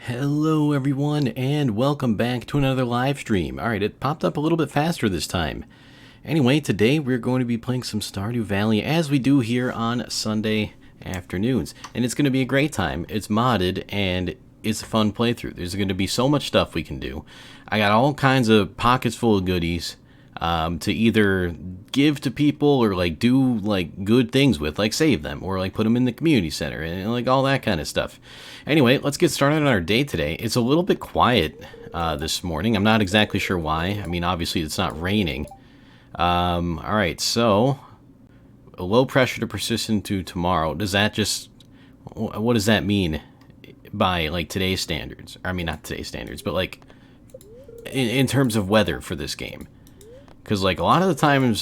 Hello everyone and welcome back to another live stream. Alright, it popped up a little bit faster this time. Anyway, today we're going to be playing some Stardew Valley as we do here on Sunday afternoons. And it's going to be a great time. It's modded and it's a fun playthrough. There's going to be so much stuff we can do. I got all kinds of pockets full of goodies to either give to people or like do like good things with, like save them or like put them in the community center and like all that kind of stuff. Anyway, let's get started on our day today. It's a little bit quiet this morning. I'm not exactly sure why. I mean, obviously it's not raining. Alright, so a low pressure to persist into tomorrow. Does that just, what does that mean by like today's standards? I mean, not today's standards, but like in terms of weather for this game. Because like a lot of the times,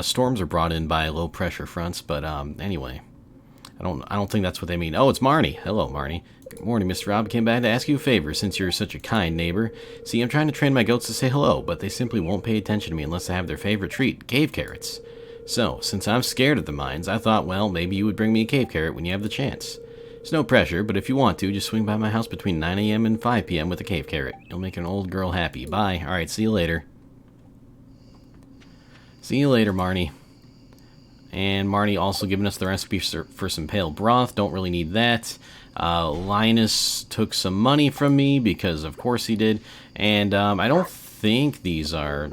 storms are brought in by low pressure fronts. But anyway, I don't think that's what they mean. Oh, it's Marnie. Hello, Marnie. Good morning, Mr. Rob. Came back to ask you a favor since you're such a kind neighbor. See, I'm trying to train my goats to say hello, but they simply won't pay attention to me unless I have their favorite treat, cave carrots. So, since I'm scared of the mines, I thought, well, maybe you would bring me a cave carrot when you have the chance. There's no pressure, but if you want to, just swing by my house between 9 a.m. and 5 p.m. with a cave carrot. You'll make an old girl happy. Bye. Alright, see you later. See you later, Marnie. And Marnie also giving us the recipe for some pale broth. Don't really need that. Linus took some money from me, because of course he did. And I don't think these are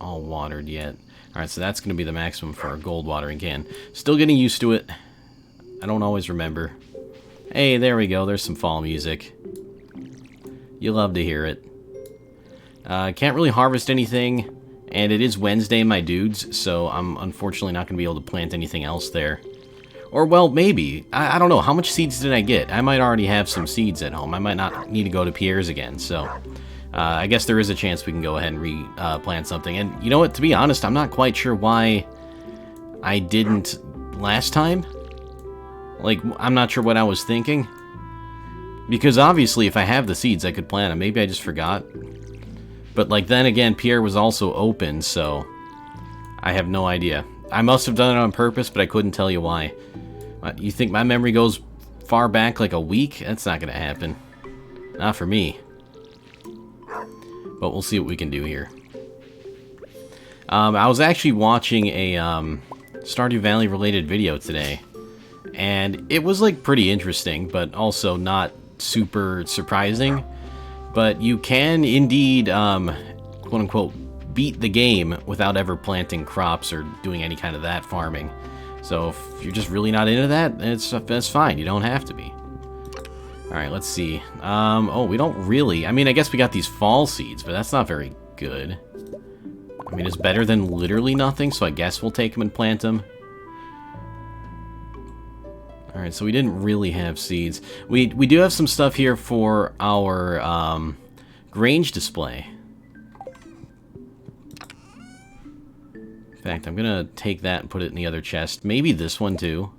all watered yet. Alright, so that's going to be the maximum for our gold watering can. Still getting used to it. I don't always remember. Hey, there we go. There's some fall music. You love to hear it. Can't really harvest anything, and it is Wednesday, my dudes, so I'm unfortunately not going to be able to plant anything else there. Or, well, maybe. I don't know. How much seeds did I get? I might already have some seeds at home. I might not need to go to Pierre's again, so I guess there is a chance we can go ahead and replant something. And you know what? To be honest, I'm not quite sure why I didn't last time. Like, I'm not sure what I was thinking. Because obviously, if I have the seeds, I could plant them. Maybe I just forgot. But, like, then again, Pierre was also open, so I have no idea. I must have done it on purpose, but I couldn't tell you why. You think my memory goes far back, like a week? That's not going to happen. Not for me. But we'll see what we can do here. I was actually watching a Stardew Valley related video today. And it was, like, pretty interesting, but also not super surprising. But you can indeed, quote-unquote, beat the game without ever planting crops or doing any kind of that farming. So if you're just really not into that, that's fine. You don't have to be. Alright, let's see. Oh, we don't really... I mean, I guess we got these fall seeds, but that's not very good. I mean, it's better than literally nothing, so I guess we'll take them and plant them. Alright, so we didn't really have seeds. We do have some stuff here for our grange display. In fact, I'm going to take that and put it in the other chest. Maybe this one too.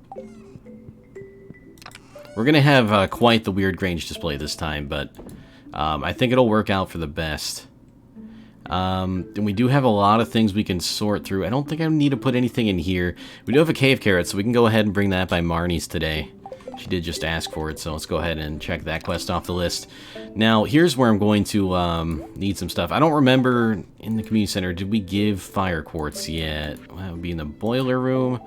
We're going to have quite the weird grange display this time, but I think it'll work out for the best. And we do have a lot of things we can sort through. I don't think I need to put anything in here. We do have a cave carrot, so we can go ahead and bring that by Marnie's today. She did just ask for it, so let's go ahead and check that quest off the list. Now, here's where I'm going to need some stuff. I don't remember in the community center, did we give fire quartz yet? Well, that would be in the boiler room.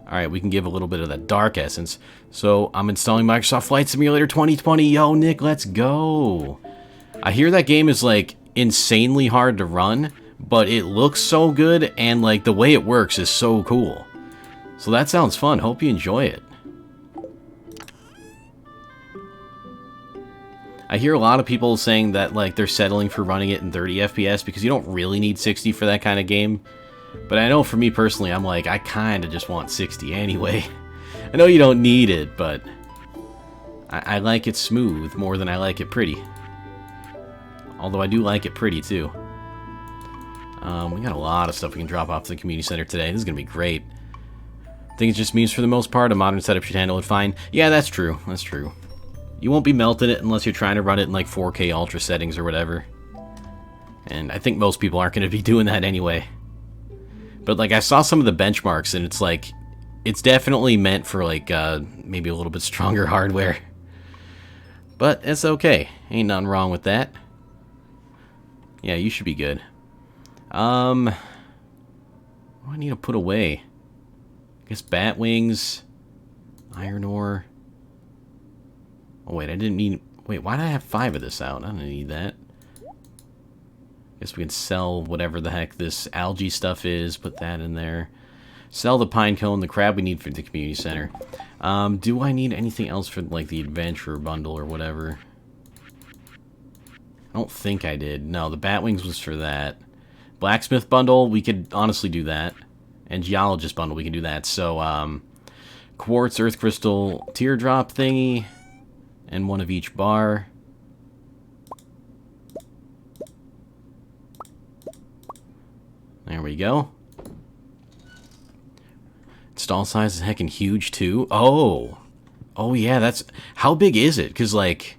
Alright, we can give a little bit of that dark essence. So, I'm installing Microsoft Flight Simulator 2020. Yo, Nick, let's go! I hear that game is, like, insanely hard to run, but it looks so good, and like the way it works is so cool. So that sounds fun. Hope you enjoy it. I hear a lot of people saying that like they're settling for running it in 30 FPS because you don't really need 60 for that kind of game. But I know for me personally, I'm like, I kind of just want 60 anyway. I know you don't need it, but I like it smooth more than I like it pretty. Although I do like it pretty, too. We got a lot of stuff we can drop off to the community center today. This is going to be great. I think it just means, for the most part, a modern setup should handle it fine. Yeah, that's true. That's true. You won't be melting it unless you're trying to run it in, like, 4K Ultra settings or whatever. And I think most people aren't going to be doing that anyway. But, like, I saw some of the benchmarks, and it's, like, it's definitely meant for, like, maybe a little bit stronger hardware. But it's okay. Ain't nothing wrong with that. Yeah, you should be good. What do I need to put away? I guess bat wings, iron ore. Oh, wait, I didn't need... Wait, why did I have 5 of this out? I don't need that. Guess we can sell whatever the heck this algae stuff is. Put that in there. Sell the pine cone, the crab we need for the community center. Do I need anything else for, like, the adventurer bundle or whatever? I don't think I did. No, the bat wings was for that. Blacksmith bundle, we could honestly do that. And geologist bundle, we can do that. So, quartz, earth crystal, teardrop thingy, and one of each bar. There we go. Stall size is heckin' huge, too. Oh. Oh, yeah, that's... How big is it? Because, like,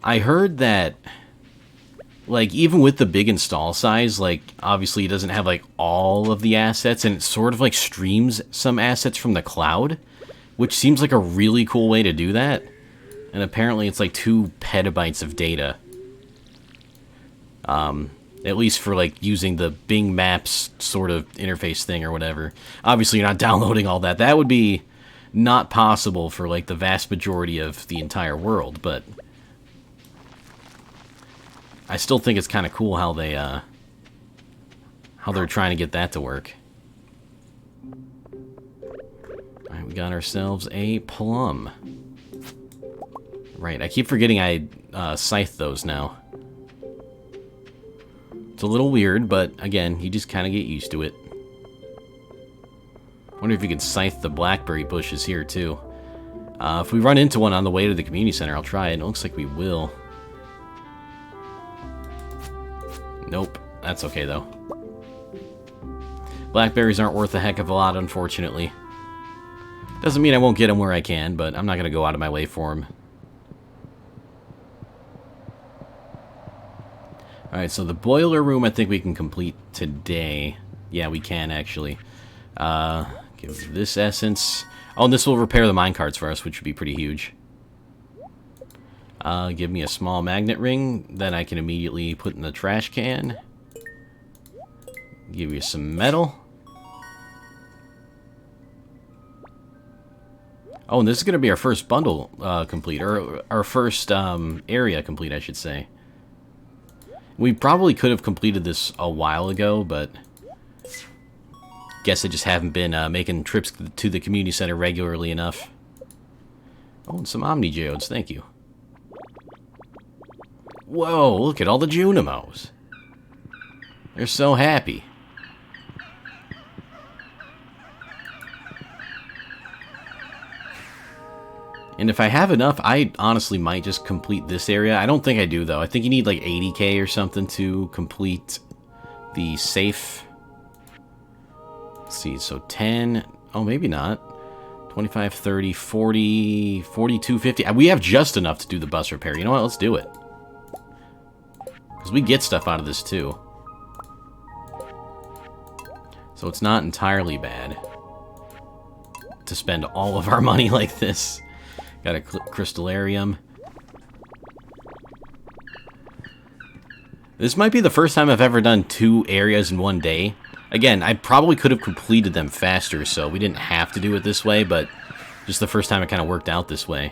I heard that, like, even with the big install size, like, obviously it doesn't have, like, all of the assets, and it sort of, like, streams some assets from the cloud, which seems like a really cool way to do that. And apparently it's, like, 2 petabytes of data. At least for, like, using the Bing Maps sort of interface thing or whatever. Obviously, you're not downloading all that. That would be not possible for, like, the vast majority of the entire world, but I still think it's kind of cool how they, how they're trying to get that to work. Alright, we got ourselves a plum. Right, I keep forgetting I, scythe those now. It's a little weird, but again, you just kind of get used to it. Wonder if you can scythe the blackberry bushes here, too. If we run into one on the way to the community center, I'll try it. It looks like we will. Nope. That's okay, though. Blackberries aren't worth a heck of a lot, unfortunately. Doesn't mean I won't get them where I can, but I'm not going to go out of my way for them. Alright, so the boiler room I think we can complete today. Yeah, we can, actually. Give this essence. Oh, and this will repair the minecarts for us, which would be pretty huge. Give me a small magnet ring that I can immediately put in the trash can. Give you some metal. Oh, and this is going to be our first bundle complete, or our first area complete, I should say. We probably could have completed this a while ago, but guess I just haven't been making trips to the community center regularly enough. Oh, and some Omni Geodes, thank you. Whoa, look at all the Junimos. They're so happy. And if I have enough, I honestly might just complete this area. I don't think I do, though. I think you need like 80k or something to complete the safe. Let's see, so 10. Oh, maybe not. 25, 30, 40, 42, 50. We have just enough to do the bus repair. You know what? Let's do it. Because we get stuff out of this, too. So it's not entirely bad to spend all of our money like this. Got a crystallarium. This might be the first time I've ever done 2 areas in one day. Again, I probably could have completed them faster, so we didn't have to do it this way, but just the first time it kind of worked out this way.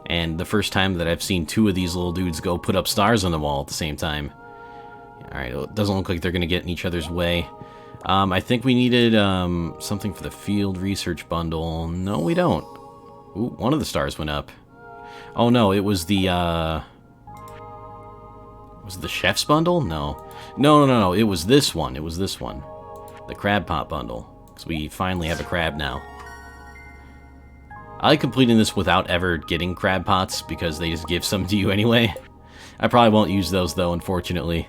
And the first time that I've seen 2 of these little dudes go put up stars on the wall at the same time. Alright, it doesn't look like they're going to get in each other's way. I think we needed something for the field research bundle. No, we don't. Ooh, one of the stars went up. Oh no, it was the, was it the chef's bundle? No. No, it was this one. It was this one. The crab pot bundle. Because we finally have a crab now. I like completing this without ever getting crab pots, because they just give some to you anyway. I probably won't use those, though, unfortunately.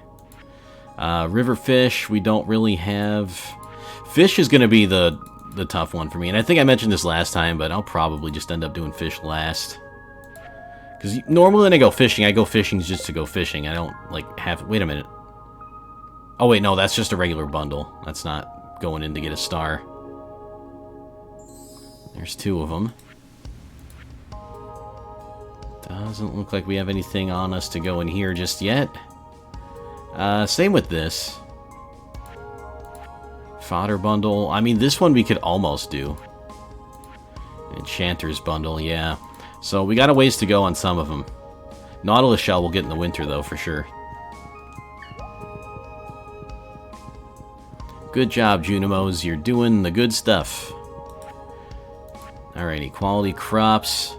River fish, we don't really have... Fish is going to be the tough one for me. And I think I mentioned this last time, but I'll probably just end up doing fish last. Because normally when I go fishing just to go fishing. I don't, like, have... Wait a minute. Oh, wait, no, that's just a regular bundle. That's not going in to get a star. There's 2 of them. Doesn't look like we have anything on us to go in here just yet. Same with this. Fodder bundle. I mean, this one we could almost do. Enchanter's bundle, yeah. So we got a ways to go on some of them. Nautilus shell we'll get in the winter, though, for sure. Good job, Junimos. You're doing the good stuff. Alrighty, quality crops.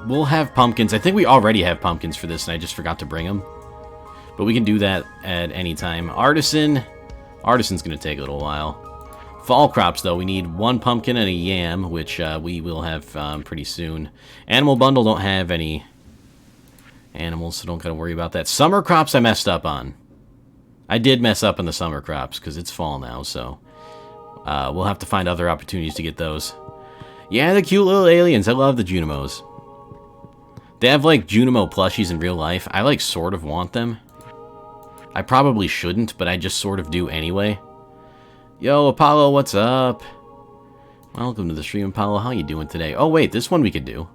We'll have pumpkins. I think we already have pumpkins for this, and I just forgot to bring them. But we can do that at any time. Artisan. Artisan's going to take a little while. Fall crops, though. We need 1 pumpkin and a yam, which we will have pretty soon. Animal bundle don't have any animals, so don't gotta worry about that. Summer crops I messed up on. I did mess up on the summer crops, because it's fall now, so... we'll have to find other opportunities to get those. Yeah, the cute little aliens. I love the Junimos. They have, like, Junimo plushies in real life. I, like, sort of want them. I probably shouldn't, but I just sort of do anyway. Yo, Apollo, what's up? Welcome to the stream, Apollo. How you doing today? Oh, wait, this one we could do.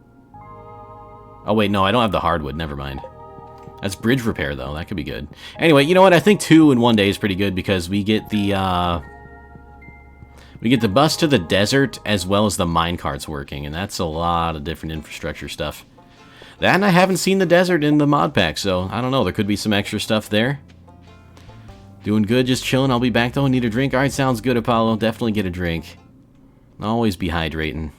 Oh, wait, no, I don't have the hardwood. Never mind. That's bridge repair, though. That could be good. Anyway, you know what? I think 2 in 1 day is pretty good because we get the, we get the bus to the desert as well as the minecarts working, and that's a lot of different infrastructure stuff. That, and I haven't seen the desert in the mod pack, so I don't know. There could be some extra stuff there. Doing good, just chilling. I'll be back, though. Need a drink? Alright, sounds good, Apollo. Definitely get a drink. Always be hydrating.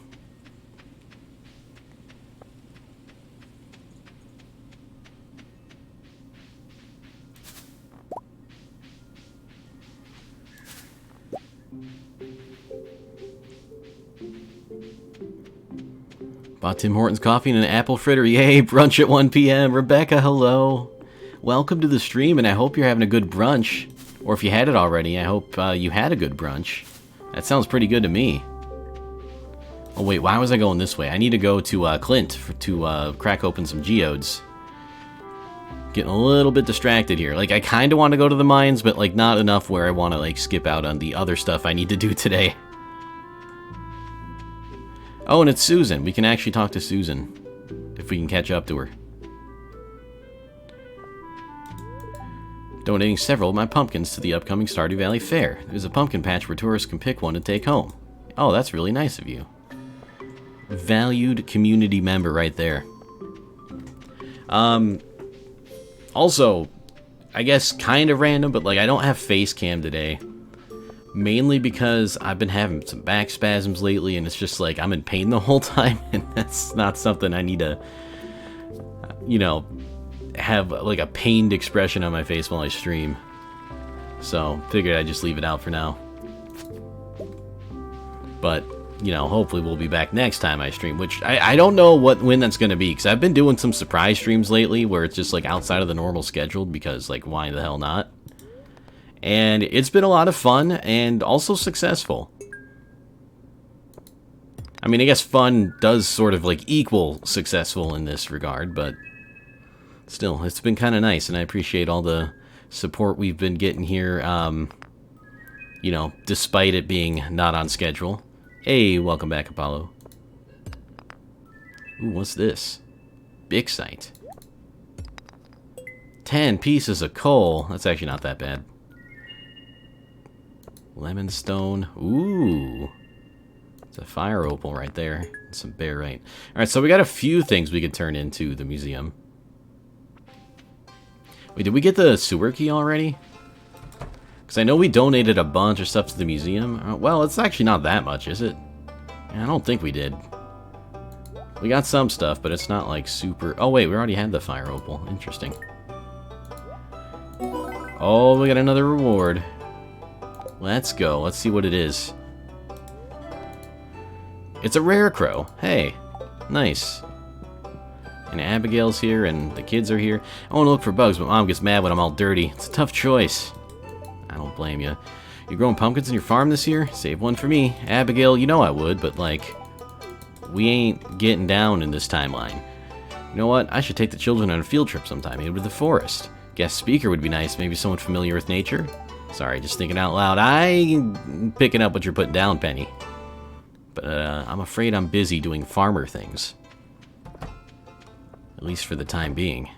Bought Tim Hortons coffee and an apple fritter. Yay, brunch at 1 p.m. Rebecca, hello. Welcome to the stream, and I hope you're having a good brunch. Or if you had it already, I hope you had a good brunch. That sounds pretty good to me. Oh, wait, why was I going this way? I need to go to Clint to crack open some geodes. Getting a little bit distracted here. Like, I kind of want to go to the mines, but, like, not enough where I want to, like, skip out on the other stuff I need to do today. Oh, and it's Susan. We can actually talk to Susan, if we can catch up to her. Donating several of my pumpkins to the upcoming Stardew Valley Fair. There's a pumpkin patch where tourists can pick one to take home. Oh, that's really nice of you. Valued community member right there. Also, I guess kind of random, but like I don't have face cam today. Mainly because I've been having some back spasms lately, and it's just like I'm in pain the whole time, and that's not something I need to, you know, have like a pained expression on my face while I stream. So, figured I'd just leave it out for now. But, you know, hopefully we'll be back next time I stream, which I don't know when that's going to be, because I've been doing some surprise streams lately where it's just like outside of the normal schedule, because like why the hell not? And it's been a lot of fun and also successful. I mean, I guess fun does sort of like equal successful in this regard, but still, it's been kind of nice, and I appreciate all the support we've been getting here, you know, despite it being not on schedule. Hey, welcome back, Apollo. Ooh, what's this? Bixite. 10 pieces of coal. That's actually not that bad. Lemon stone. Ooh. It's a fire opal right there. Some barite. Alright, so we got a few things we could turn into the museum. Wait, did we get the sewer key already? Because I know we donated a bunch of stuff to the museum. Well, it's actually not that much, is it? I don't think we did. We got some stuff, but it's not like super... Oh, wait, we already had the fire opal. Interesting. Oh, we got another reward. Let's go. Let's see what it is. It's a rare crow. Hey, nice. And Abigail's here, and the kids are here. I want to look for bugs, but Mom gets mad when I'm all dirty. It's a tough choice. I don't blame you. You growing pumpkins in your farm this year? Save one for me. Abigail, you know I would, but, like, we ain't getting down in this timeline. You know what? I should take the children on a field trip sometime, maybe to the forest. Guest speaker would be nice. Maybe someone familiar with nature? Sorry, just thinking out loud. I'm picking up what you're putting down, Penny. But I'm afraid I'm busy doing farmer things. At least for the time being.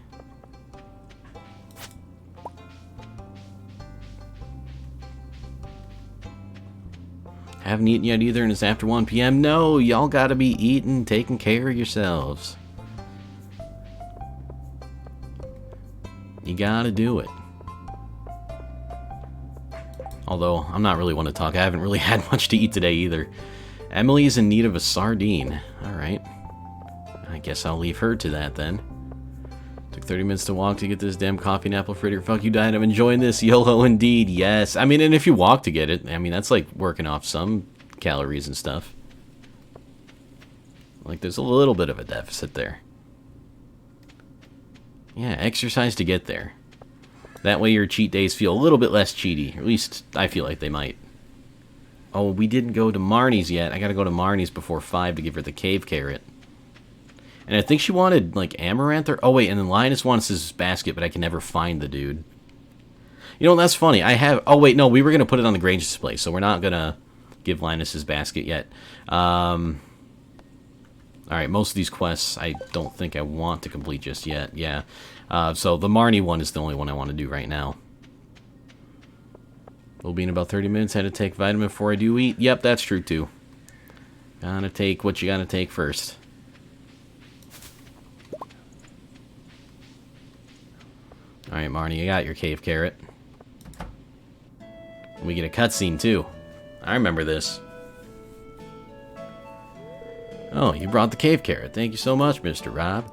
Haven't eaten yet either, and it's after 1 p.m. No, y'all gotta be eating, taking care of yourselves. You gotta do it. Although, I'm not really one to talk. I haven't really had much to eat today either. Emily is in need of a sardine. Alright. I guess I'll leave her to that then. Took 30 minutes to walk to get this damn coffee and apple fritter. Fuck you, Diet. I'm enjoying this. YOLO indeed. Yes. I mean, and if you walk to get it, I mean, that's like working off some calories and stuff. Like, there's a little bit of a deficit there. Yeah, exercise to get there. That way your cheat days feel a little bit less cheaty. Or at least, I feel like they might. Oh, we didn't go to Marnie's yet. I gotta go to Marnie's before 5 to give her the cave carrot. And I think she wanted, like, amaranth or... Oh, wait, and then Linus wants his basket, but I can never find the dude. You know, that's funny. I have... Oh, wait, no, we were going to put it on the Grange display, so we're not going to give Linus his basket yet. Alright, most of these quests I don't think I want to complete just yet. Yeah. So the Marnie one is the only one I want to do right now. We'll be in about 30 minutes. Had to take vitamin before I do eat. Yep, that's true, too. Gotta take what you gotta take first. Alright, Marnie, you got your cave carrot. We get a cutscene, too. I remember this. Oh, you brought the cave carrot. Thank you so much, Mr. Rob.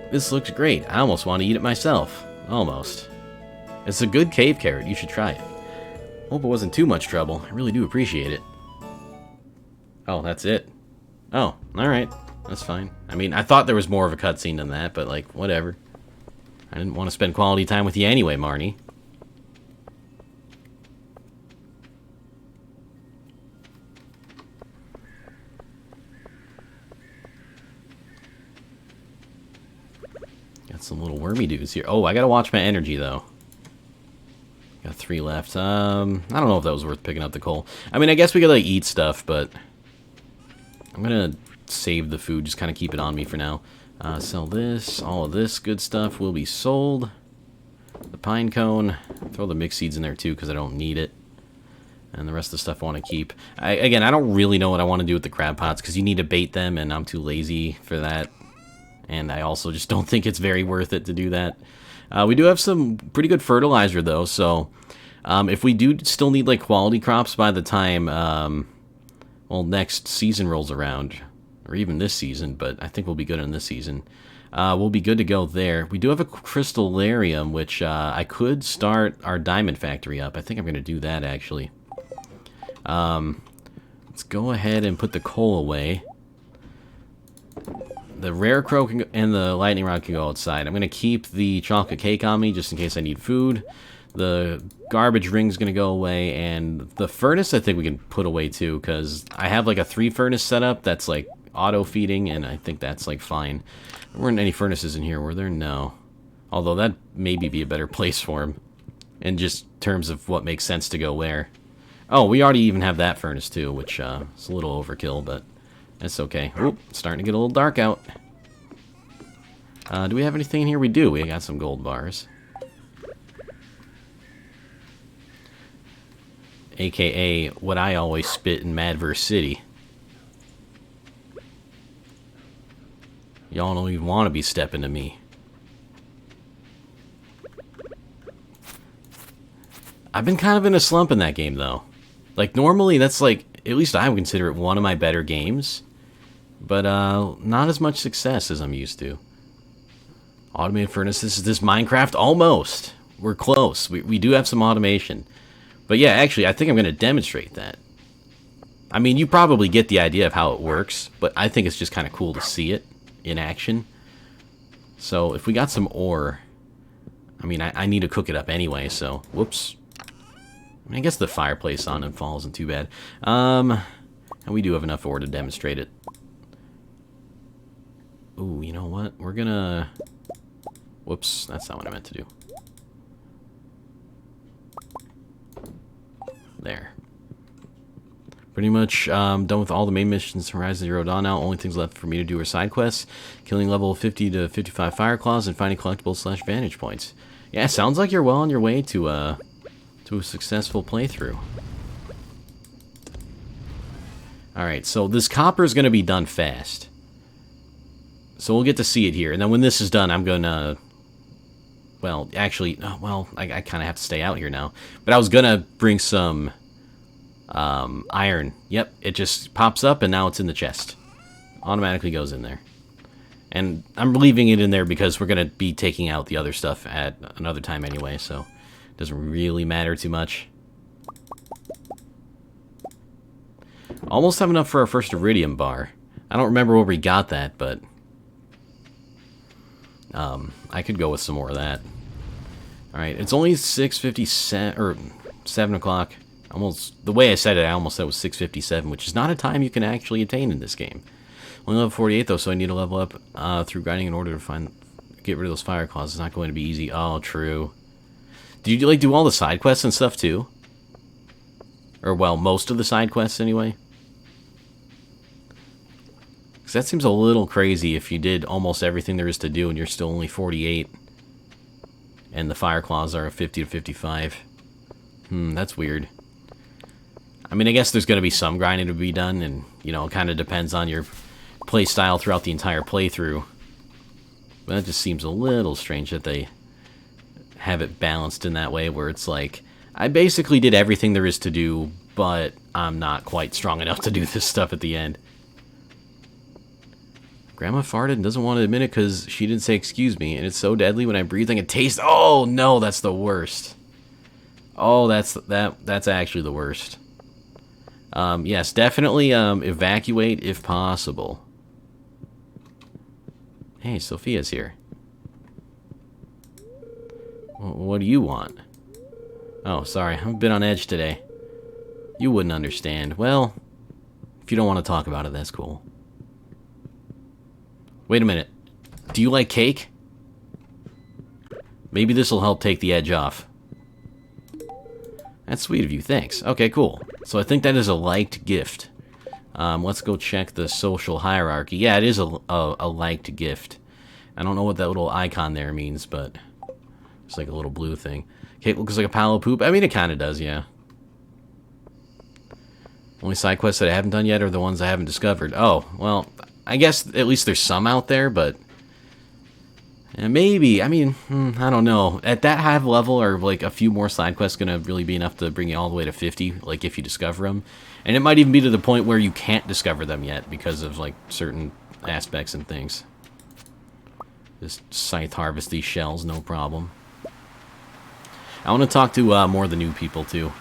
This looks great. I almost want to eat it myself. Almost. It's a good cave carrot. You should try it. Hope it wasn't too much trouble. I really do appreciate it. Oh, that's it. Oh, alright. That's fine. I mean, I thought there was more of a cutscene than that, but, like, whatever. I didn't want to spend quality time with you anyway, Marnie. Got some little wormy dudes here. Oh, I gotta watch my energy, though. Got 3 left. I don't know if that was worth picking up the coal. I mean, I guess we could, like, eat stuff, but... I'm gonna save the food, just kind of keep it on me for now. Sell this. All of this good stuff will be sold. The pine cone. Throw the mixed seeds in there, too, because I don't need it. And the rest of the stuff I want to keep. Again, I don't really know what I want to do with the crab pots, because you need to bait them, and I'm too lazy for that. And I also just don't think it's very worth it to do that. We do have some pretty good fertilizer, though, so... if we do still need, like, quality crops by the time... well, next season rolls around, or even this season, but I think we'll be good in this season. We'll be good to go there. We do have a crystallarium, which I could start our diamond factory up. I think I'm going to do that, actually. Let's go ahead and put the coal away. The rare crow and the lightning rod can go outside. I'm going to keep the chocolate cake on me, just in case I need food. The garbage ring's going to go away, and the furnace I think we can put away too, because I have like a 3 furnace setup that's like auto-feeding, and I think that's like fine. There weren't any furnaces in here, were there? No. Although that maybe be a better place for them, in just terms of what makes sense to go where. Oh, we already even have that furnace too, which is a little overkill, but that's okay. Oop, it's starting to get a little dark out. Do we have anything in here? We do. We got some gold bars. AKA what I always spit in Madverse City. Y'all don't even want to be stepping to me. I've been kind of in a slump in that game, though. Like, normally that's like, at least I would consider it one of my better games. But, not as much success as I'm used to. Automated furnaces, is this Minecraft? Almost. We're close. We do have some automation. But yeah, actually, I think I'm going to demonstrate that. I mean, you probably get the idea of how it works, but I think it's just kind of cool to see it in action. So, if we got some ore... I mean, I need to cook it up anyway, so... Whoops. I mean, I guess the fireplace on and fall isn't too bad. And we do have enough ore to demonstrate it. Ooh, you know what? We're gonna... Whoops, that's not what I meant to do. There. Pretty much done with all the main missions. Horizon Zero Dawn now. Only things left for me to do are side quests, killing level 50 to 55 fire claws, and finding collectibles / vantage points. Yeah, sounds like you're well on your way to a successful playthrough. Alright, so this copper is going to be done fast. So we'll get to see it here. And then when this is done, I'm going to... Well, actually... Well, I kind of have to stay out here now. But I was going to bring some... iron. Yep, it just pops up and now it's in the chest. Automatically goes in there. And I'm leaving it in there because we're going to be taking out the other stuff at another time anyway, so it doesn't really matter too much. Almost have enough for our first iridium bar. I don't remember where we got that, but I could go with some more of that. Alright, it's only 6:57 or 7 o'clock. Almost, the way I said it, I almost said it was 6:57, which is not a time you can actually attain in this game. Only level 48 though, so I need to level up through grinding in order to get rid of those fire claws. It's not going to be easy. Oh, true. Did you like do all the side quests and stuff too? Or well, most of the side quests anyway. Because that seems a little crazy if you did almost everything there is to do and you're still only 48, and the fire claws are 50 to 55. That's weird. I mean, I guess there's going to be some grinding to be done, and, you know, it kind of depends on your play style throughout the entire playthrough. But that just seems a little strange that they have it balanced in that way, where it's like, I basically did everything there is to do, but I'm not quite strong enough to do this stuff at the end. Grandma farted and doesn't want to admit it because she didn't say excuse me, and it's so deadly when I breathe I can taste... Oh, no, that's the worst. Oh, that's actually the worst. Yes, definitely evacuate if possible. Hey, Sophia's here. What do you want? Oh, sorry, I'm a bit on edge today. You wouldn't understand. Well, if you don't want to talk about it, that's cool. Wait a minute. Do you like cake? Maybe this will help take the edge off. That's sweet of you, thanks. Okay, cool. So I think that is a liked gift. Let's go check the social hierarchy. Yeah, it is a liked gift. I don't know what that little icon there means, but it's like a little blue thing. Cake looks like a pile of poop. I mean, it kind of does, yeah. Only side quests that I haven't done yet are the ones I haven't discovered. Oh, well, I guess at least there's some out there, but... maybe, I mean, I don't know. At that high level, are like a few more side quests going to really be enough to bring you all the way to 50, like if you discover them? And it might even be to the point where you can't discover them yet because of like certain aspects and things. Just scythe harvest these shells, no problem. I want to talk to more of the new people too.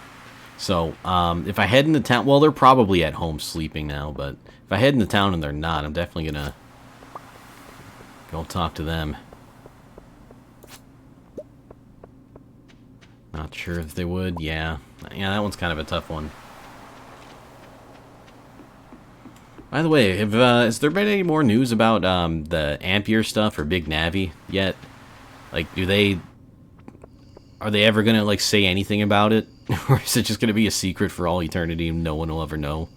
So, if I head into town, well, they're probably at home sleeping now, but if I head into town and they're not, I'm definitely going to go talk to them. Not sure if they would. Yeah, that one's kind of a tough one. By the way, has there been any more news about the Ampere stuff or Big Navi yet? Like, are they ever gonna like say anything about it, or is it just gonna be a secret for all eternity and no one will ever know?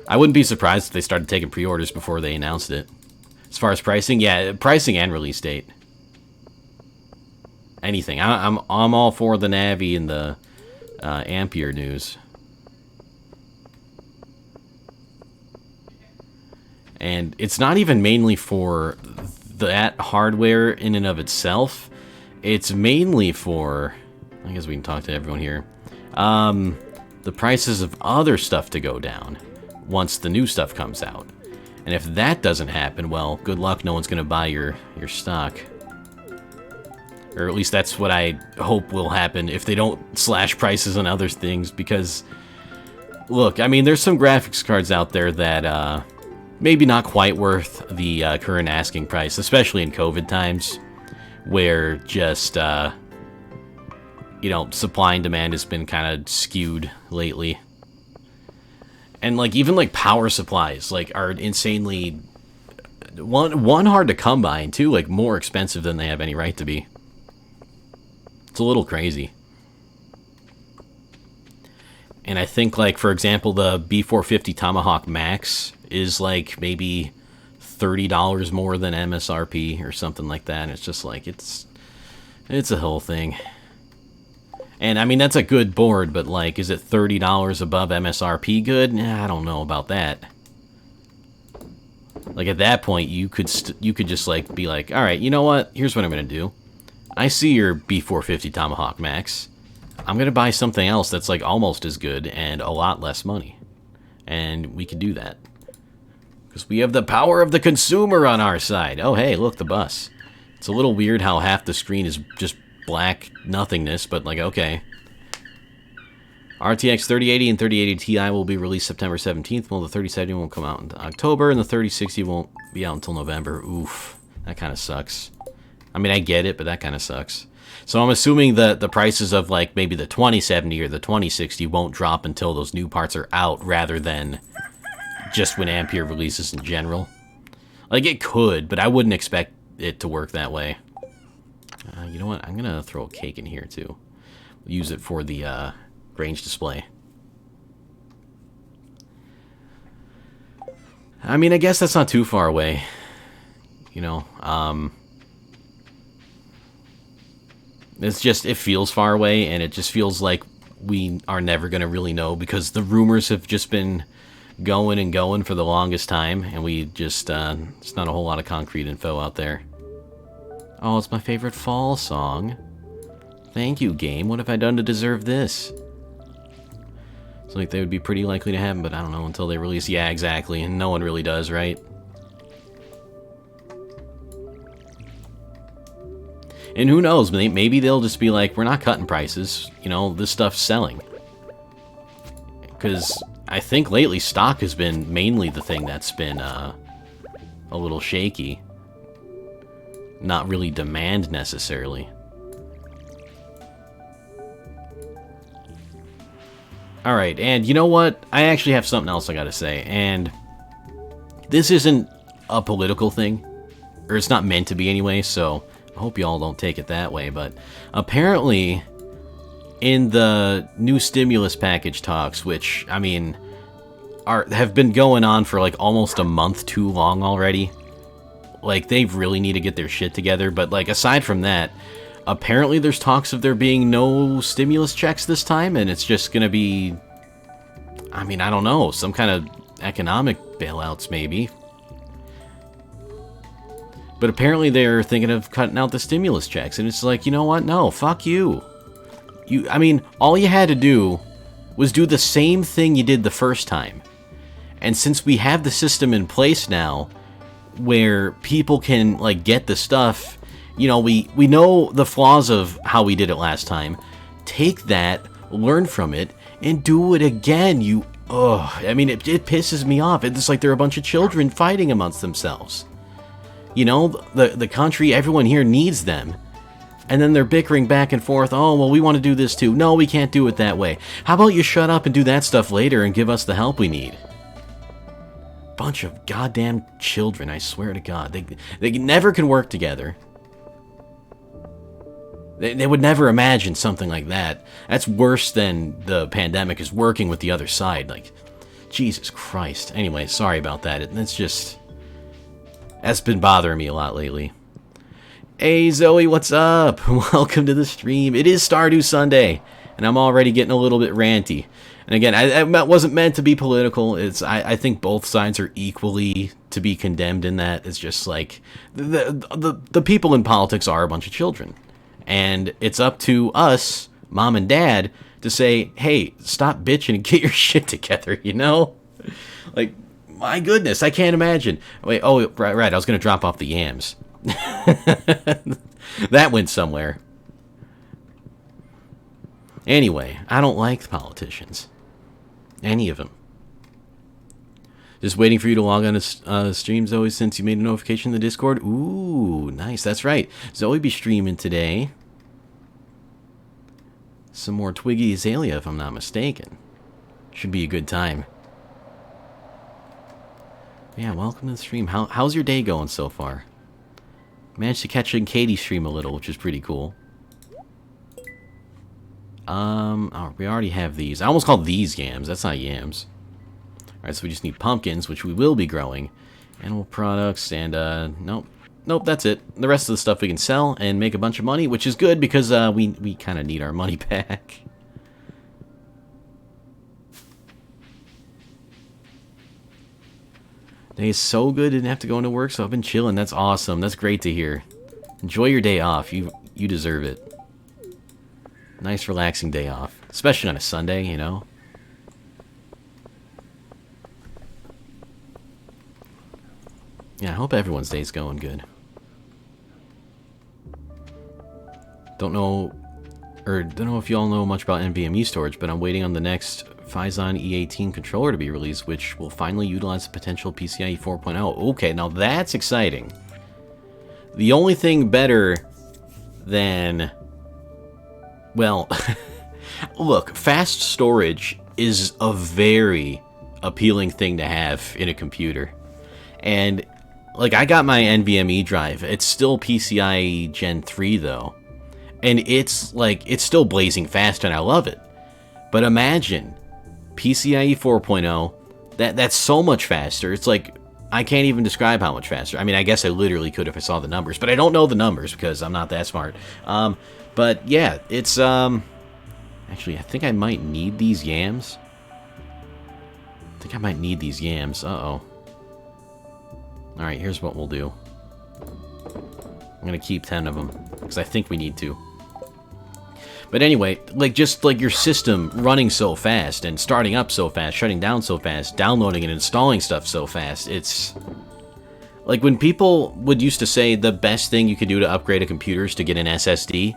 I wouldn't be surprised if they started taking pre-orders before they announced it. As far as pricing, yeah, pricing and release date. Anything. I'm all for the Navi and the Ampere news. And it's not even mainly for that hardware in and of itself. It's mainly for... I guess we can talk to everyone here. The prices of other stuff to go down once the new stuff comes out. And if that doesn't happen, well, good luck. No one's going to buy your stock. Or at least that's what I hope will happen if they don't slash prices on other things, because, look, I mean, there's some graphics cards out there that, maybe not quite worth the current asking price, especially in COVID times, where just, you know, supply and demand has been kind of skewed lately. And, like, even, like, power supplies, like, are insanely, one hard to come by, and two, like, more expensive than they have any right to be. It's a little crazy. And I think, like, for example, the B450 Tomahawk Max is, like, maybe $30 more than MSRP or something like that. And it's just, like, it's a whole thing. And, I mean, that's a good board, but, like, is it $30 above MSRP good? Nah, I don't know about that. Like, at that point, you could just, like, be like, alright, you know what? Here's what I'm going to do. I see your B450 Tomahawk Max. I'm going to buy something else that's, like, almost as good and a lot less money. And we can do that. Because we have the power of the consumer on our side. Oh, hey, look, the bus. It's a little weird how half the screen is just black nothingness, but, like, okay. RTX 3080 and 3080 Ti will be released September 17th, while the 3070 won't come out in October, and the 3060 won't be out until November. Oof, that kind of sucks. I mean, I get it, but that kind of sucks. So I'm assuming that the prices of, like, maybe the 2070 or the 2060 won't drop until those new parts are out, rather than just when Ampere releases in general. Like, it could, but I wouldn't expect it to work that way. You know what? I'm going to throw a cake in here, too. Use it for the range display. I mean, I guess that's not too far away. You know, it's just, it feels far away, and it just feels like we are never going to really know, because the rumors have just been going and going for the longest time, and we just, it's not a whole lot of concrete info out there. Oh, it's my favorite fall song. Thank you, game. What have I done to deserve this? It's like they would be pretty likely to happen, but I don't know, until they release. Yeah, exactly. And no one really does, right? And who knows, maybe they'll just be like, we're not cutting prices. You know, this stuff's selling. Because I think lately stock has been mainly the thing that's been a little shaky. Not really demand, necessarily. Alright, and you know what? I actually have something else I gotta say, and this isn't a political thing, or it's not meant to be anyway, so I hope y'all don't take it that way, but apparently in the new stimulus package talks, which, I mean, have been going on for like almost a month too long already. Like, they really need to get their shit together, but like, aside from that, apparently there's talks of there being no stimulus checks this time, and it's just gonna be, I mean, I don't know, some kind of economic bailouts maybe. But apparently they're thinking of cutting out the stimulus checks, and it's like, you know what? No, fuck you. I mean, all you had to do was do the same thing you did the first time. And since we have the system in place now, where people can, like, get the stuff, you know, we know the flaws of how we did it last time. Take that, learn from it, and do it again. I mean, it pisses me off. It's like they're a bunch of children fighting amongst themselves. You know, the country, everyone here needs them. And then they're bickering back and forth. Oh, well, we want to do this too. No, we can't do it that way. How about you shut up and do that stuff later and give us the help we need? Bunch of goddamn children, I swear to God. They never can work together. They would never imagine something like that. That's worse than the pandemic is working with the other side. Like, Jesus Christ. Anyway, sorry about that. That's been bothering me a lot lately. Hey, Zoe, what's up? Welcome to the stream. It is Stardew Sunday, and I'm already getting a little bit ranty. And again, I wasn't meant to be political. I think both sides are equally to be condemned in that. It's just like, the people in politics are a bunch of children. And it's up to us, mom and dad, to say, hey, stop bitching and get your shit together, you know? Like, my goodness, I can't imagine. Wait, oh, right, I was going to drop off the yams. That went somewhere. Anyway, I don't like politicians. Any of them. Just waiting for you to log on to stream, Zoe, since you made a notification in the Discord. Ooh, nice. That's right. Zoe be streaming today. Some more Twiggy Azalea, if I'm not mistaken. Should be a good time. Yeah, welcome to the stream. How's your day going so far? Managed to catch in Katie's stream a little, which is pretty cool. Oh, we already have these. I almost called these yams. That's not yams. Alright, so we just need pumpkins, which we will be growing. Animal products, and, nope. Nope, that's it. The rest of the stuff we can sell and make a bunch of money, which is good because, we kind of need our money back. Day is so good, didn't have to go into work, so I've been chilling. That's awesome. That's great to hear. Enjoy your day off. You deserve it. Nice, relaxing day off. Especially on a Sunday, you know? Yeah, I hope everyone's day's going good. Don't know if y'all know much about NVMe storage, but I'm waiting on the next Phison E18 controller to be released, which will finally utilize the potential PCIe 4.0. Okay, now that's exciting. The only thing better than... Well, look, fast storage is a very appealing thing to have in a computer. And, like, I got my NVMe drive. It's still PCIe Gen 3, though. And it's, like, it's still blazing fast, and I love it. But imagine, PCIe 4.0, that's so much faster. It's like, I can't even describe how much faster. I mean, I guess I literally could if I saw the numbers, but I don't know the numbers because I'm not that smart. But, yeah, it's, actually, I think I might need these yams. Uh-oh. Alright, here's what we'll do. I'm gonna keep 10 of them, because I think we need to. But anyway, like, just, like, your system running so fast, and starting up so fast, shutting down so fast, downloading and installing stuff so fast, it's... Like, when people would used to say the best thing you could do to upgrade a computer is to get an SSD,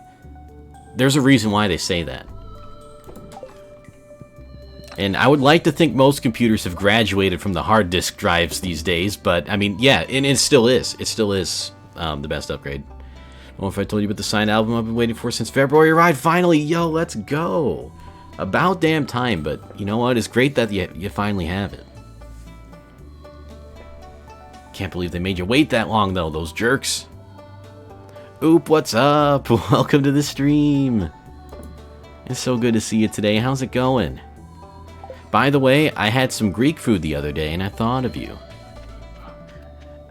there's a reason why they say that. And I would like to think most computers have graduated from the hard disk drives these days, but, I mean, yeah, and it still is. It still is the best upgrade. I don't know if I told you about the signed album I've been waiting for since February. Right, finally, yo, let's go. About damn time, but you know what? It's great that you finally have it. Can't believe they made you wait that long, though, those jerks. Oop, what's up? Welcome to the stream. It's so good to see you today. How's it going? By the way, I had some Greek food the other day, and I thought of you.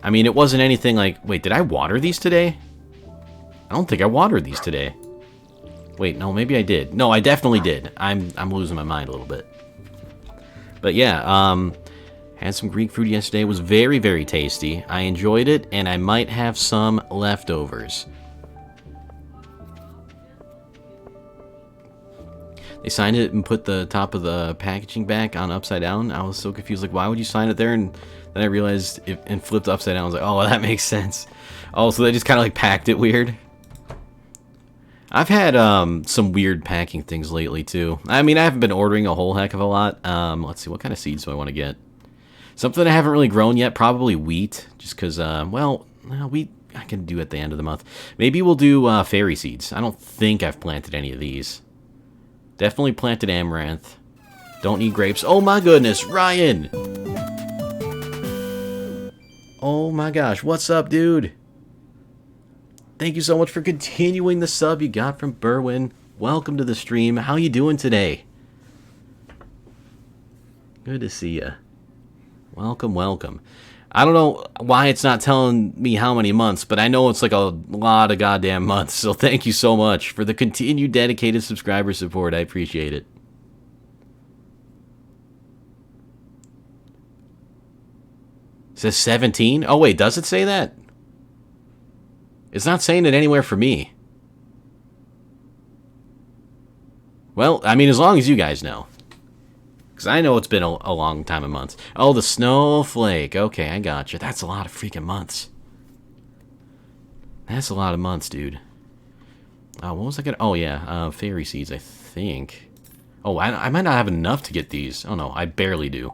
I mean, it wasn't anything like... Wait, did I water these today? I don't think I watered these today. Wait, no, maybe I did. No, I definitely did. I'm losing my mind a little bit. But yeah, had some Greek food yesterday. It was very, very tasty. I enjoyed it, and I might have some leftovers. They signed it and put the top of the packaging back on upside down. I was so confused, like, why would you sign it there? And then I realized it and flipped upside down. I was like, oh, well, that makes sense. Oh, so they just kind of like packed it weird. I've had some weird packing things lately too. I mean, I haven't been ordering a whole heck of a lot. Let's see, what kind of seeds do I want to get? Something I haven't really grown yet, probably wheat, just because, well, wheat I can do at the end of the month. Maybe we'll do fairy seeds. I don't think I've planted any of these. Definitely planted amaranth. Don't need grapes. Oh my goodness, Ryan! Oh my gosh, what's up, dude? Thank you so much for continuing the sub you got from Berwin. Welcome to the stream. How you doing today? Good to see you. Welcome, welcome. I don't know why it's not telling me how many months, but I know it's like a lot of goddamn months. So thank you so much for the continued dedicated subscriber support. I appreciate it. It says 17? Oh wait, does it say that? It's not saying it anywhere for me. Well, I mean, as long as you guys know. Because I know it's been a long time of months. Oh, the snowflake. Okay, I gotcha. That's a lot of freaking months. That's a lot of months, dude. What was I gonna... Oh, yeah. Fairy seeds, I think. Oh, I might not have enough to get these. Oh, no. I barely do.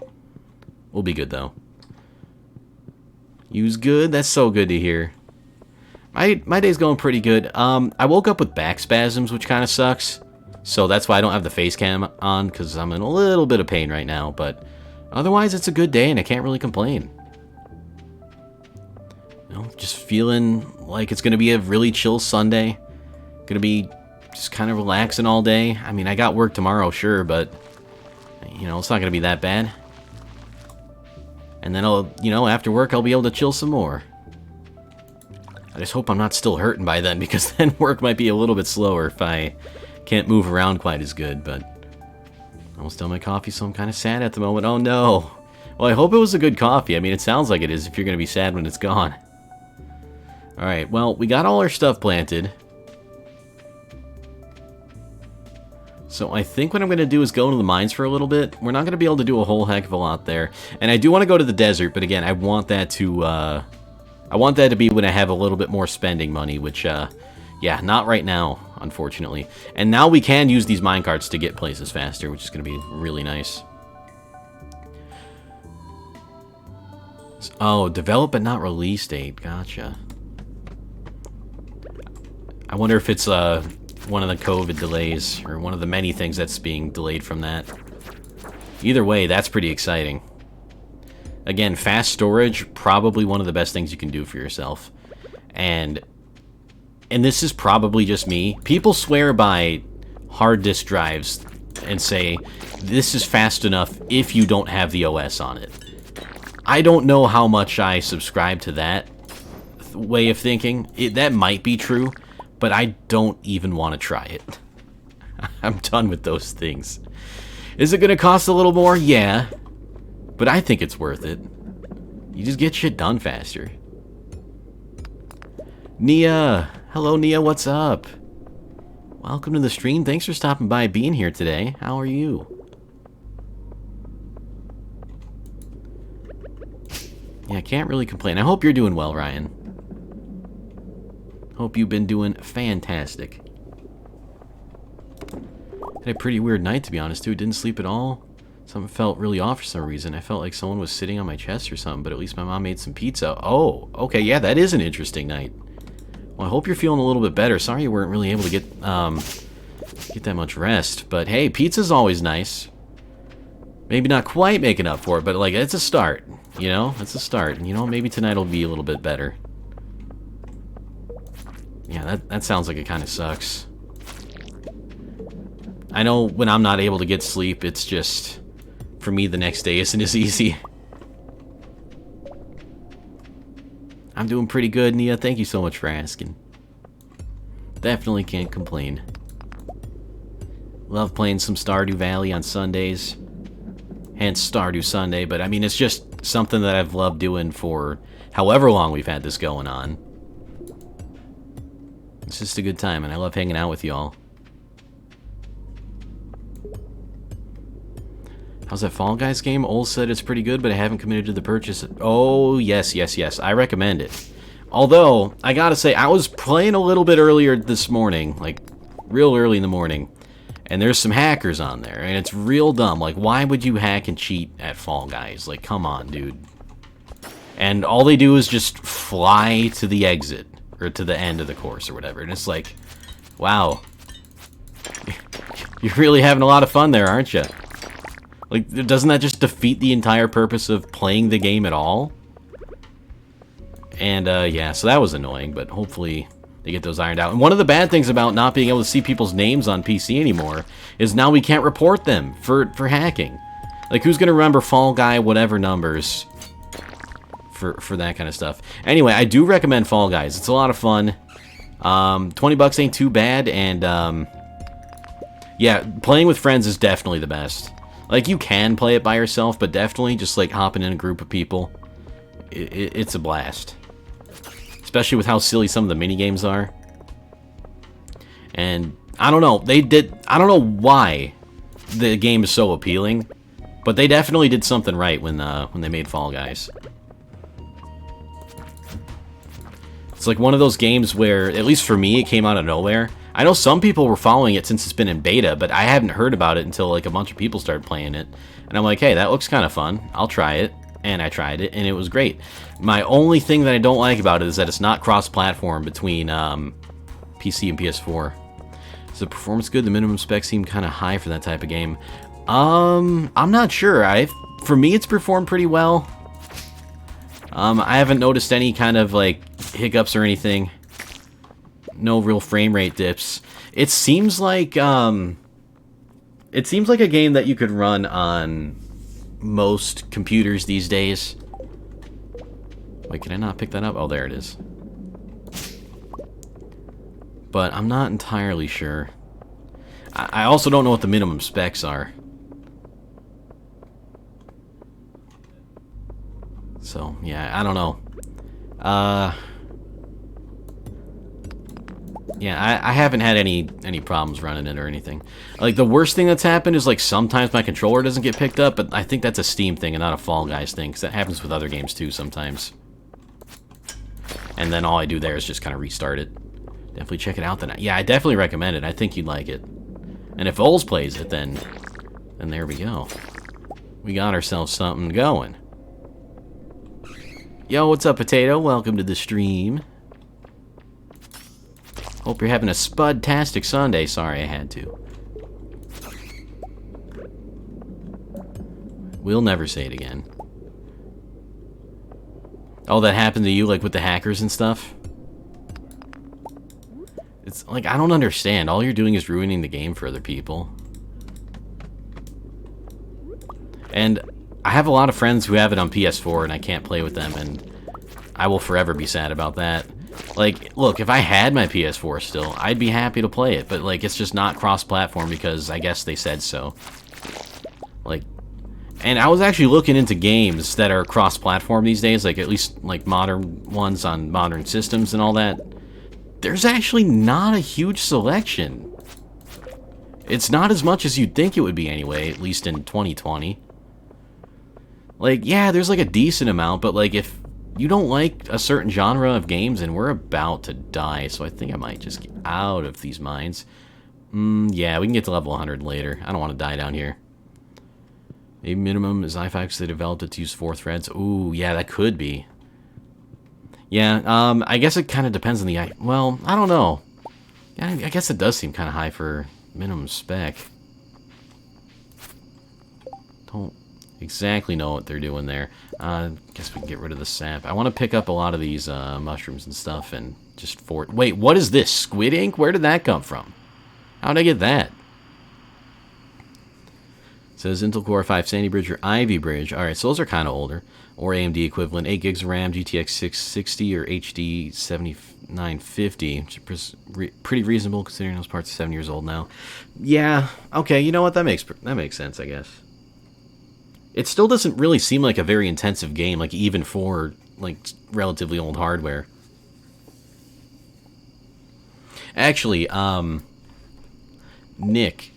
We'll be good, though. You's good? That's so good to hear. My day's going pretty good. I woke up with back spasms, which kind of sucks. So that's why I don't have the face cam on, because I'm in a little bit of pain right now. But otherwise, it's a good day, and I can't really complain. You know, just feeling like it's going to be a really chill Sunday. Going to be just kind of relaxing all day. I mean, I got work tomorrow, sure, but, you know, it's not going to be that bad. And then I'll, you know, after work, I'll be able to chill some more. I just hope I'm not still hurting by then, because then work might be a little bit slower if I can't move around quite as good, but... I almost done my coffee, so I'm kind of sad at the moment. Oh, no. Well, I hope it was a good coffee. I mean, it sounds like it is if you're going to be sad when it's gone. Alright, well, we got all our stuff planted. So I think what I'm going to do is go into the mines for a little bit. We're not going to be able to do a whole heck of a lot there. And I do want to go to the desert, but again, I want that to be when I have a little bit more spending money, which, yeah, not right now, unfortunately. And now we can use these minecarts to get places faster, which is going to be really nice. Oh, develop but not release date. Gotcha. I wonder if it's one of the COVID delays, or one of the many things that's being delayed from that. Either way, that's pretty exciting. Again, fast storage, probably one of the best things you can do for yourself. And this is probably just me. People swear by hard disk drives and say, this is fast enough if you don't have the OS on it. I don't know how much I subscribe to that way of thinking. That might be true, but I don't even want to try it. I'm done with those things. Is it going to cost a little more? Yeah. But I think it's worth it. You just get shit done faster. Nia! Hello, Nia, what's up? Welcome to the stream. Thanks for stopping by and being here today. How are you? Yeah, I can't really complain. I hope you're doing well, Ryan. Hope you've been doing fantastic. Had a pretty weird night, to be honest, too. Didn't sleep at all. Something felt really off for some reason. I felt like someone was sitting on my chest or something, but at least my mom made some pizza. Oh, okay, yeah, that is an interesting night. Well, I hope you're feeling a little bit better. Sorry you weren't really able to get that much rest. But hey, pizza's always nice. Maybe not quite making up for it, but like, it's a start. You know, it's a start. And you know, maybe tonight will be a little bit better. Yeah, that sounds like it kind of sucks. I know when I'm not able to get sleep, it's just, for me, the next day isn't as easy. I'm doing pretty good, Nia. Thank you so much for asking. Definitely can't complain. Love playing some Stardew Valley on Sundays. Hence Stardew Sunday, but I mean, it's just something that I've loved doing for however long we've had this going on. It's just a good time, and I love hanging out with y'all. How's that Fall Guys game? Ol said it's pretty good, but I haven't committed to the purchase. Oh, yes, yes, yes. I recommend it. Although, I gotta say, I was playing a little bit earlier this morning, like, real early in the morning, and there's some hackers on there, and it's real dumb. Like, why would you hack and cheat at Fall Guys? Like, come on, dude. And all they do is just fly to the exit, or to the end of the course, or whatever, and it's like, wow. You're really having a lot of fun there, aren't you? Like, doesn't that just defeat the entire purpose of playing the game at all? And, yeah, so that was annoying, but hopefully they get those ironed out. And one of the bad things about not being able to see people's names on PC anymore is now we can't report them for hacking. Like, who's gonna remember Fall Guy whatever numbers for that kind of stuff? Anyway, I do recommend Fall Guys. It's a lot of fun. 20 bucks ain't too bad, and, yeah, playing with friends is definitely the best. Like, you can play it by yourself, but definitely just, like, hopping in a group of people, it's a blast. Especially with how silly some of the minigames are. And, I don't know, I don't know why the game is so appealing, but they definitely did something right when they made Fall Guys. It's like one of those games where, at least for me, it came out of nowhere. I know some people were following it since it's been in beta, but I hadn't heard about it until like a bunch of people started playing it. And I'm like, hey, that looks kind of fun. I'll try it. And I tried it, and it was great. My only thing that I don't like about it is that it's not cross-platform between PC and PS4. Is the performance good? The minimum specs seem kind of high for that type of game. I'm not sure. For me, it's performed pretty well. I haven't noticed any kind of like hiccups or anything. No real frame rate dips. It seems like a game that you could run on most computers these days. Wait, can I not pick that up? Oh, there it is. But I'm not entirely sure. I also don't know what the minimum specs are. So, yeah, I don't know. Yeah, I haven't had any problems running it or anything. Like, the worst thing that's happened is, like, sometimes my controller doesn't get picked up, but I think that's a Steam thing and not a Fall Guys thing, because that happens with other games, too, sometimes. And then all I do there is just kind of restart it. Definitely check it out then. Yeah, I definitely recommend it. I think you'd like it. And if Oles plays it, then there we go. We got ourselves something going. Yo, what's up, Potato? Welcome to the stream. Hope you're having a spud-tastic Sunday. Sorry, I had to. We'll never say it again. Oh, that happened to you, like, with the hackers and stuff? It's like, I don't understand. All you're doing is ruining the game for other people. And I have a lot of friends who have it on PS4, and I can't play with them, and I will forever be sad about that. Like, look, if I had my PS4 still, I'd be happy to play it, but, like, it's just not cross-platform because I guess they said so. Like, and I was actually looking into games that are cross-platform these days, like, at least, like, modern ones on modern systems and all that. There's actually not a huge selection. It's not as much as you'd think it would be anyway, at least in 2020. Like, yeah, there's, like, a decent amount, but, like, if you don't like a certain genre of games, and we're about to die, so I think I might just get out of these mines. Yeah, we can get to level 100 later. I don't want to die down here. A minimum is i5 because they developed it to use 4 threads. Ooh, yeah, that could be. Yeah, I guess it kind of depends on the... Well, I don't know. Yeah, I guess it does seem kind of high for minimum spec. Don't exactly know what they're doing there. Guess we can get rid of the sap. I want to pick up a lot of these mushrooms and stuff and just Wait, what is this? Squid ink? Where did that come from? How'd I get that? It says Intel Core 5 Sandy Bridge or Ivy Bridge. Alright, so those are kind of older. Or AMD equivalent. 8 gigs of RAM, GTX 660 or HD 7950. Which is pretty reasonable considering those parts are 7 years old now. Yeah, okay, you know what? That makes sense, I guess. It still doesn't really seem like a very intensive game, like even for like relatively old hardware. Actually, Nick,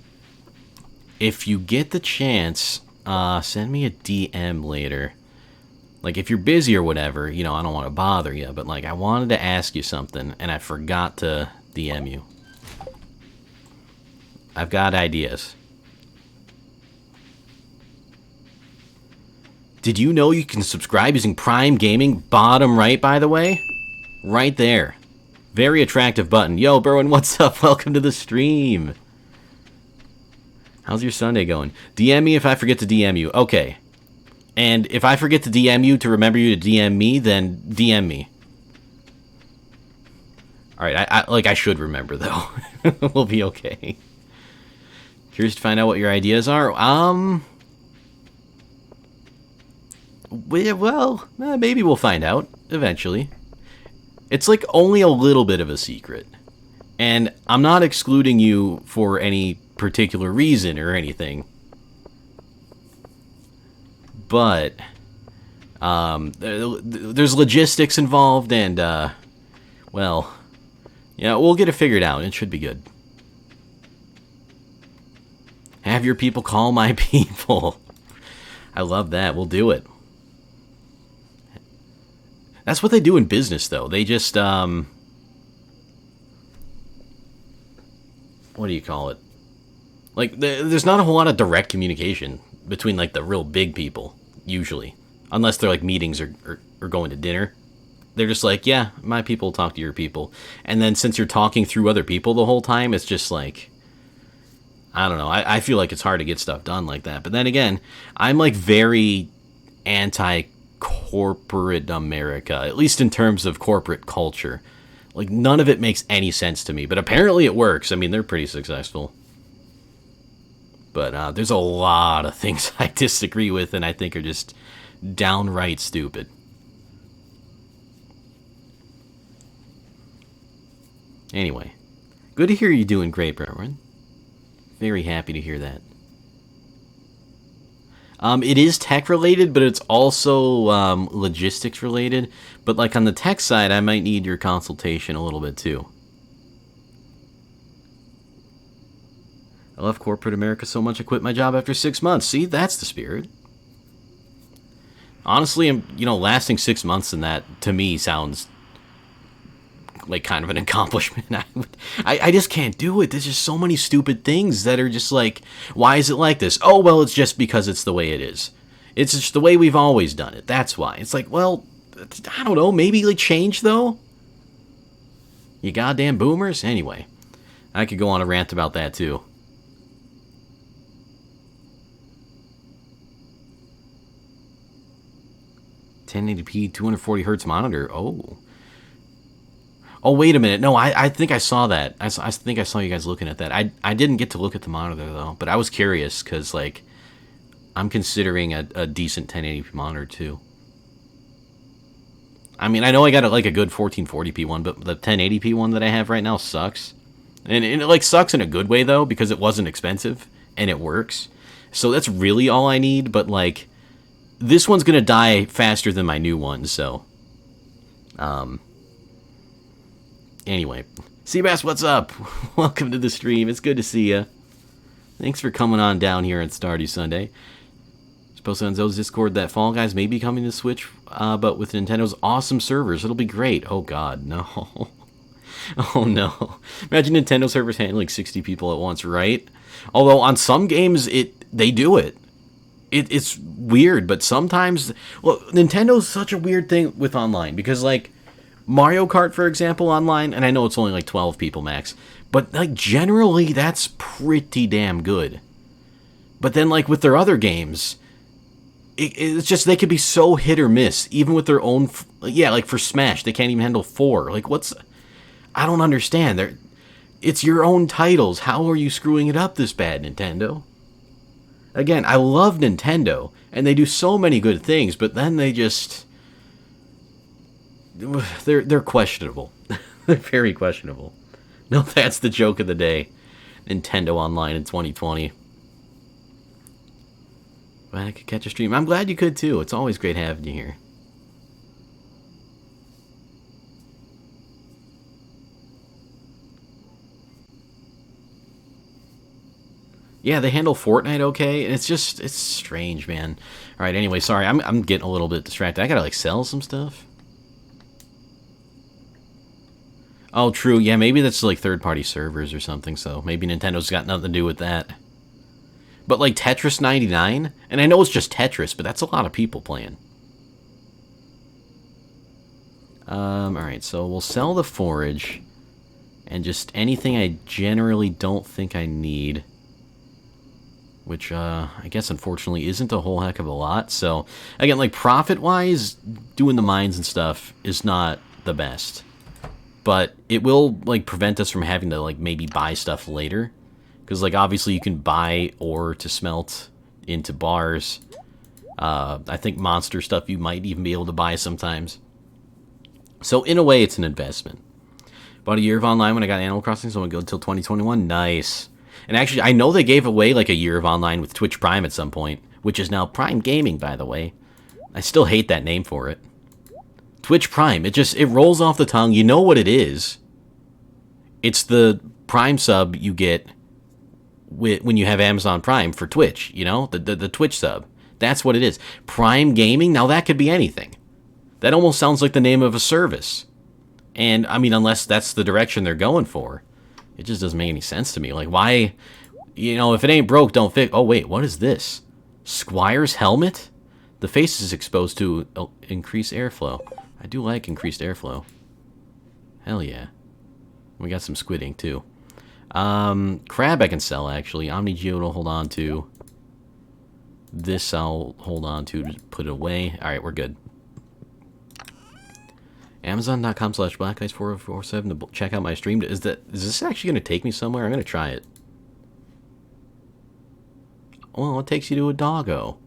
if you get the chance, send me a DM later. Like, if you're busy or whatever, you know, I don't want to bother you, but like, I wanted to ask you something, and I forgot to DM you. I've got ideas. Did you know you can subscribe using Prime Gaming? Bottom right, by the way. Right there. Very attractive button. Yo, Berwin, what's up? Welcome to the stream. How's your Sunday going? DM me if I forget to DM you. Okay. And if I forget to DM you to remember you to DM me, then DM me. Alright, I should remember, though. We'll be okay. Curious to find out what your ideas are? Well, maybe we'll find out eventually. It's like only a little bit of a secret. And I'm not excluding you for any particular reason or anything. But there's logistics involved and, well, yeah, we'll get it figured out. It should be good. Have your people call my people. I love that. We'll do it. That's what they do in business, though. They just, what do you call it? Like, there's not a whole lot of direct communication between, like, the real big people, usually. Unless they're, like, meetings or going to dinner. They're just like, yeah, my people talk to your people. And then since you're talking through other people the whole time, it's just like, I don't know. I feel like it's hard to get stuff done like that. But then again, I'm, like, very anti-corporate America, at least in terms of corporate culture. Like, none of it makes any sense to me, but apparently it works. I mean, they're pretty successful. But there's a lot of things I disagree with and I think are just downright stupid. Anyway, good to hear you're doing great, Brentwood. Very happy to hear that. It is tech related, but it's also logistics related. But like on the tech side, I might need your consultation a little bit too. I love corporate America so much I quit my job after 6 months. See, that's the spirit. Honestly, lasting 6 months in that to me sounds like kind of an accomplishment. I just can't do it. There's just so many stupid things that are just like, why is it like this? Oh, well, it's just because it's the way it is. It's just the way we've always done it. That's why. It's like, well, I don't know. Maybe like change though. You goddamn boomers. Anyway, I could go on a rant about that too. (1080p) 240 hertz monitor. Oh, wait a minute. No, I think I saw that. I think I saw you guys looking at that. I didn't get to look at the monitor, though. But I was curious, because, like, I'm considering a decent 1080p monitor, too. I mean, I know I got, like, a good 1440p one, but the 1080p one that I have right now sucks. And it, like, sucks in a good way, though, because it wasn't expensive, and it works. So that's really all I need, but, like, this one's going to die faster than my new one, so... Anyway, Seabass, what's up? Welcome to the stream. It's good to see you. Thanks for coming on down here on Stardew Sunday. Supposed on Zoe's Discord that Fall Guys may be coming to Switch, but with Nintendo's awesome servers. It'll be great. Oh, God, no. Oh, no. Imagine Nintendo servers handling 60 people at once, right? Although on some games, they do it. It's weird, but sometimes... Well, Nintendo's such a weird thing with online, because, like, Mario Kart, for example, online, and I know it's only like 12 people max, but like generally that's pretty damn good. But then like with their other games, it's just they could be so hit or miss, even with their own, like for Smash, they can't even handle 4. Like I don't understand. It's your own titles. How are you screwing it up this bad, Nintendo? Again, I love Nintendo, and they do so many good things, but then they just... They're questionable. They're very questionable. No, that's the joke of the day. Nintendo Online in 2020. Glad I could catch a stream. I'm glad you could too. It's always great having you here. Yeah, they handle Fortnite okay, and it's strange, man. All right, anyway, sorry, I'm getting a little bit distracted. I gotta like sell some stuff. Oh, true. Yeah, maybe that's like third-party servers or something, so maybe Nintendo's got nothing to do with that. But like Tetris 99, and I know it's just Tetris, but that's a lot of people playing. Alright, so we'll sell the forage, and just anything I generally don't think I need, which, I guess unfortunately isn't a whole heck of a lot, so, again, like, profit-wise, doing the mines and stuff is not the best. But it will, like, prevent us from having to, like, maybe buy stuff later. Because, like, obviously you can buy ore to smelt into bars. I think monster stuff you might even be able to buy sometimes. So, in a way, it's an investment. About a year of online when I got Animal Crossing, so I'm going to go until 2021. Nice. And actually, I know they gave away, like, a year of online with Twitch Prime at some point. Which is now Prime Gaming, by the way. I still hate that name for it. Twitch Prime, it rolls off the tongue. You know what it is. It's the Prime sub you get when you have Amazon Prime for Twitch, you know? The Twitch sub. That's what it is. Prime Gaming, now that could be anything. That almost sounds like the name of a service. And, I mean, unless that's the direction they're going for. It just doesn't make any sense to me. Like, why, you know, if it ain't broke, don't fix. Oh, wait, what is this? Squire's helmet? The face is exposed to increase airflow. I do like increased airflow. Hell yeah. We got some squid ink, too. Crab I can sell, actually. Omni-Geode will hold on to. This I'll hold on to put it away. Alright, we're good. Amazon.com/blackice4047 to check out my stream. Is this actually going to take me somewhere? I'm going to try it. Well, it takes you to a doggo.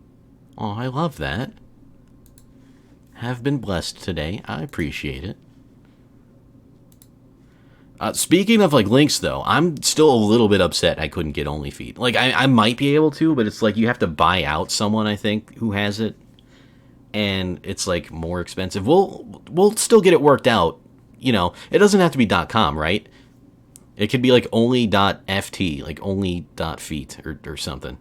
Oh, I love that. Have been blessed today. I appreciate it. Speaking of, like, links, though, I'm still a little bit upset I couldn't get OnlyFeed. Like, I might be able to, but it's like you have to buy out someone, I think, who has it. And it's, like, more expensive. We'll still get it worked out. You know, it doesn't have to be .com, right? It could be, like, only.ft, like, only.feet or something.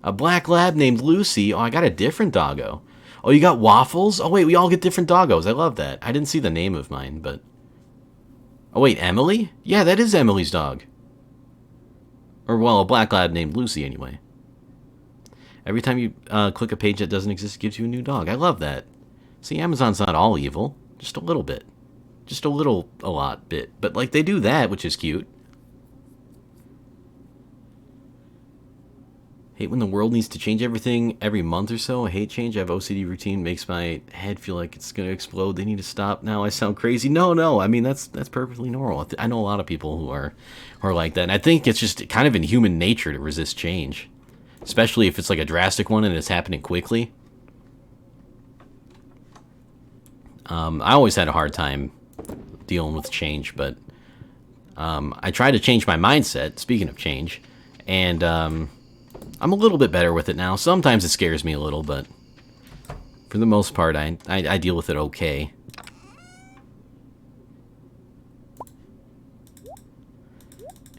A black lab named Lucy. Oh, I got a different doggo. Oh, you got Waffles? Oh, wait, we all get different doggos. I love that. I didn't see the name of mine, but... Oh, wait, Emily? Yeah, that is Emily's dog. Or, well, a black lab named Lucy, anyway. Every time you click a page that doesn't exist, it gives you a new dog. I love that. See, Amazon's not all evil. Just a little bit. Just a lot bit. But, like, they do that, which is cute. Hate when the world needs to change everything every month or so. I hate change. I have OCD routine. Makes my head feel like it's going to explode. They need to stop now. I sound crazy. No. I mean, that's perfectly normal. I know a lot of people who are like that. And I think it's just kind of in human nature to resist change. Especially if it's like a drastic one and it's happening quickly. I always had a hard time dealing with change. But I tried to change my mindset, speaking of change. And... I'm a little bit better with it now. Sometimes it scares me a little, but for the most part, I deal with it okay.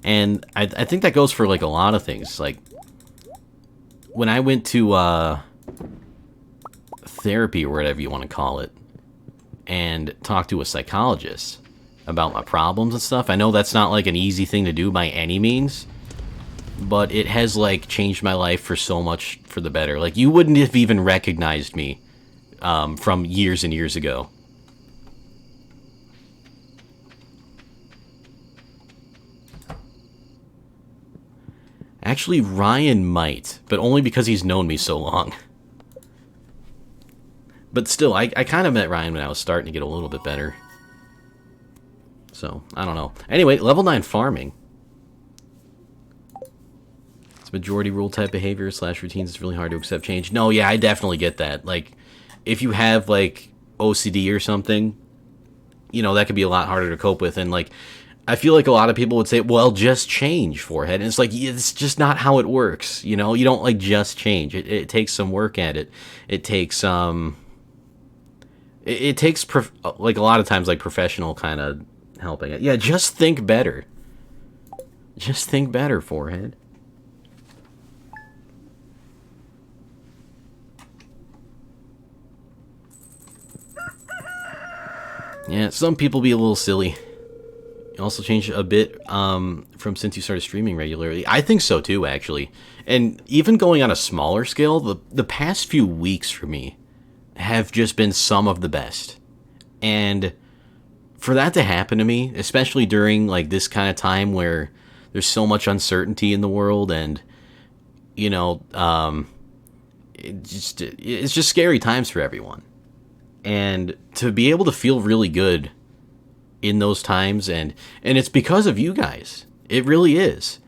And I think that goes for, like, a lot of things. Like, when I went to therapy, or whatever you want to call it, and talked to a psychologist about my problems and stuff, I know that's not, like, an easy thing to do by any means. But it has, like, changed my life for so much for the better. Like, you wouldn't have even recognized me from years and years ago. Actually, Ryan might, but only because he's known me so long. But still, I kind of met Ryan when I was starting to get a little bit better. So, I don't know. Anyway, level 9 farming. Majority rule type behavior / routines, it's really hard to accept change. No, yeah, I definitely get that. Like, if you have, like, OCD or something, you know, that could be a lot harder to cope with. And, like, I feel like a lot of people would say, well, just change, forehead. And it's like, it's just not how it works, you know? You don't, like, just change. It takes some work at it. It takes, it takes, like, a lot of times, like, professional kind of helping it. Yeah, just think better. Just think better, forehead. Yeah, some people be a little silly. You also changed a bit from since you started streaming regularly. I think so too, actually. And even going on a smaller scale, the past few weeks for me have just been some of the best. And for that to happen to me, especially during, like, this kind of time where there's so much uncertainty in the world, and, you know, it's just scary times for everyone. And to be able to feel really good in those times, and it's because of you guys. It really is.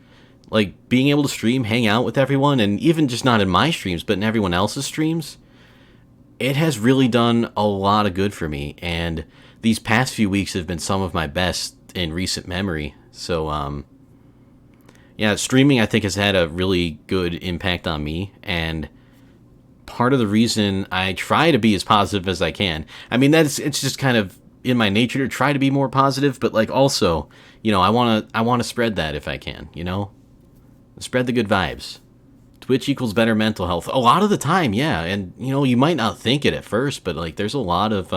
Like, being able to stream, hang out with everyone, and even just not in my streams, but in everyone else's streams, it has really done a lot of good for me. And these past few weeks have been some of my best in recent memory. So, yeah, streaming, I think, has had a really good impact on me, and part of the reason I try to be as positive as I can. I mean, it's just kind of in my nature to try to be more positive, but, like, also, you know, I want to spread that if I can, you know? Spread the good vibes. Twitch equals better mental health. A lot of the time, yeah. And, you know, you might not think it at first, but, like, there's a lot of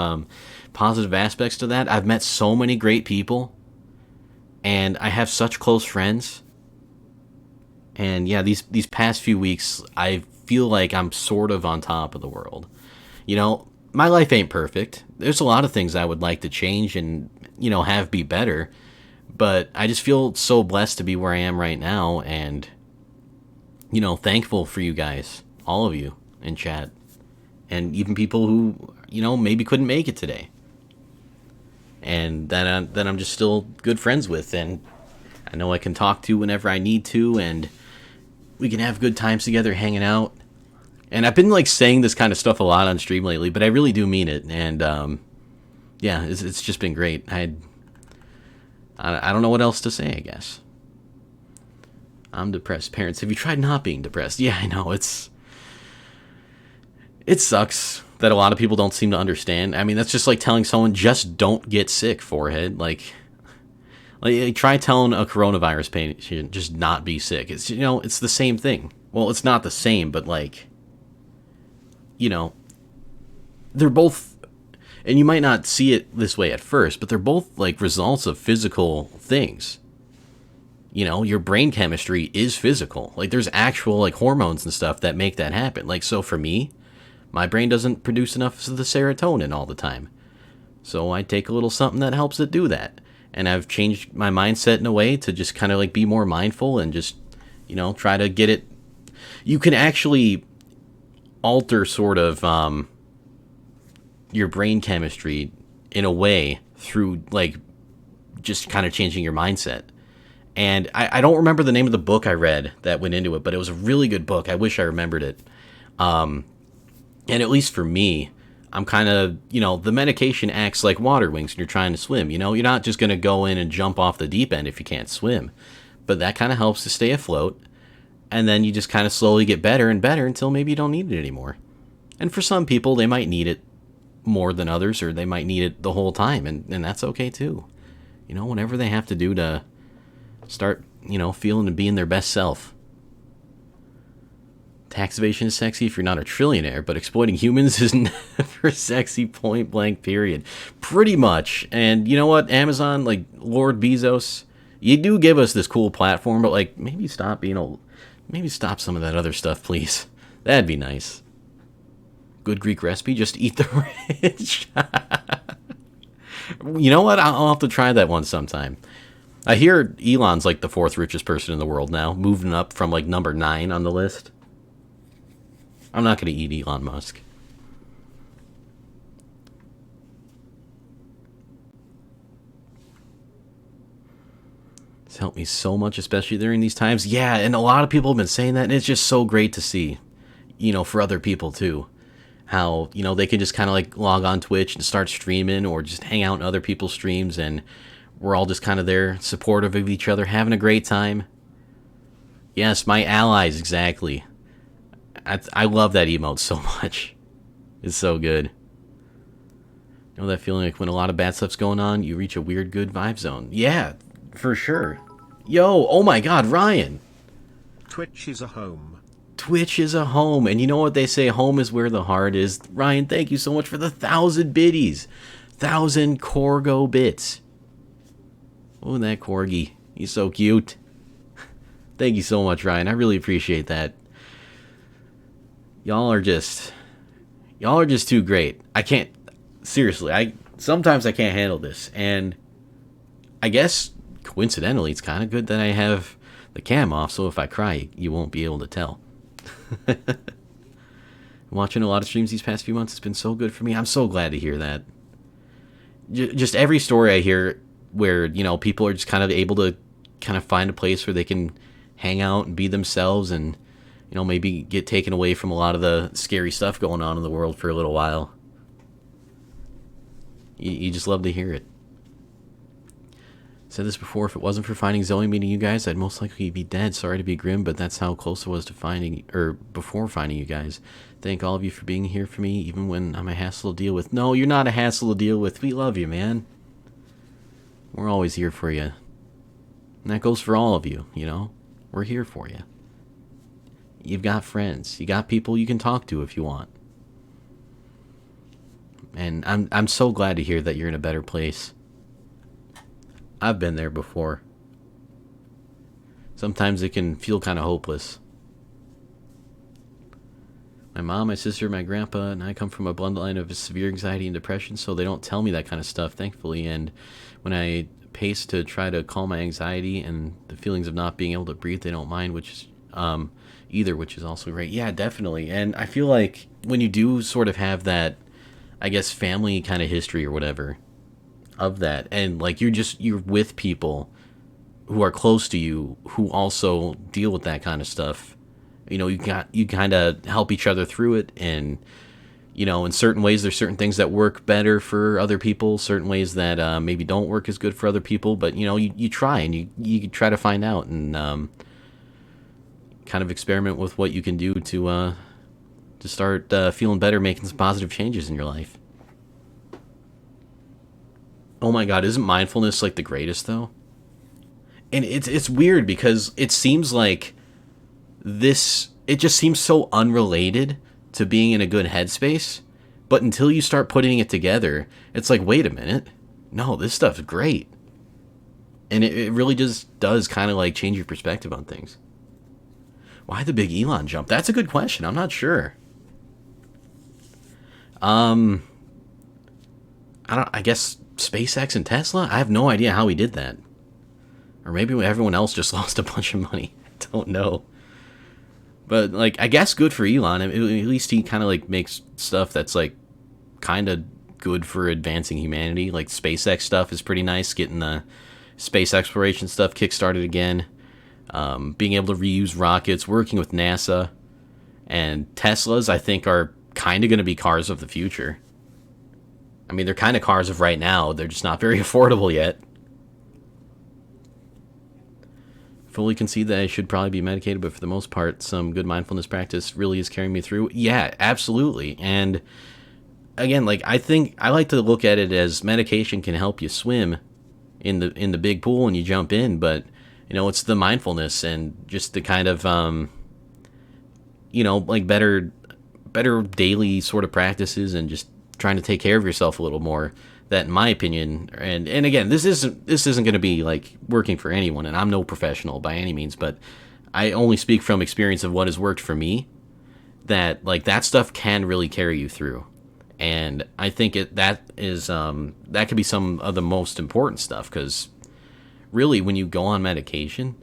positive aspects to that. I've met so many great people, and I have such close friends. And, yeah, these past few weeks, I feel like I'm sort of on top of the world. You know, my life ain't perfect. There's a lot of things I would like to change and, you know, have be better. But I just feel so blessed to be where I am right now, and, you know, thankful for you guys, all of you in chat, and even people who, you know, maybe couldn't make it today. and that I'm just still good friends with, and I know I can talk to whenever I need to, and we can have good times together hanging out. And I've been like saying this kind of stuff a lot on stream lately, but I really do mean it. And yeah, it's just been great. I don't know what else to say, I guess. I'm depressed. Parents, have you tried not being depressed? Yeah, I know. It sucks that a lot of people don't seem to understand. I mean, that's just like telling someone, just don't get sick, forehead. Like try telling a coronavirus patient, just not be sick. It's, it's the same thing. Well, it's not the same, but like, they're both, and you might not see it this way at first, but they're both like results of physical things. Your brain chemistry is physical. Like there's actual like hormones and stuff that make that happen. Like, so for me, my brain doesn't produce enough of the serotonin all the time. So I take a little something that helps it do that. And I've changed my mindset in a way to just kind of like be more mindful and just, try to get it. You can actually alter sort of your brain chemistry in a way through like just kind of changing your mindset. And I don't remember the name of the book I read that went into it, but it was a really good book. I wish I remembered it. And at least for me, I'm kind of, the medication acts like water wings when you're trying to swim. You're not just going to go in and jump off the deep end if you can't swim. But that kind of helps to stay afloat. And then you just kind of slowly get better and better until maybe you don't need it anymore. And for some people, they might need it more than others, or they might need it the whole time. And that's okay too. Whatever they have to do to start, feeling and being their best self. Tax evasion is sexy if you're not a trillionaire, but exploiting humans is never sexy, point blank, period. Pretty much. And you know what, Amazon, like Lord Bezos, you do give us this cool platform, but like maybe stop some of that other stuff, please. That'd be nice. Good Greek recipe, just eat the rich. You know what, I'll have to try that one sometime. I hear Elon's like the 4th richest person in the world now, moving up from like number 9 on the list. I'm not going to eat Elon Musk. It's helped me so much, especially during these times. Yeah, and a lot of people have been saying that, and it's just so great to see, for other people too. How, they can just kind of like log on Twitch and start streaming or just hang out in other people's streams, and we're all just kind of there, supportive of each other, having a great time. Yes, my allies, exactly. I love that emote so much. It's so good. That feeling like when a lot of bad stuff's going on, you reach a weird good vibe zone. Yeah, for sure. Yo, oh my god, Ryan. Twitch is a home. Twitch is a home. And you know what they say, home is where the heart is. Ryan, thank you so much for the 1,000 biddies. 1,000 Corgo bits. Oh, that corgi. He's so cute. Thank you so much, Ryan. I really appreciate that. Y'all are just too great. I can't, seriously, sometimes I can't handle this. And I guess, coincidentally, it's kind of good that I have the cam off, so if I cry, you won't be able to tell. Watching a lot of streams these past few months has been so good for me. I'm so glad to hear that. Just every story I hear where, people are just kind of able to kind of find a place where they can hang out and be themselves and, maybe get taken away from a lot of the scary stuff going on in the world for a little while. You just love to hear it. Said this before, if it wasn't for finding Zoe meeting you guys, I'd most likely be dead. Sorry to be grim, but that's how close I was to before finding you guys. Thank all of you for being here for me, even when I'm a hassle to deal with. No, you're not a hassle to deal with. We love you, man. We're always here for you. And that goes for all of you, We're here for you. You've got friends. You got people you can talk to if you want. And I'm so glad to hear that you're in a better place. I've been there before. Sometimes it can feel kind of hopeless. My mom, my sister, my grandpa, and I come from a bloodline of severe anxiety and depression, so they don't tell me that kind of stuff, thankfully. And when I pace to try to calm my anxiety and the feelings of not being able to breathe, they don't mind, which is which is also great. Yeah, definitely. And I feel like when you do sort of have that, I guess, family kind of history or whatever, of that. And like you're with people who are close to you who also deal with that kind of stuff. You kind of help each other through it, and in certain ways there's certain things that work better for other people, certain ways that maybe don't work as good for other people, but you try, and you try to find out, and kind of experiment with what you can do to start feeling better, making some positive changes in your life. Oh my god, isn't mindfulness like the greatest though? And it's weird because it seems like it just seems so unrelated to being in a good headspace, but until you start putting it together, it's like, wait a minute, no, this stuff's great. And it really just does kind of like change your perspective on things. Why the big Elon jump? That's a good question. I'm not sure. I guess SpaceX and Tesla? I have no idea how he did that. Or maybe everyone else just lost a bunch of money. I don't know. But, like, I guess good for Elon. At least he kind of, like, makes stuff that's, like, kind of good for advancing humanity. Like, SpaceX stuff is pretty nice. Getting the space exploration stuff kickstarted again. Being able to reuse rockets. Working with NASA. And Teslas, I think, are kind of going to be cars of the future. I mean, they're kind of cars of right now. They're just not very affordable yet. Fully concede that I should probably be medicated, but for the most part, some good mindfulness practice really is carrying me through. Yeah, absolutely. And again, like, I think I like to look at it as medication can help you swim in the big pool and you jump in, but it's the mindfulness and just the kind of like better daily sort of practices and just trying to take care of yourself a little more. That, in my opinion, and again, this isn't going to be like working for anyone, and I'm no professional by any means, but I only speak from experience of what has worked for me. That, like, that stuff can really carry you through, and I think that could be some of the most important stuff, because really, when you go on medication,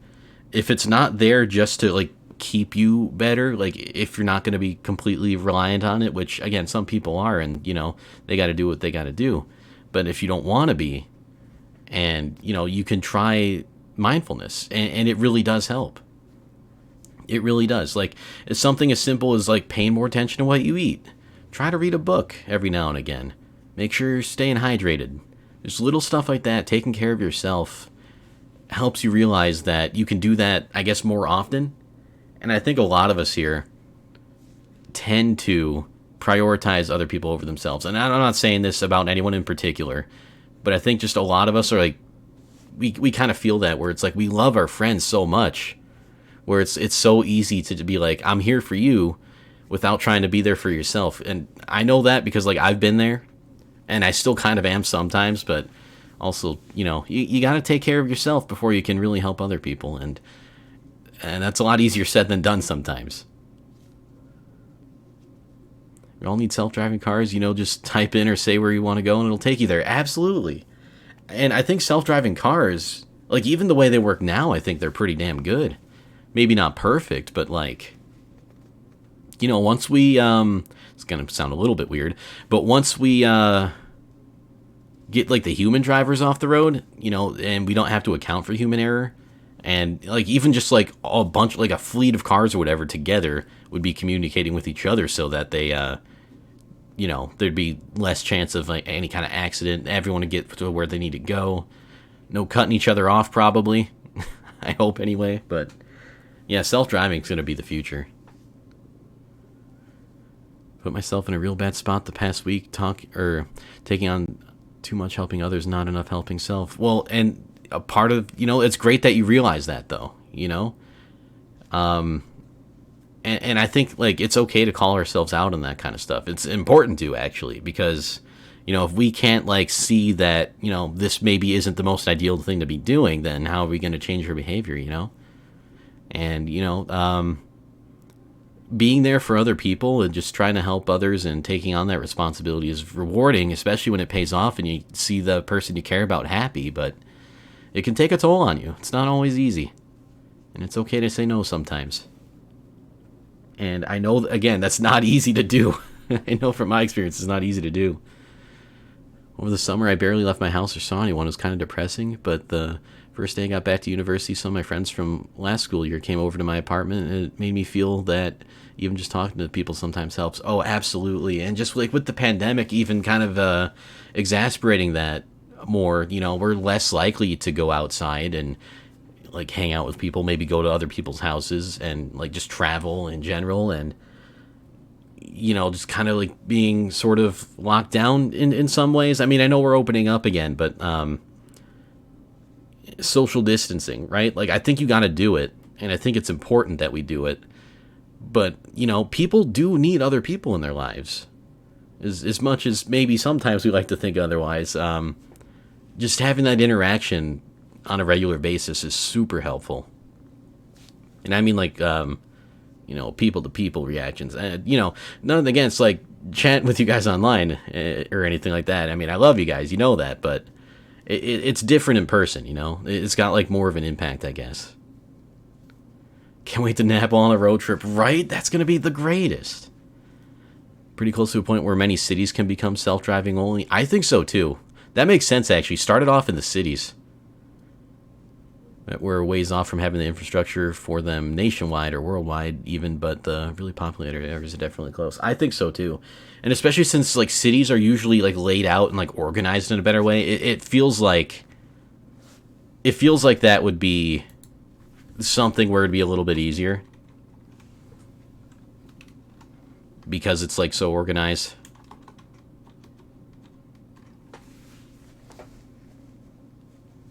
if it's not there just to like keep you better, like if you're not going to be completely reliant on it, which again some people are, and they got to do what they got to do. But if you don't want to be, and you can try mindfulness, and it really does help. It really does. Like, it's something as simple as like paying more attention to what you eat. Try to read a book every now and again. Make sure you're staying hydrated. There's little stuff like that. Taking care of yourself helps you realize that you can do that, I guess, more often. And I think a lot of us here tend to prioritize other people over themselves. And I'm not saying this about anyone in particular, but I think just a lot of us are like, we kind of feel that, where it's like we love our friends so much, where it's so easy to be like, I'm here for you, without trying to be there for yourself. And I know that because, like, I've been there, and I still kind of am sometimes, but also, you got to take care of yourself before you can really help other people. And that's a lot easier said than done sometimes. We all need self-driving cars, just type in or say where you want to go and it'll take you there. Absolutely. And I think self-driving cars, like, even the way they work now, I think they're pretty damn good. Maybe not perfect, but like, once we, it's going to sound a little bit weird, but once we get like the human drivers off the road, and we don't have to account for human error, and like even just like a bunch, like a fleet of cars or whatever together would be communicating with each other so that they, there'd be less chance of like any kind of accident. Everyone would get to where they need to go. No cutting each other off, probably. I hope anyway. But yeah, self-driving is going to be the future. Put myself in a real bad spot the past week, taking on too much helping others, not enough helping self. Well, and a part of, it's great that you realize that, though, And I think, like, it's okay to call ourselves out on that kind of stuff. It's important to, actually, because, if we can't, like, see that, this maybe isn't the most ideal thing to be doing, then how are we going to change our behavior, And, being there for other people and just trying to help others and taking on that responsibility is rewarding, especially when it pays off and you see the person you care about happy, but it can take a toll on you. It's not always easy. And it's okay to say no sometimes. And I know, again, that's not easy to do. I know from my experience it's not easy to do. Over the summer, I barely left my house or saw anyone. It was kind of depressing, but the first day I got back to university, some of my friends from last school year came over to my apartment, and it made me feel that even just talking to people sometimes helps. Oh, absolutely. And just like with the pandemic, even kind of exasperating that more, we're less likely to go outside and like hang out with people, maybe go to other people's houses and like just travel in general, and just kind of like being sort of locked down in some ways. I mean, I know we're opening up again, but social distancing, right? Like, I think you got to do it, and I think it's important that we do it. But, people do need other people in their lives. As much as maybe sometimes we like to think otherwise, just having that interaction on a regular basis is super helpful. And I mean, like, people to people reactions. None against like chatting with you guys online or anything like that. I mean, I love you guys, that, but it's different in person. It's got like more of an impact, I guess. Can't wait to nap on a road trip, right? That's gonna be the greatest. Pretty close to a point where many cities can become self-driving only. I think so too. That makes sense actually. Started off in the cities. We're a ways off from having the infrastructure for them nationwide or worldwide even, but the really populated areas are definitely close. I think so too. And especially since like cities are usually like laid out and like organized in a better way, it feels like that would be something where it'd be a little bit easier because it's like so organized.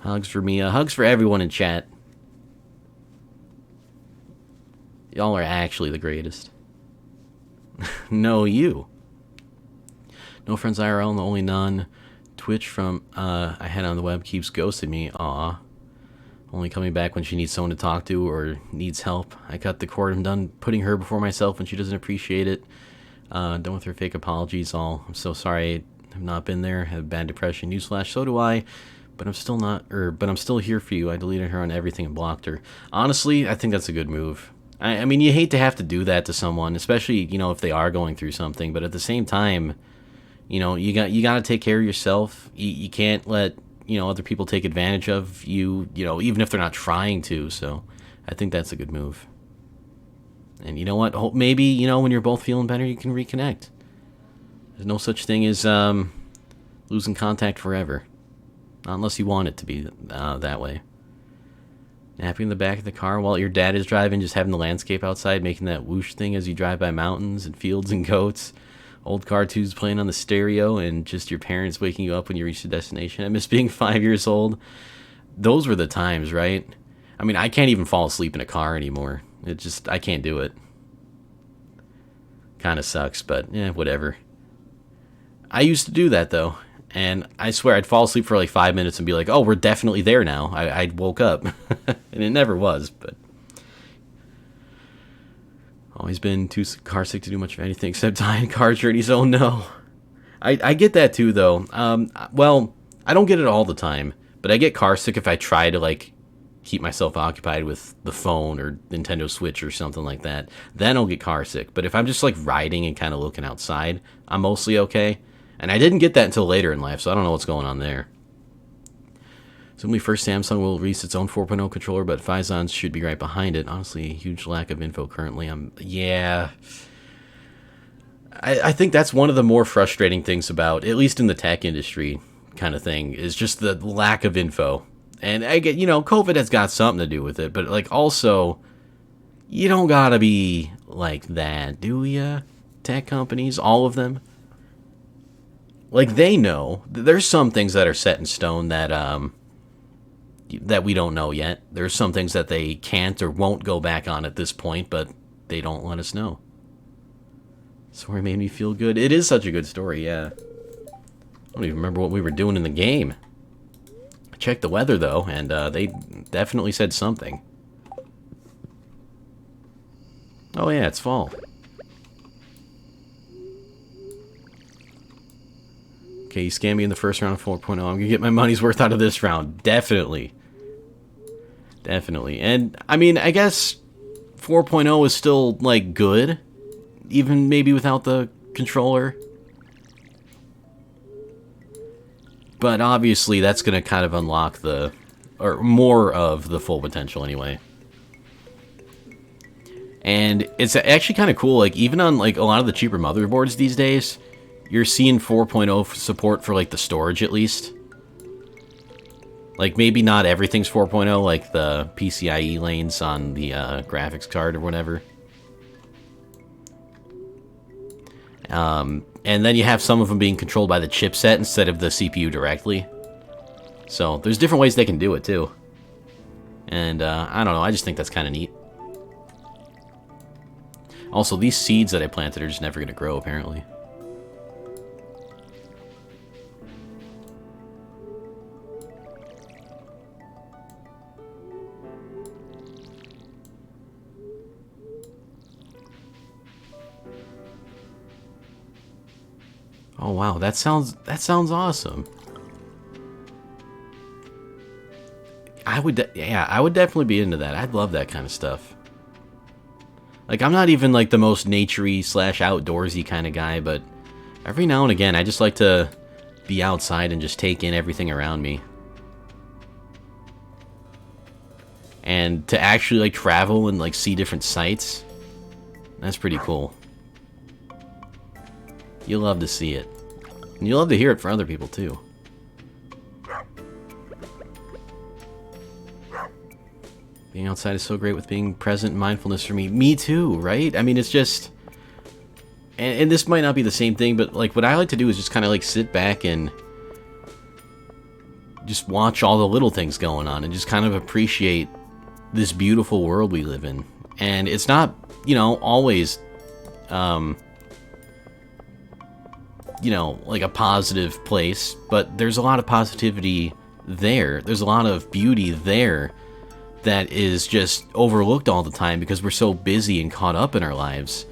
Hugs for Mia. Hugs for everyone in chat. Y'all are actually the greatest. No, you. No friends IRL, the only none. Twitch from I had on the web keeps ghosting me. Aw. Only coming back when she needs someone to talk to or needs help. I cut the cord. I'm done putting her before myself when she doesn't appreciate it. Done with her fake apologies. I'm so sorry I have not been there. Have bad depression. Newsflash, so do I. But I'm still here for you. I deleted her on everything and blocked her. Honestly, I think that's a good move. I mean, you hate to have to do that to someone, especially, if they are going through something. But at the same time, you got to take care of yourself. You can't let, other people take advantage of you, even if they're not trying to. So I think that's a good move. And you know what? Maybe, when you're both feeling better, you can reconnect. There's no such thing as losing contact forever. Not unless you want it to be that way. Napping in the back of the car while your dad is driving, just having the landscape outside, making that whoosh thing as you drive by mountains and fields and goats. Old cartoons playing on the stereo, and just your parents waking you up when you reach the destination. I miss being 5 years old. Those were the times, right? I mean, I can't even fall asleep in a car anymore. I can't do it. Kind of sucks, but whatever. I used to do that, though. And I swear I'd fall asleep for like 5 minutes and be like, oh, we're definitely there now. I woke up. And it never was, but... Always been too car sick to do much of anything except die in car journeys. Oh, no. I get that, too, though. Well, I don't get it all the time. But I get car sick if I try to, like, keep myself occupied with the phone or Nintendo Switch or something like that. Then I'll get car sick. But if I'm just, like, riding and kind of looking outside, I'm mostly okay. And I didn't get that until later in life, so I don't know what's going on there. Assuming first Samsung will release its own 4.0 controller, but Physons should be right behind it. Honestly, a huge lack of info currently. I think that's one of the more frustrating things about, at least in the tech industry kind of thing, is just the lack of info. And I get, COVID has got something to do with it, but like also, you don't gotta be like that, do ya? Tech companies, all of them. Like, they know. There's some things that are set in stone that we don't know yet. There's some things that they can't or won't go back on at this point, but they don't let us know. Story made me feel good. It is such a good story, yeah. I don't even remember what we were doing in the game. I checked the weather, though, and they definitely said something. Oh, yeah, it's fall. Okay, you scammed me in the first round of 4.0. I'm going to get my money's worth out of this round. Definitely. Definitely. And, I mean, I guess 4.0 is still, like, good. Even maybe without the controller. But obviously, that's going to kind of unlock the, or more of the full potential anyway. And it's actually kind of cool, like, even on, like, a lot of the cheaper motherboards these days, you're seeing 4.0 support for, like, the storage, at least. Like, maybe not everything's 4.0, like the PCIe lanes on the graphics card or whatever. And then you have some of them being controlled by the chipset instead of the CPU directly. So, there's different ways they can do it, too. And, I don't know, I just think that's kind of neat. Also, these seeds that I planted are just never going to grow, apparently. Oh, wow, that sounds awesome. I would definitely be into that. I'd love that kind of stuff. Like, I'm not even, like, the most naturey / outdoorsy kind of guy, but every now and again, I just like to be outside and just take in everything around me. And to actually, like, travel and, like, see different sights, that's pretty cool. You'll love to see it. And you'll love to hear it for other people, too. Being outside is so great with being present and mindfulness for me. Me too, right? I mean, it's just... And this might not be the same thing, but, like, what I like to do is just kind of, like, sit back and just watch all the little things going on and just kind of appreciate this beautiful world we live in. And it's not, you know, always, you know, like a positive place, but there's a lot of positivity there. There's a lot of beauty there that is just overlooked all the time because we're so busy and caught up in our lives.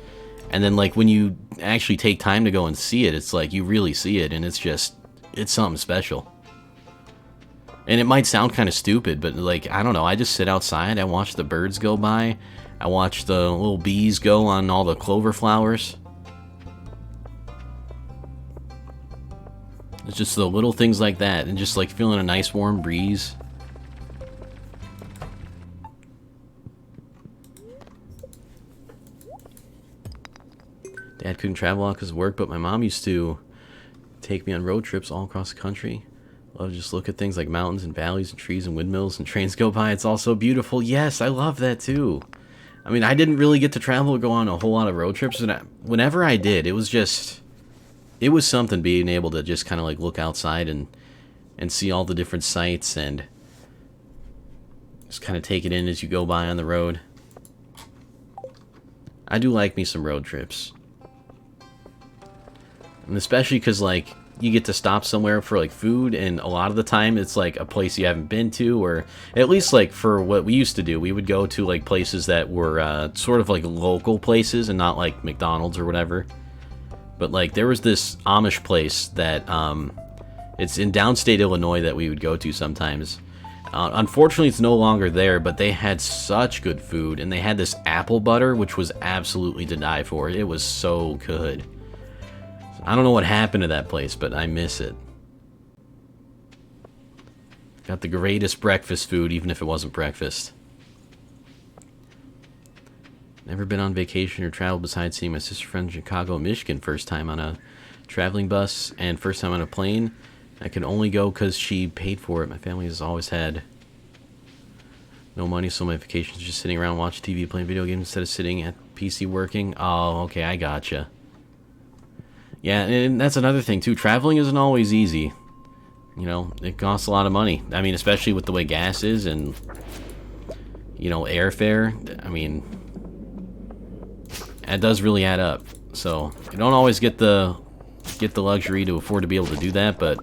And then, like, when you actually take time to go and see it, it's like you really see it, and it's something special. And it might sound kind of stupid, but, like, I don't know, I just sit outside, I watch the birds go by, I watch the little bees go on all the clover flowers. It's just the little things like that, and just, like, feeling a nice warm breeze. Dad couldn't travel out because of work, but my mom used to take me on road trips all across the country. Love to just look at things like mountains and valleys and trees and windmills and trains go by. It's all so beautiful. Yes, I love that too. I mean, I didn't really get to travel or go on a whole lot of road trips, and whenever I did, it was something being able to just kind of like look outside and see all the different sights and just kind of take it in as you go by on the road. I do like me some road trips. And especially because, like, you get to stop somewhere for, like, food, and a lot of the time it's, like, a place you haven't been to, or at least, like, for what we used to do, we would go to, like, places that were sort of, like, local places and not, like, McDonald's or whatever. But, like, there was this Amish place that, it's in downstate Illinois that we would go to sometimes. Unfortunately, it's no longer there, but they had such good food, and they had this apple butter, which was absolutely to die for. It was so good. I don't know what happened to that place, but I miss it. Got the greatest breakfast food, even if it wasn't breakfast. Never been on vacation or traveled besides seeing my sister friend in Chicago and Michigan. First time on a traveling bus and first time on a plane. I could only go because she paid for it. My family has always had no money, so my vacations are just sitting around watching TV, playing video games instead of sitting at PC working. Oh, okay, I gotcha. Yeah, and that's another thing, too. Traveling isn't always easy. You know, it costs a lot of money. I mean, especially with the way gas is and, you know, airfare. I mean, it does really add up. So, you don't always get the luxury to afford to be able to do that, but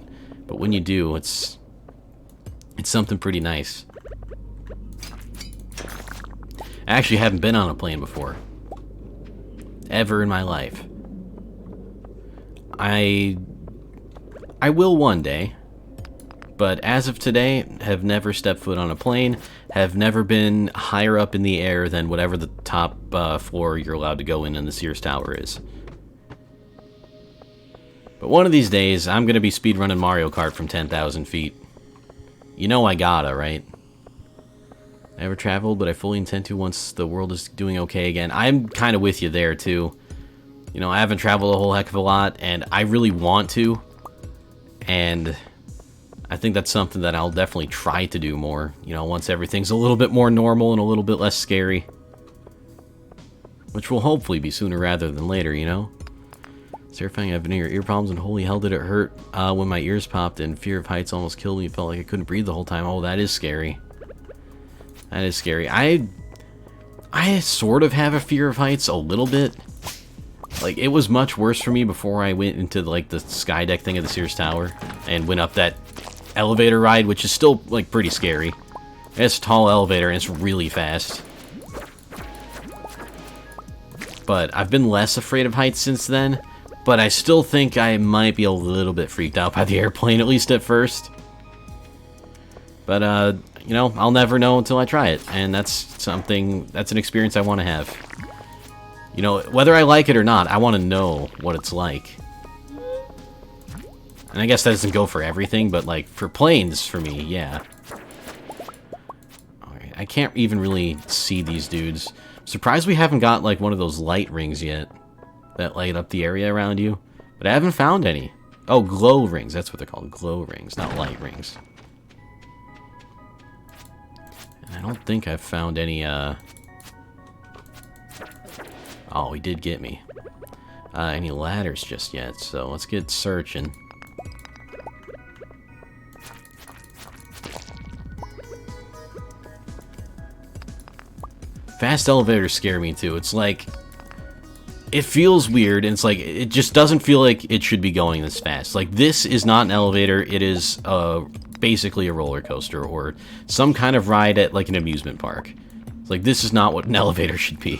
when you do, it's something pretty nice. I actually haven't been on a plane before. Ever in my life. I will one day, but as of today, have never stepped foot on a plane, have never been higher up in the air than whatever the top floor you're allowed to go in the Sears Tower is. But one of these days, I'm going to be speedrunning Mario Kart from 10,000 feet. You know I gotta, right? I ever traveled, but I fully intend to once the world is doing okay again. I'm kind of with you there, too. You know, I haven't traveled a whole heck of a lot, and I really want to. And I think that's something that I'll definitely try to do more. You know, once everything's a little bit more normal and a little bit less scary. Which will hopefully be sooner rather than later, you know? It's terrifying. I've been in your ear problems, and holy hell did it hurt when my ears popped, and fear of heights almost killed me. It felt like I couldn't breathe the whole time. Oh, that is scary. That is scary. I sort of have a fear of heights a little bit. Like, it was much worse for me before I went into, like, the sky deck thing at the Sears Tower and went up that elevator ride, which is still, like, pretty scary. It's a tall elevator, and it's really fast. But I've been less afraid of heights since then, but I still think I might be a little bit freaked out by the airplane, at least at first. But, you know, I'll never know until I try it, and that's an experience I want to have. You know, whether I like it or not, I want to know what it's like. And I guess that doesn't go for everything, but, like, for planes, for me, yeah. Alright, I can't even really see these dudes. Surprised we haven't got, like, one of those light rings yet that light up the area around you. But I haven't found any. Oh, glow rings. That's what they're called. Glow rings, not light rings. And I don't think I've found any, Oh, he did get me. Any ladders just yet, so let's get searching. Fast elevators scare me too. It's like, it feels weird, and it's like, it just doesn't feel like it should be going this fast. Like, this is not an elevator, it is basically a roller coaster, or some kind of ride at, like, an amusement park. It's like, this is not what an elevator should be.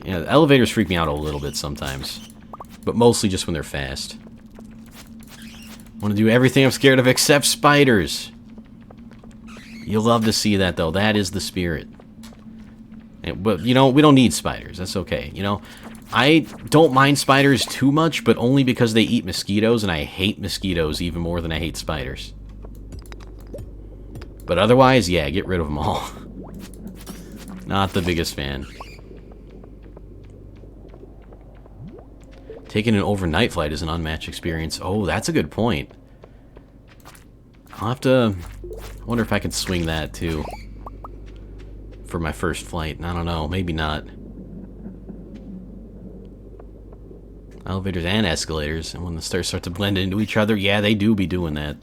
Yeah, the elevators freak me out a little bit sometimes, but mostly just when they're fast. Want to do everything I'm scared of except spiders. You'll love to see that, though. That is the spirit. But, you know, we don't need spiders. That's okay. You know, I don't mind spiders too much, but only because they eat mosquitoes, and I hate mosquitoes even more than I hate spiders. But otherwise, yeah, get rid of them all. Not the biggest fan. Taking an overnight flight is an unmatched experience. Oh, that's a good point. I'll have to... I wonder if I can swing that, too. For my first flight. I don't know. Maybe not. Elevators and escalators. And when the stairs start to blend into each other, yeah, they do be doing that.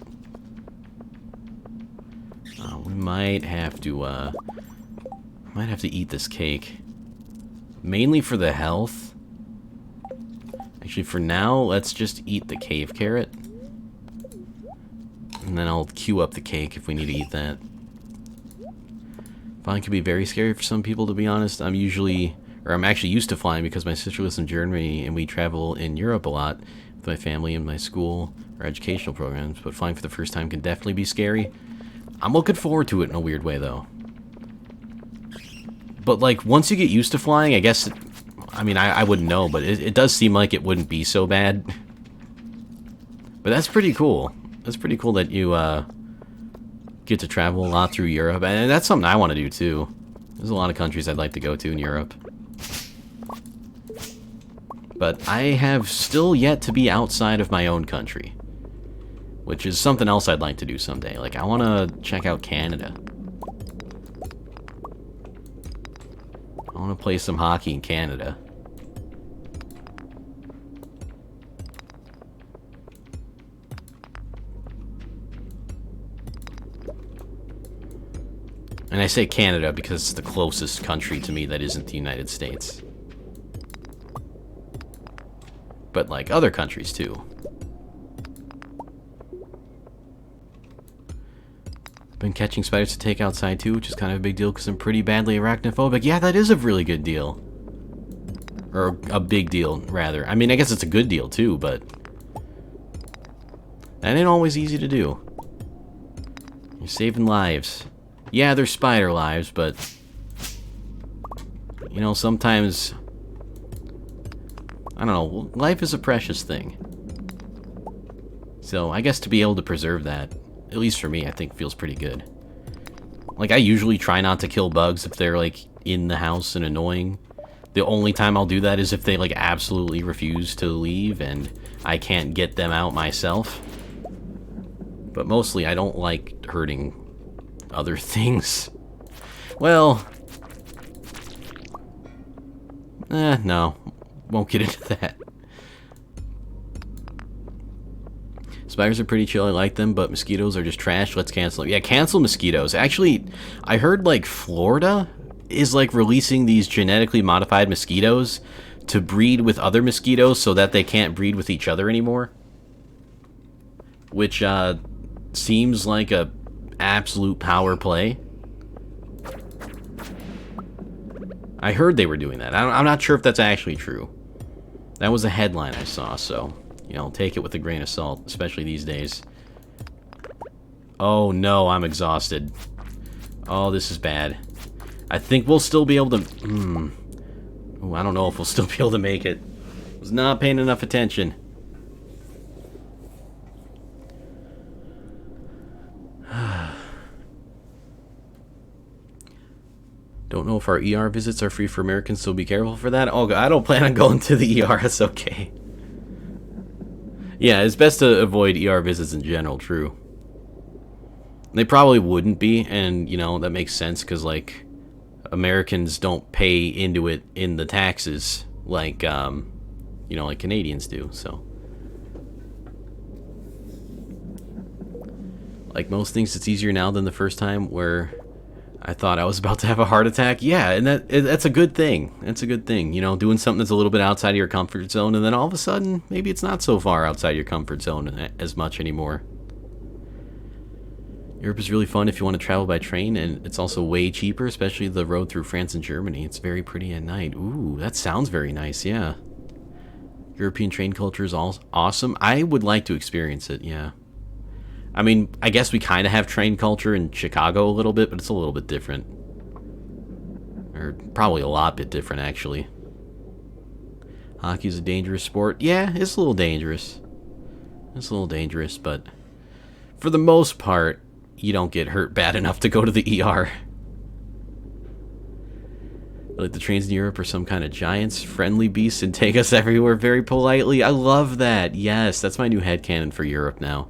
We might have to, eat this cake. Mainly for the health. Actually, for now, let's just eat the cave carrot. And then I'll queue up the cake if we need to eat that. Flying can be very scary for some people, to be honest. I'm actually used to flying because my sister lives in Germany and we travel in Europe a lot with my family and my school or educational programs. But flying for the first time can definitely be scary. I'm looking forward to it in a weird way, though. But, like, once you get used to flying, I guess... I wouldn't know, but it does seem like it wouldn't be so bad. But that's pretty cool. That's pretty cool that you get to travel a lot through Europe. And that's something I want to do, too. There's a lot of countries I'd like to go to in Europe. But I have still yet to be outside of my own country. Which is something else I'd like to do someday. Like, I want to check out Canada. I want to play some hockey in Canada. And I say Canada because it's the closest country to me that isn't the United States. But, like, other countries, too. Been catching spiders to take outside, too, which is kind of a big deal because I'm pretty badly arachnophobic. Yeah, that is a really good deal. Or a big deal, rather. I mean, I guess it's a good deal, too, but... that ain't always easy to do. You're saving lives. Yeah, they're spider lives, but... you know, sometimes... I don't know, life is a precious thing. So I guess to be able to preserve that, at least for me, I think feels pretty good. Like, I usually try not to kill bugs if they're, like, in the house and annoying. The only time I'll do that is if they, like, absolutely refuse to leave and I can't get them out myself. But mostly, I don't like hurting other things. Well... no. Won't get into that. Spiders are pretty chill, I like them, but mosquitoes are just trash. Let's cancel them. Yeah, cancel mosquitoes. Actually, I heard, like, Florida is, like, releasing these genetically modified mosquitoes to breed with other mosquitoes so that they can't breed with each other anymore. Which, seems like a absolute power play. I heard they were doing that. I'm not sure if that's actually true. That was a headline I saw, so... You know, take it with a grain of salt, especially these days. Oh no, I'm exhausted. Oh, this is bad. I think we'll still be able to... Ooh, I don't know if we'll still be able to make it. I was not paying enough attention. Don't know if our ER visits are free for Americans, so be careful for that. Oh, I don't plan on going to the ER, that's okay. Yeah, it's best to avoid ER visits in general, true. They probably wouldn't be, and, you know, that makes sense, because, like, Americans don't pay into it in the taxes like, you know, like Canadians do, so. Like most things, it's easier now than the first time where I thought I was about to have a heart attack. Yeah, and that's a good thing. That's a good thing. You know, doing something that's a little bit outside of your comfort zone, and then all of a sudden, maybe it's not so far outside your comfort zone as much anymore. Europe is really fun if you want to travel by train, and it's also way cheaper, especially the road through France and Germany. It's very pretty at night. Ooh, that sounds very nice, yeah. European train culture is awesome. I would like to experience it, yeah. I mean, I guess we kind of have train culture in Chicago a little bit, but it's a little bit different. Or probably a lot bit different, actually. Hockey's a dangerous sport. Yeah, it's a little dangerous. It's a little dangerous, but for the most part, you don't get hurt bad enough to go to the ER. Like the trains in Europe are some kind of giants, friendly beasts, and take us everywhere very politely. I love that. Yes, that's my new headcanon for Europe now.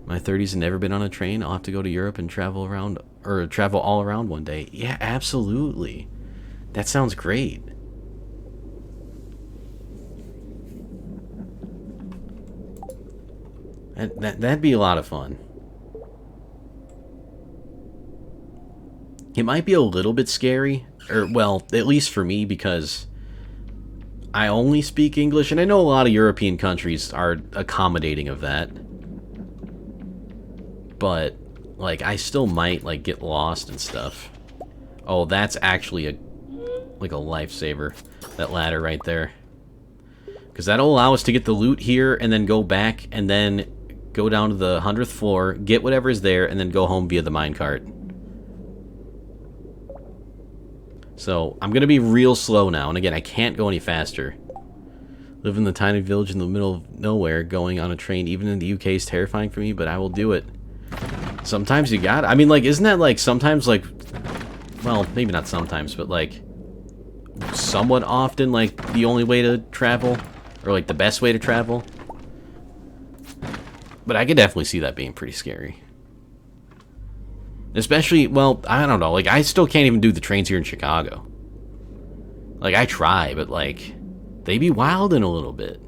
My 30s have never been on a train. I'll have to go to Europe and travel around, or travel all around one day. Yeah, absolutely. That sounds great. That'd be a lot of fun. It might be a little bit scary, or, well, at least for me, because I only speak English, and I know a lot of European countries are accommodating of that. But, like, I still might, like, get lost and stuff. Oh, that's actually a lifesaver, that ladder right there. Because that'll allow us to get the loot here, and then go back, and then go down to the 100th floor, get whatever's there, and then go home via the minecart. So, I'm going to be real slow now, and again, I can't go any faster. Live in the tiny village in the middle of nowhere, going on a train, even in the UK, is terrifying for me, but I will do it. Sometimes you got it. I mean, like, isn't that, like, sometimes, like, well, maybe not sometimes, but, like, somewhat often, like, the only way to travel? Or, like, the best way to travel? But I could definitely see that being pretty scary. Especially, well, I don't know, like, I still can't even do the trains here in Chicago. Like, I try, but, like, they be wildin' a little bit.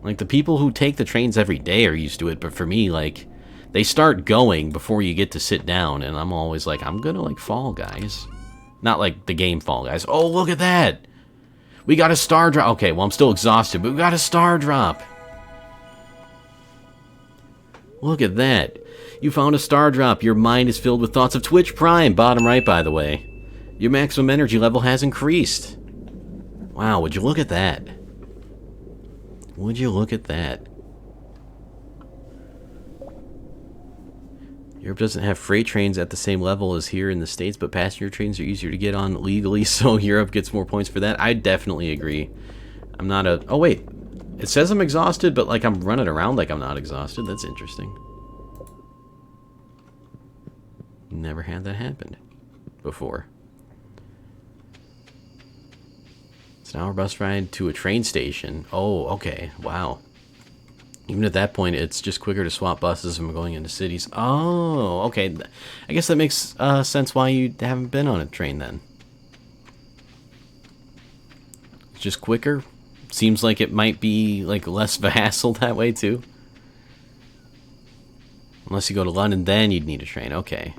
Like, the people who take the trains every day are used to it, but for me, like, they start going before you get to sit down, and I'm always like, I'm gonna, like, fall, guys. Not like the game Fall Guys. Oh, look at that! We got a star drop. Okay, well, I'm still exhausted, but we got a star drop. Look at that. You found a star drop. Your mind is filled with thoughts of Twitch Prime. Bottom right, by the way. Your maximum energy level has increased. Wow, would you look at that? Would you look at that? Europe doesn't have freight trains at the same level as here in the States, but passenger trains are easier to get on legally, so Europe gets more points for that. I definitely agree. I'm not a... Oh, wait. It says I'm exhausted, but, like, I'm running around like I'm not exhausted. That's interesting. Never had that happen before. It's an hour bus ride to a train station. Oh, okay. Wow. Even at that point, it's just quicker to swap buses when going into cities. Oh, okay. I guess that makes sense why you haven't been on a train then. It's just quicker. Seems like it might be like less of a hassle that way too. Unless you go to London, then you'd need a train. Okay.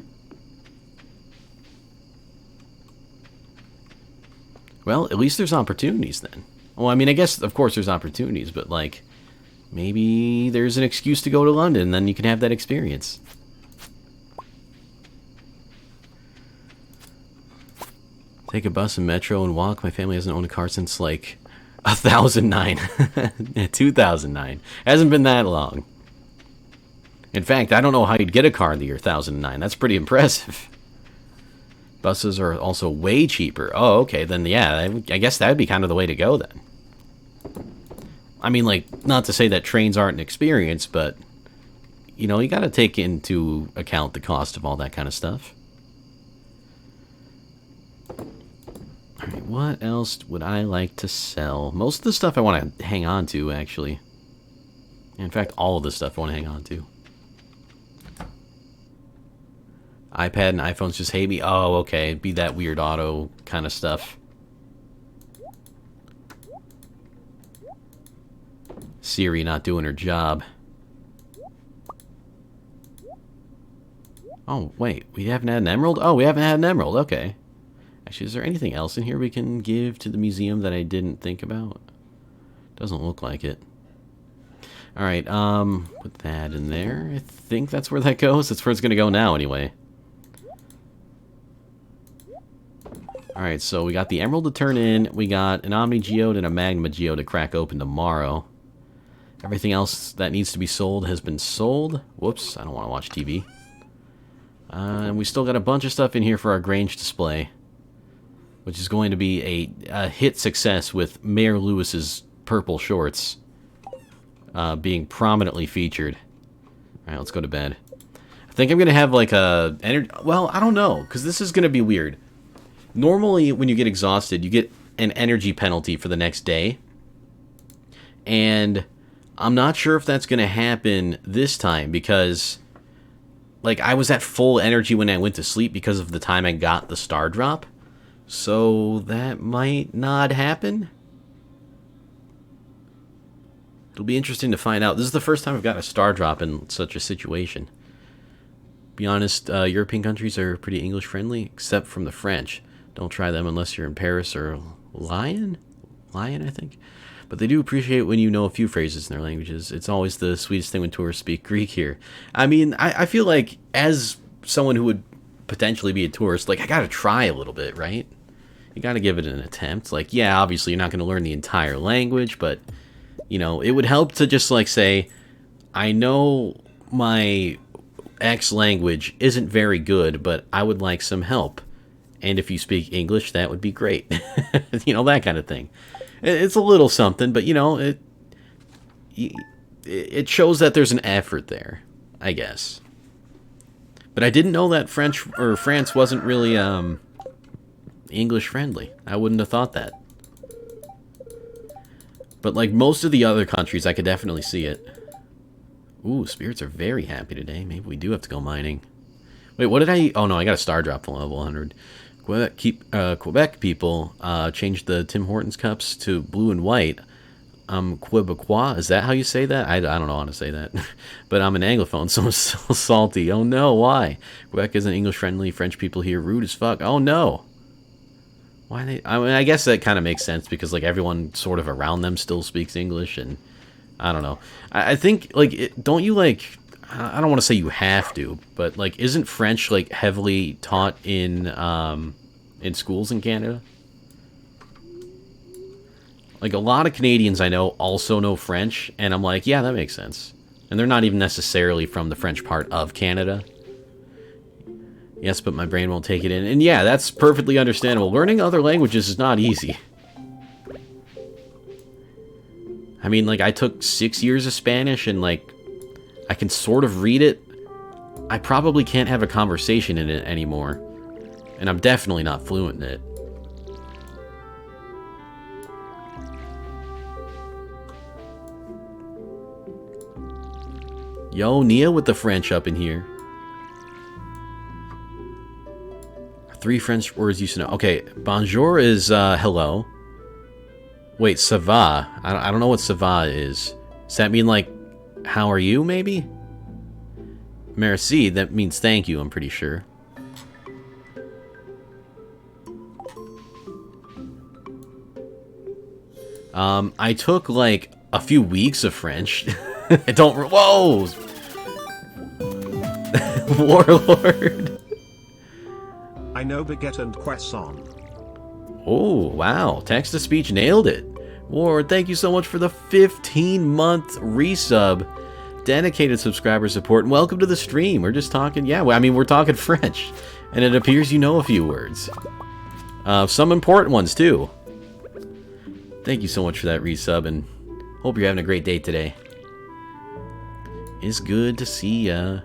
Well, at least there's opportunities then. Well, I mean, I guess, of course, there's opportunities, but like... Maybe there's an excuse to go to London, and then you can have that experience. Take a bus and metro and walk. My family hasn't owned a car since, like, 2009. 2009. Hasn't been that long. In fact, I don't know how you'd get a car in the year 2009. That's pretty impressive. Buses are also way cheaper. Oh, okay. Then, yeah, I guess that would be kind of the way to go, then. I mean, like, not to say that trains aren't an experience, but, you know, you got to take into account the cost of all that kind of stuff. Alright, what else would I like to sell? Most of the stuff I want to hang on to, actually. In fact, all of the stuff I want to hang on to. iPad and iPhones just hate me. Oh, okay. It'd be that weird auto kind of stuff. Siri not doing her job. Oh, wait. We haven't had an emerald? Oh, we haven't had an emerald. Okay. Actually, is there anything else in here we can give to the museum that I didn't think about? Doesn't look like it. Alright, put that in there. I think that's where that goes. That's where it's going to go now, anyway. Alright, so we got the emerald to turn in. We got an Omni Geode and a Magma Geode to crack open tomorrow. Everything else that needs to be sold has been sold. Whoops, I don't want to watch TV. And we still got a bunch of stuff in here for our Grange display, which is going to be a hit success with Mayor Lewis's purple shorts being prominently featured. Alright, let's go to bed. I think I'm going to have like a... Well, I don't know, because this is going to be weird. Normally, when you get exhausted, you get an energy penalty for the next day. And I'm not sure if that's going to happen this time because, like, I was at full energy when I went to sleep because of the time I got the star drop. So that might not happen. It'll be interesting to find out. This is the first time I've got a star drop in such a situation. Be honest, European countries are pretty English friendly, except from the French. Don't try them unless you're in Paris or Lyon, I think. But they do appreciate when you know a few phrases in their languages. It's always the sweetest thing when tourists speak Greek here. I mean, I feel like as someone who would potentially be a tourist, like, I gotta try a little bit, right? You gotta give it an attempt. Like, yeah, obviously you're not gonna learn the entire language, but, you know, it would help to just, like, say, I know my X language isn't very good, but I would like some help. And if you speak English, that would be great. You know, that kind of thing. It's a little something, but, you know, it shows that there's an effort there, I guess. But I didn't know that France wasn't really English friendly. I wouldn't have thought that. But like most of the other countries, I could definitely see it. Ooh, spirits are very happy today. Maybe we do have to go mining. Wait, what did I... Oh, no, I got a star drop from level 100. Quebec people changed the Tim Hortons cups to blue and white. Quebecois, is that how you say that? I don't know how to say that. But I'm an Anglophone, so I'm so salty. Oh, no, why? Quebec isn't English-friendly. French people here rude as fuck. Oh, no. Why they... I mean, I guess that kind of makes sense because, like, everyone sort of around them still speaks English, and I don't know. I think, like, don't you, like... I don't want to say you have to, but, like, isn't French, like, heavily taught in schools in Canada? Like, a lot of Canadians I know also know French, and I'm like, yeah, that makes sense. And they're not even necessarily from the French part of Canada. Yes, but my brain won't take it in. And yeah, that's perfectly understandable. Learning other languages is not easy. I mean, like, I took 6 years of Spanish, and, like, I can sort of read it. I probably can't have a conversation in it anymore. And I'm definitely not fluent in it. Yo, Nia with the French up in here. 3 French words you should know. Okay, bonjour is hello. Wait, ça va. I don't know what ça va is. Does that mean, like, how are you, maybe? Merci, that means thank you, I'm pretty sure. I took, like, a few weeks of French. I don't... Whoa! Warlord. I know baguette and croissant. Oh, wow. Text-to-speech nailed it. Ward, thank you so much for the 15-month resub. Dedicated subscriber support, and welcome to the stream. We're just talking... Yeah, I mean, we're talking French. And it appears you know a few words. Some important ones, too. Thank you so much for that resub, and hope you're having a great day today. It's good to see ya.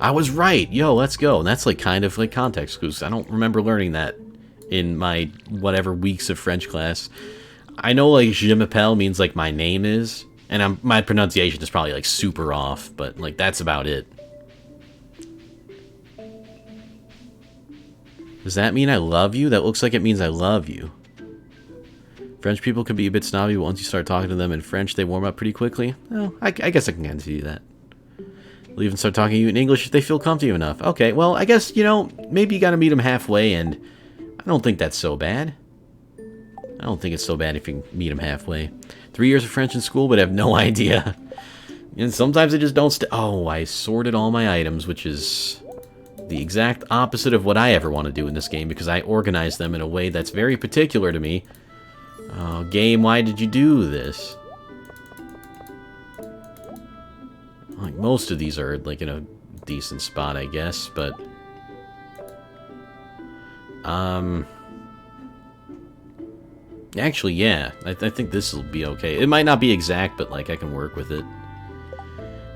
I was right. Yo, let's go. And that's like kind of like context clues. I don't remember learning that in my whatever weeks of French class. I know like je m'appelle means like my name is, and my pronunciation is probably like super off, but like that's about it. Does that mean I love you? That looks like it means I love you. French people can be a bit snobby, but once you start talking to them in French, they warm up pretty quickly. Well, I guess I can kind of see that. They'll even start talking to you in English if they feel comfy enough. Okay, well, I guess, you know, maybe you gotta meet them halfway, and I don't think that's so bad. I don't think it's so bad if you can meet them halfway. 3 years of French in school, but I have no idea. And sometimes I just don't Oh, I sorted all my items, which is the exact opposite of what I ever want to do in this game, because I organize them in a way that's very particular to me. Oh, game, why did you do this? Like, most of these are, like, in a decent spot, I guess, but... Actually, yeah. I think this will be okay. It might not be exact, but, like, I can work with it.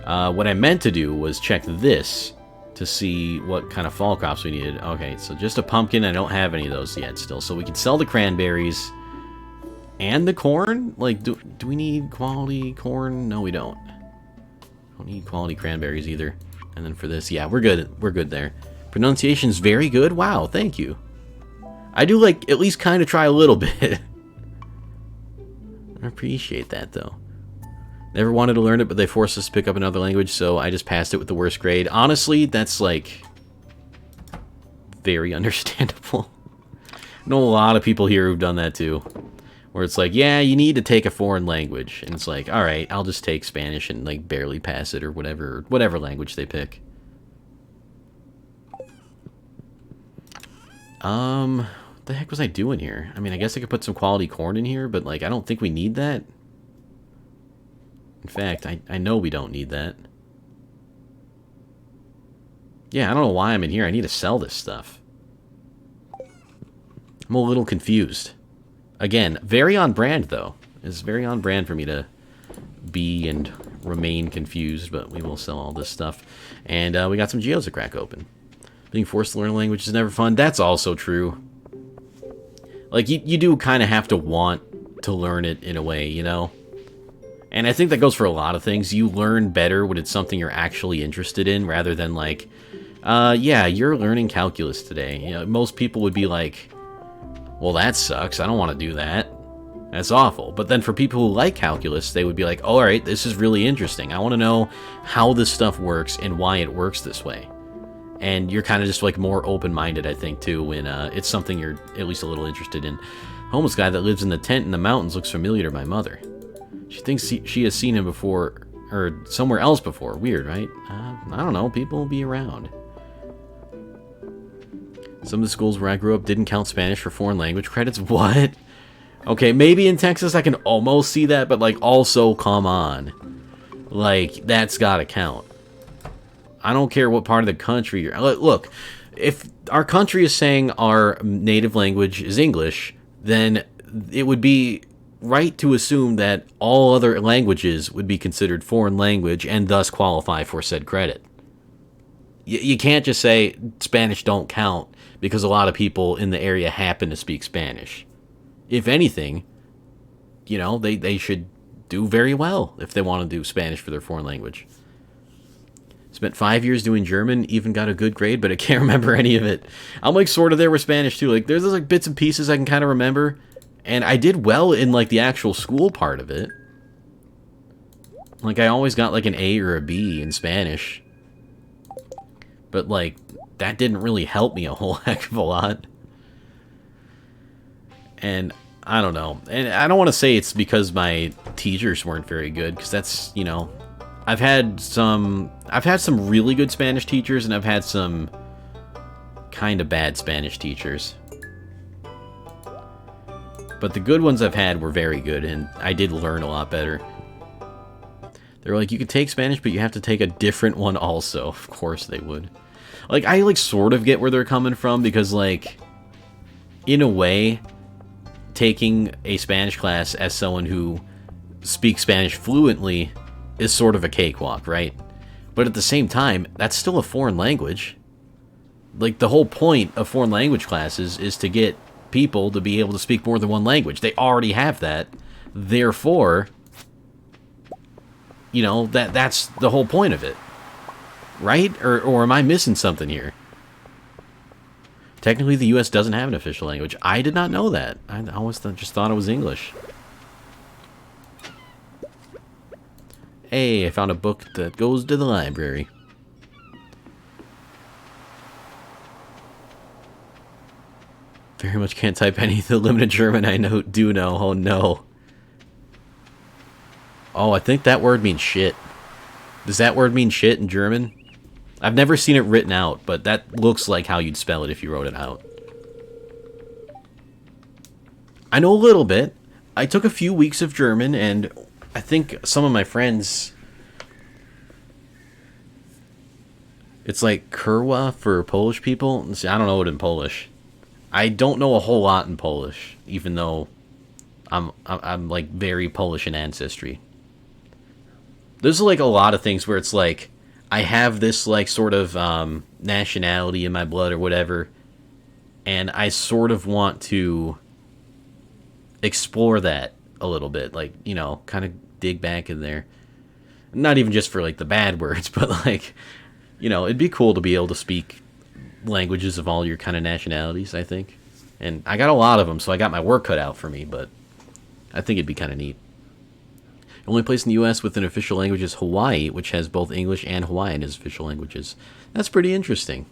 What I meant to do was check this to see what kind of fall crops we needed. Okay, so just a pumpkin. I don't have any of those yet still. So we can sell the cranberries... And the corn? Like, do we need quality corn? No, we don't. Don't need quality cranberries either. And then for this, yeah, we're good. We're good there. Pronunciation's very good. Wow, thank you. I do, like, at least kind of try a little bit. I appreciate that, though. Never wanted to learn it, but they forced us to pick up another language, so I just passed it with the worst grade. Honestly, that's, like, very understandable. I know a lot of people here who've done that, too. Where it's like, yeah, you need to take a foreign language. And it's like, alright, I'll just take Spanish and, like, barely pass it or whatever language they pick. What the heck was I doing here? I mean, I guess I could put some quality corn in here, but, like, I don't think we need that. In fact, I know we don't need that. Yeah, I don't know why I'm in here. I need to sell this stuff. I'm a little confused. Again, very on brand, though. It's very on brand for me to be and remain confused, but we will sell all this stuff. And we got some geos to crack open. Being forced to learn a language is never fun. That's also true. Like, you do kind of have to want to learn it in a way, you know? And I think that goes for a lot of things. You learn better when it's something you're actually interested in, rather than like, yeah, you're learning calculus today. You know, most people would be like, well, that sucks. I don't want to do that. That's awful. But then for people who like calculus, they would be like, oh, all right, this is really interesting. I want to know how this stuff works and why it works this way. And you're kind of just like more open-minded, I think, too, when it's something you're at least a little interested in. Homeless guy that lives in the tent in the mountains looks familiar to my mother. She thinks she has seen him before, or somewhere else before. Weird, right? I don't know. People will be around. Some of the schools where I grew up didn't count Spanish for foreign language credits. What? Okay, maybe in Texas I can almost see that, but, like, also, come on. Like, that's gotta count. I don't care what part of the country you're... Look, if our country is saying our native language is English, then it would be right to assume that all other languages would be considered foreign language and thus qualify for said credit. You can't just say Spanish don't count because a lot of people in the area happen to speak Spanish. If anything, they should do very well if they want to do Spanish for their foreign language. Spent 5 years doing German, even got a good grade, but I can't remember any of it. I'm like sort of there with Spanish too. Like there's like bits and pieces I can kind of remember, and I did well in like the actual school part of it. Like I always got like an A or a B in Spanish. But like that didn't really help me a whole heck of a lot. And I don't know. And I don't want to say it's because my teachers weren't very good, because that's, I've had some really good Spanish teachers, and I've had some kind of bad Spanish teachers. But the good ones I've had were very good, and I did learn a lot better. They're like, you could take Spanish, but you have to take a different one also. Of course they would. Like, I like sort of get where they're coming from, because like, in a way, taking a Spanish class as someone who speaks Spanish fluently is sort of a cakewalk, right? But at the same time, that's still a foreign language. Like, the whole point of foreign language classes is to get people to be able to speak more than one language. They already have that. Therefore, that's the whole point of it. Right? Or am I missing something here? Technically, the U.S. doesn't have an official language. I did not know that. I always just thought it was English. Hey, I found a book that goes to the library. Very much can't type any of the limited German I do know. Oh, no. Oh, I think that word means shit. Does that word mean shit in German? I've never seen it written out, but that looks like how you'd spell it if you wrote it out. I know a little bit. I took a few weeks of German, and I think some of my friends... It's like kurwa for Polish people. See, I don't know it in Polish. I don't know a whole lot in Polish, even though I'm like very Polish in ancestry. There's like a lot of things where it's like I have this like sort of nationality in my blood or whatever, and I sort of want to explore that a little bit, like, kind of dig back in there. Not even just for like the bad words, but like, it'd be cool to be able to speak languages of all your kind of nationalities, I think. And I got a lot of them, so I got my work cut out for me, but I think it'd be kind of neat. The only place in the U.S. with an official language is Hawaii, which has both English and Hawaiian as official languages. That's pretty interesting.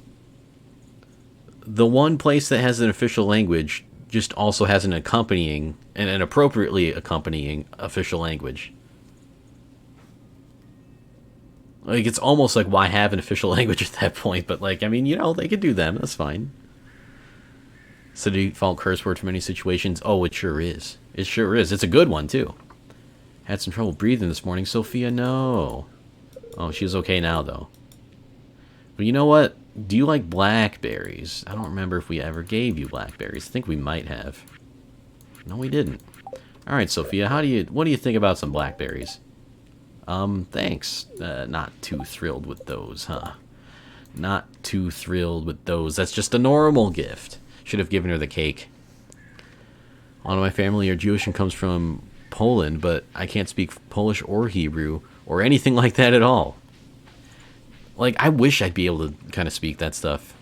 The one place that has an official language just also has an accompanying, and an appropriately accompanying, official language. Like, it's almost like, why have an official language at that point? But, like, I mean, they could do them. That's fine. So the default curse word for many situations. Oh, it sure is. It sure is. It's a good one, too. Had some trouble breathing this morning. Sophia, no. Oh, she's okay now, though. But you know what? Do you like blackberries? I don't remember if we ever gave you blackberries. I think we might have. No, we didn't. All right, Sophia, what do you think about some blackberries? Thanks. Not too thrilled with those, huh? Not too thrilled with those. That's just a normal gift. Should have given her the cake. All of my family are Jewish and comes from Poland, but I can't speak Polish or Hebrew or anything like that at all. Like, I wish I'd be able to kind of speak that stuff.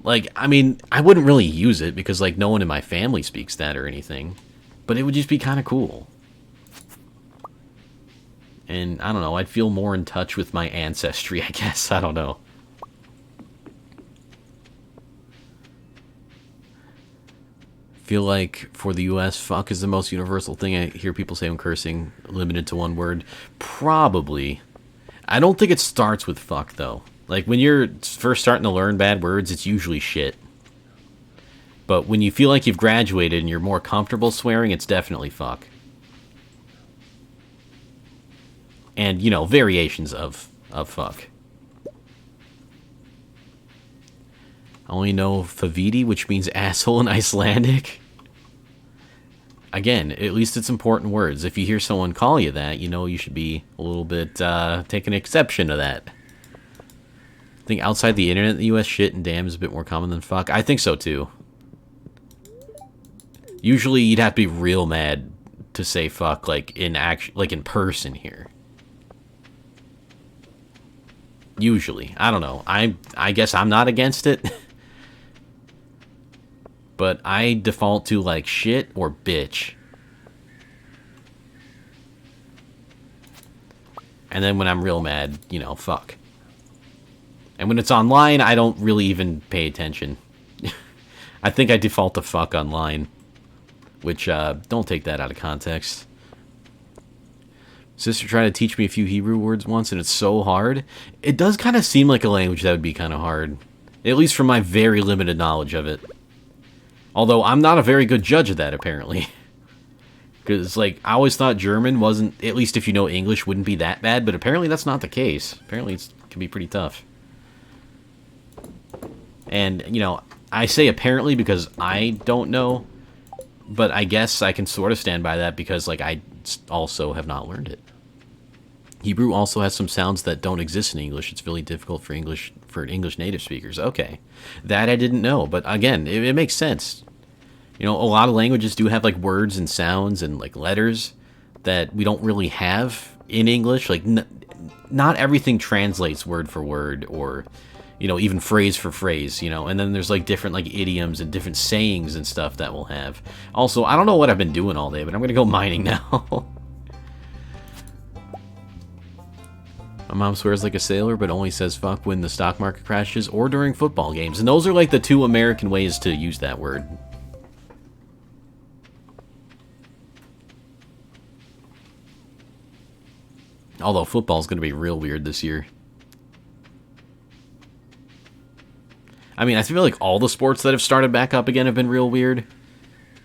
Like, I mean, I wouldn't really use it because, like, no one in my family speaks that or anything. But it would just be kind of cool. And, I don't know, I'd feel more in touch with my ancestry, I guess. I don't know. Feel like, for the U.S., fuck is the most universal thing I hear people say when cursing, limited to one word. Probably. I don't think it starts with fuck, though. Like, when you're first starting to learn bad words, it's usually shit. But when you feel like you've graduated and you're more comfortable swearing, it's definitely fuck. And, variations of fuck. I only know faviti, which means asshole in Icelandic. Again, at least it's important words. If you hear someone call you that, you know you should be a little bit, taking exception to that. I think outside the internet in the US, shit and damn is a bit more common than fuck. I think so, too. Usually, you'd have to be real mad to say fuck, like, in person here. Usually. I don't know. I guess I'm not against it. But I default to, like, shit or bitch. And then when I'm real mad, you know, fuck. And when it's online, I don't really even pay attention. I think I default to fuck online. Which, don't take that out of context. Sister tried to teach me a few Hebrew words once, and it's so hard. It does kind of seem like a language that would be kind of hard. At least from my very limited knowledge of it. Although, I'm not a very good judge of that, apparently. Because, like, I always thought German wasn't, at least if you know English, wouldn't be that bad, but apparently that's not the case. Apparently it can be pretty tough. And, you know, I say apparently because I don't know, but I guess I can sort of stand by that because, like, I also have not learned it. Hebrew also has some sounds that don't exist in English. It's really difficult for English native speakers. Okay. That I didn't know, but again, it makes sense. You know, a lot of languages do have, like, words and sounds and, like, letters that we don't really have in English. Like, not everything translates word for word or, you know, even phrase for phrase, you know. And then there's, like, different, like, idioms and different sayings and stuff that we'll have. Also, I don't know what I've been doing all day, but I'm going to go mining now. My mom swears like a sailor, but only says fuck when the stock market crashes or during football games. And those are, like, the two American ways to use that word. Although football's going to be real weird this year. I mean, I feel like all the sports that have started back up again have been real weird.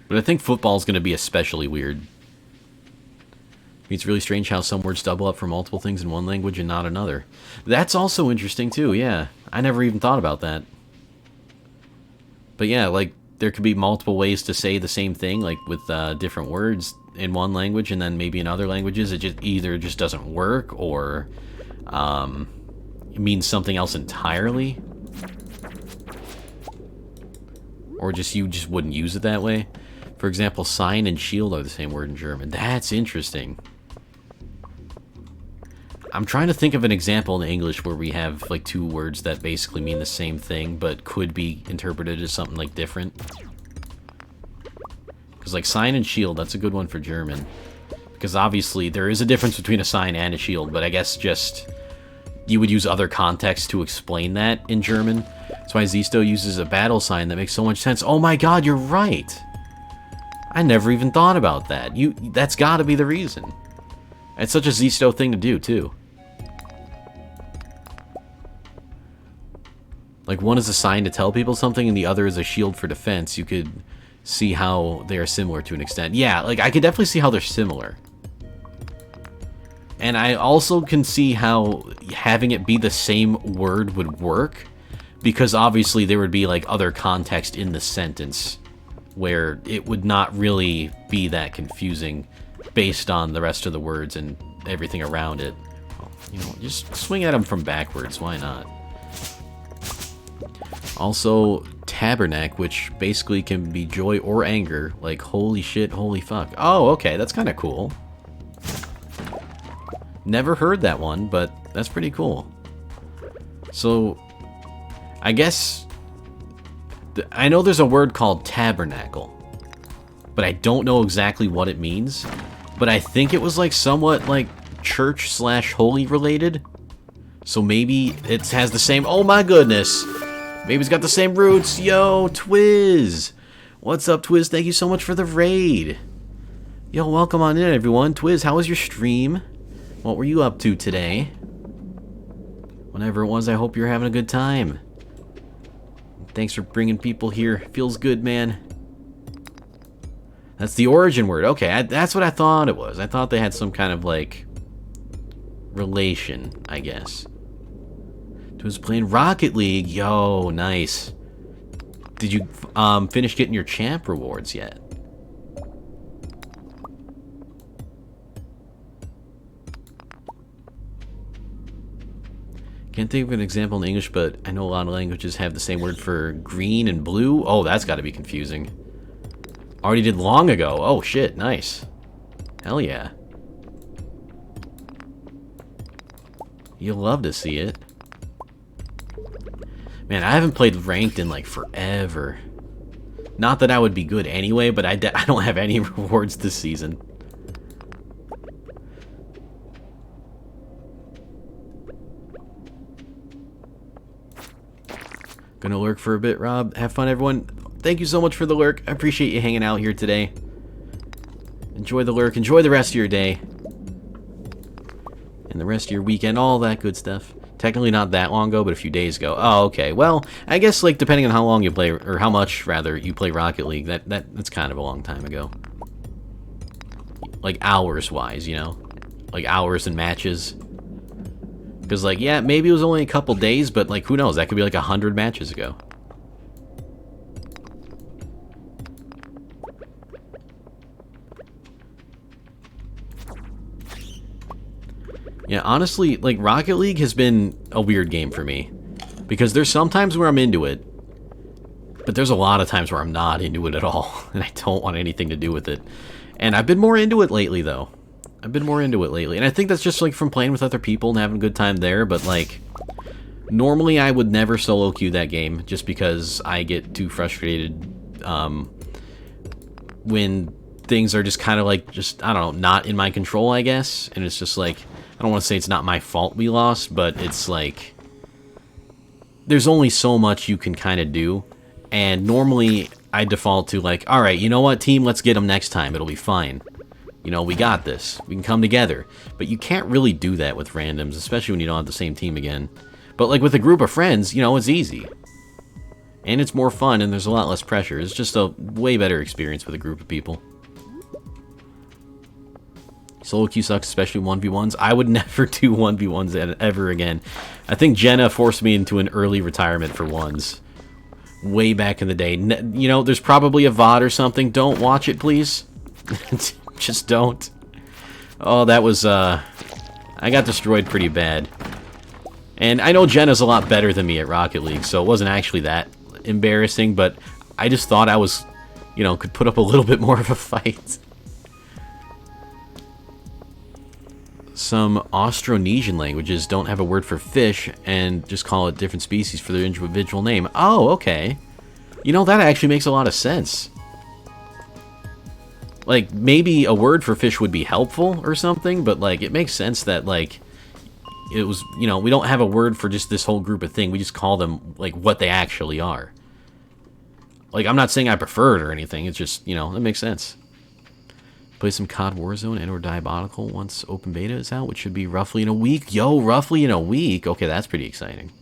But I think football's going to be especially weird. It's really strange how some words double up for multiple things in one language and not another. That's also interesting too, yeah. I never even thought about that. But yeah, like, there could be multiple ways to say the same thing, like with different words in one language, and then maybe in other languages it just either just doesn't work, or it means something else entirely. Or you just wouldn't use it that way. For example, sign and shield are the same word in German. That's interesting. I'm trying to think of an example in English where we have, like, two words that basically mean the same thing, but could be interpreted as something, like, different. Because, like, sign and shield, that's a good one for German. Because obviously there is a difference between a sign and a shield, but I guess just you would use other context to explain that in German. That's why Zisto uses a battle sign. That makes so much sense. Oh my god, you're right! I never even thought about that. That's gotta be the reason. It's such a Zisto thing to do, too. Like, one is a sign to tell people something, and the other is a shield for defense. You could see how they are similar to an extent. Yeah, like, I could definitely see how they're similar. And I also can see how having it be the same word would work, because obviously there would be, like, other context in the sentence where it would not really be that confusing based on the rest of the words and everything around it. Well, you know, just swing at them from backwards, why not? Also, tabernacle, which basically can be joy or anger, like holy shit, holy fuck. Oh, okay, that's kind of cool. Never heard that one, but that's pretty cool. So, I guess I know there's a word called tabernacle, but I don't know exactly what it means. But I think it was, like, somewhat, like, church/holy related. So maybe it has the same... Oh my goodness! Maybe it's got the same roots. Yo, Twiz! What's up, Twiz? Thank you so much for the raid. Yo, welcome on in, everyone. Twiz, how was your stream? What were you up to today? Whatever it was, I hope you're having a good time. Thanks for bringing people here. Feels good, man. That's the origin word. Okay, that's what I thought it was. I thought they had some kind of, like, relation, I guess. It was playing Rocket League. Yo, nice. Did you finish getting your champ rewards yet? Can't think of an example in English, but I know a lot of languages have the same word for green and blue. Oh, that's got to be confusing. Already did long ago. Oh, shit. Nice. Hell yeah. You'll love to see it. Man, I haven't played ranked in, like, forever. Not that I would be good anyway, but I don't have any rewards this season. Gonna lurk for a bit, Rob. Have fun, everyone. Thank you so much for the lurk. I appreciate you hanging out here today. Enjoy the lurk. Enjoy the rest of your day. And the rest of your weekend. All that good stuff. Technically not that long ago, but a few days ago. Oh, okay. Well, I guess, like, depending on how long you play, or how much, rather, you play Rocket League, that's kind of a long time ago. Like, hours-wise, you know? Like, hours and matches. Because, like, yeah, maybe it was only a couple days, but, like, who knows? That could be, like, 100 matches ago. Yeah, honestly, like, Rocket League has been a weird game for me. Because there's some times where I'm into it, but there's a lot of times where I'm not into it at all, and I don't want anything to do with it. And I've been more into it lately, though. I've been more into it lately, and I think that's just, like, from playing with other people and having a good time there, but, like, normally I would never solo queue that game, just because I get too frustrated, when things are just kind of, like, just, I don't know, not in my control, I guess, and it's just, like, I don't want to say it's not my fault we lost, but it's, like, there's only so much you can kind of do, and normally I default to, like, alright, you know what, team, let's get them next time, it'll be fine. You know, we got this. We can come together. But you can't really do that with randoms, especially when you don't have the same team again. But, like, with a group of friends, you know, it's easy. And it's more fun, and there's a lot less pressure. It's just a way better experience with a group of people. Solo queue sucks, especially 1v1s. I would never do 1v1s ever again. I think Jenna forced me into an early retirement for ones. Way back in the day. You know, there's probably a VOD or something. Don't watch it, please. Just don't. Oh, that was, I got destroyed pretty bad. And I know Jenna's a lot better than me at Rocket League, so it wasn't actually that embarrassing, but I just thought I was, you know, could put up a little bit more of a fight. Some Austronesian languages don't have a word for fish and just call it different species for their individual name. Oh, okay. You know, that actually makes a lot of sense. Like, maybe a word for fish would be helpful or something, but, like, it makes sense that, like, it was, you know, we don't have a word for just this whole group of thing. We just call them, like, what they actually are. Like, I'm not saying I prefer it or anything. It's just, you know, it makes sense. Play some COD Warzone and or Diabolical once open beta is out, which should be roughly in a week. Yo, roughly in a week? Okay, that's pretty exciting.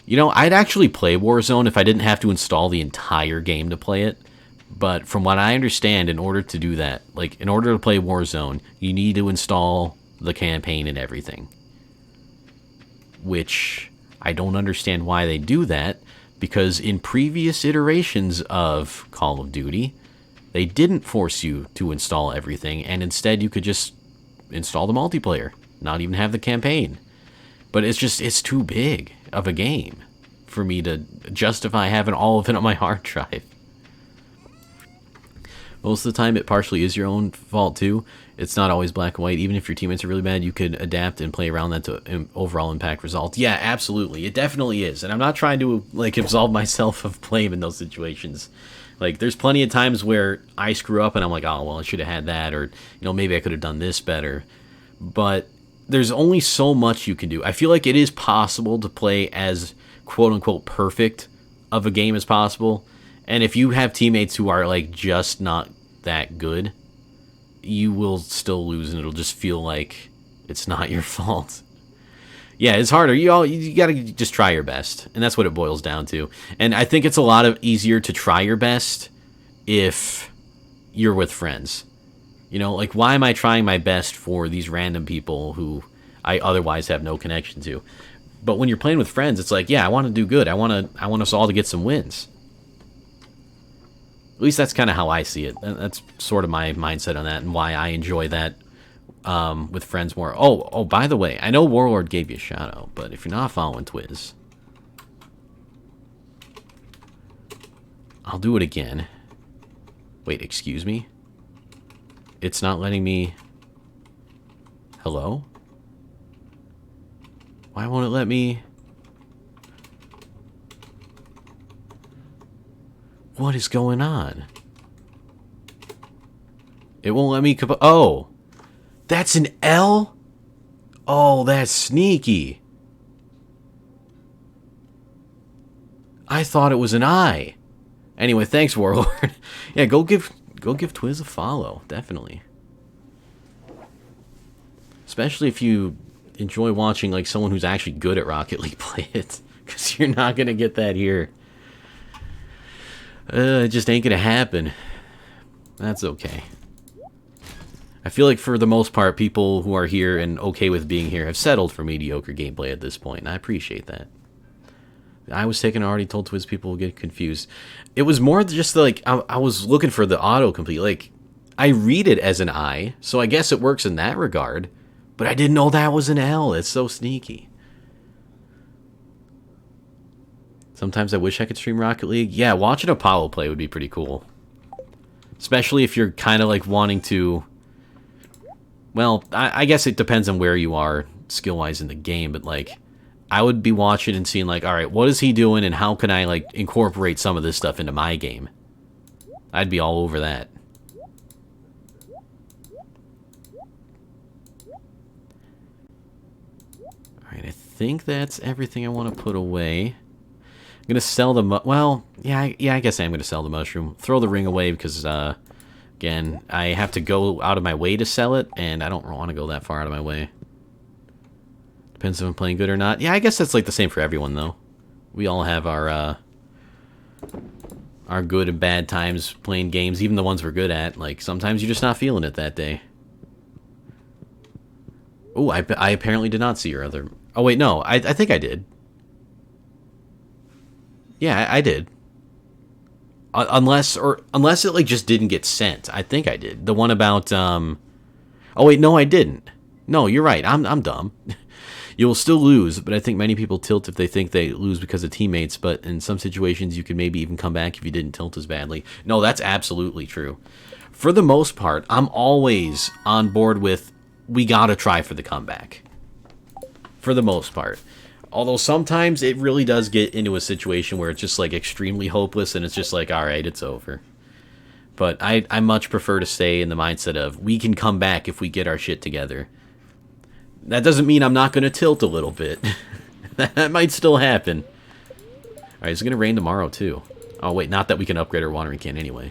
You know, I'd actually play Warzone if I didn't have to install the entire game to play it. But from what I understand, in order to do that, like, in order to play Warzone, you need to install the campaign and everything. Which, I don't understand why they do that, because in previous iterations of Call of Duty, they didn't force you to install everything, and instead you could just install the multiplayer, not even have the campaign. But it's just, it's too big of a game for me to justify having all of it on my hard drive. Most of the time, it partially is your own fault, too. It's not always black and white. Even if your teammates are really bad, you could adapt and play around that to overall impact results. Yeah, absolutely. It definitely is. And I'm not trying to, like, absolve myself of blame in those situations. Like, there's plenty of times where I screw up and I'm like, oh, well, I should have had that. Or, you know, maybe I could have done this better. But there's only so much you can do. I feel like it is possible to play as, quote-unquote, perfect of a game as possible. And if you have teammates who are, like, just not that good, you will still lose, and it'll just feel like it's not your fault. Yeah, it's harder. You gotta just try your best, and that's what it boils down to. And I think it's a lot of easier to try your best if you're with friends. You know, like, why am I trying my best for these random people who I otherwise have no connection to? But when you're playing with friends, it's like, yeah, I want to do good. I want us all to get some wins. At least that's kind of how I see it. That's sort of my mindset on that, and why I enjoy that with friends more. Oh, by the way, I know Warlord gave you a shout out, but if you're not following Twiz, I'll do it again. Wait, excuse me? It's not letting me... Hello? Why won't it let me... What is going on? It won't let me... Oh! That's an L? Oh, that's sneaky. I thought it was an I. Anyway, thanks, Warlord. Yeah, go give Twiz a follow, definitely. Especially if you enjoy watching like someone who's actually good at Rocket League play it, because you're not gonna get that here. It just ain't gonna happen. That's okay. I feel like for the most part, people who are here and okay with being here have settled for mediocre gameplay at this point, and I appreciate that. I was taking already told Twiz people will get confused. It was more just like I was looking for the autocomplete. Like, I read it as an I, so I guess it works in that regard. But I didn't know that was an L. It's so sneaky. Sometimes I wish I could stream Rocket League. Yeah, watching Apollo play would be pretty cool. Especially if you're kind of like wanting to... Well, I guess it depends on where you are skill-wise in the game, but like... I would be watching and seeing like, alright, what is he doing and how can I like incorporate some of this stuff into my game? I'd be all over that. Alright, I think that's everything I want to put away. I'm going to sell the... Well, yeah, I guess I am going to sell the mushroom. Throw the ring away because, again, I have to go out of my way to sell it, and I don't want to go that far out of my way. Depends if I'm playing good or not. Yeah, I guess that's like the same for everyone, though. We all have our good and bad times playing games, even the ones we're good at. Like, sometimes you're just not feeling it that day. Oh, I apparently did not see your other... Oh, wait, no. I think I did. Yeah, I did. Unless it, like, just didn't get sent. I think I did. The one about, Oh, wait, no, I didn't. No, you're right. I'm dumb. You will still lose, but I think many people tilt if they think they lose because of teammates, but in some situations you could maybe even come back if you didn't tilt as badly. No, that's absolutely true. For the most part, I'm always on board with, we gotta try for the comeback. For the most part. Although sometimes it really does get into a situation where it's just like extremely hopeless and it's just like, alright, it's over. But I much prefer to stay in the mindset of, we can come back if we get our shit together. That doesn't mean I'm not going to tilt a little bit. That might still happen. Alright, it's going to rain tomorrow, too. Oh, wait, not that we can upgrade our watering can anyway.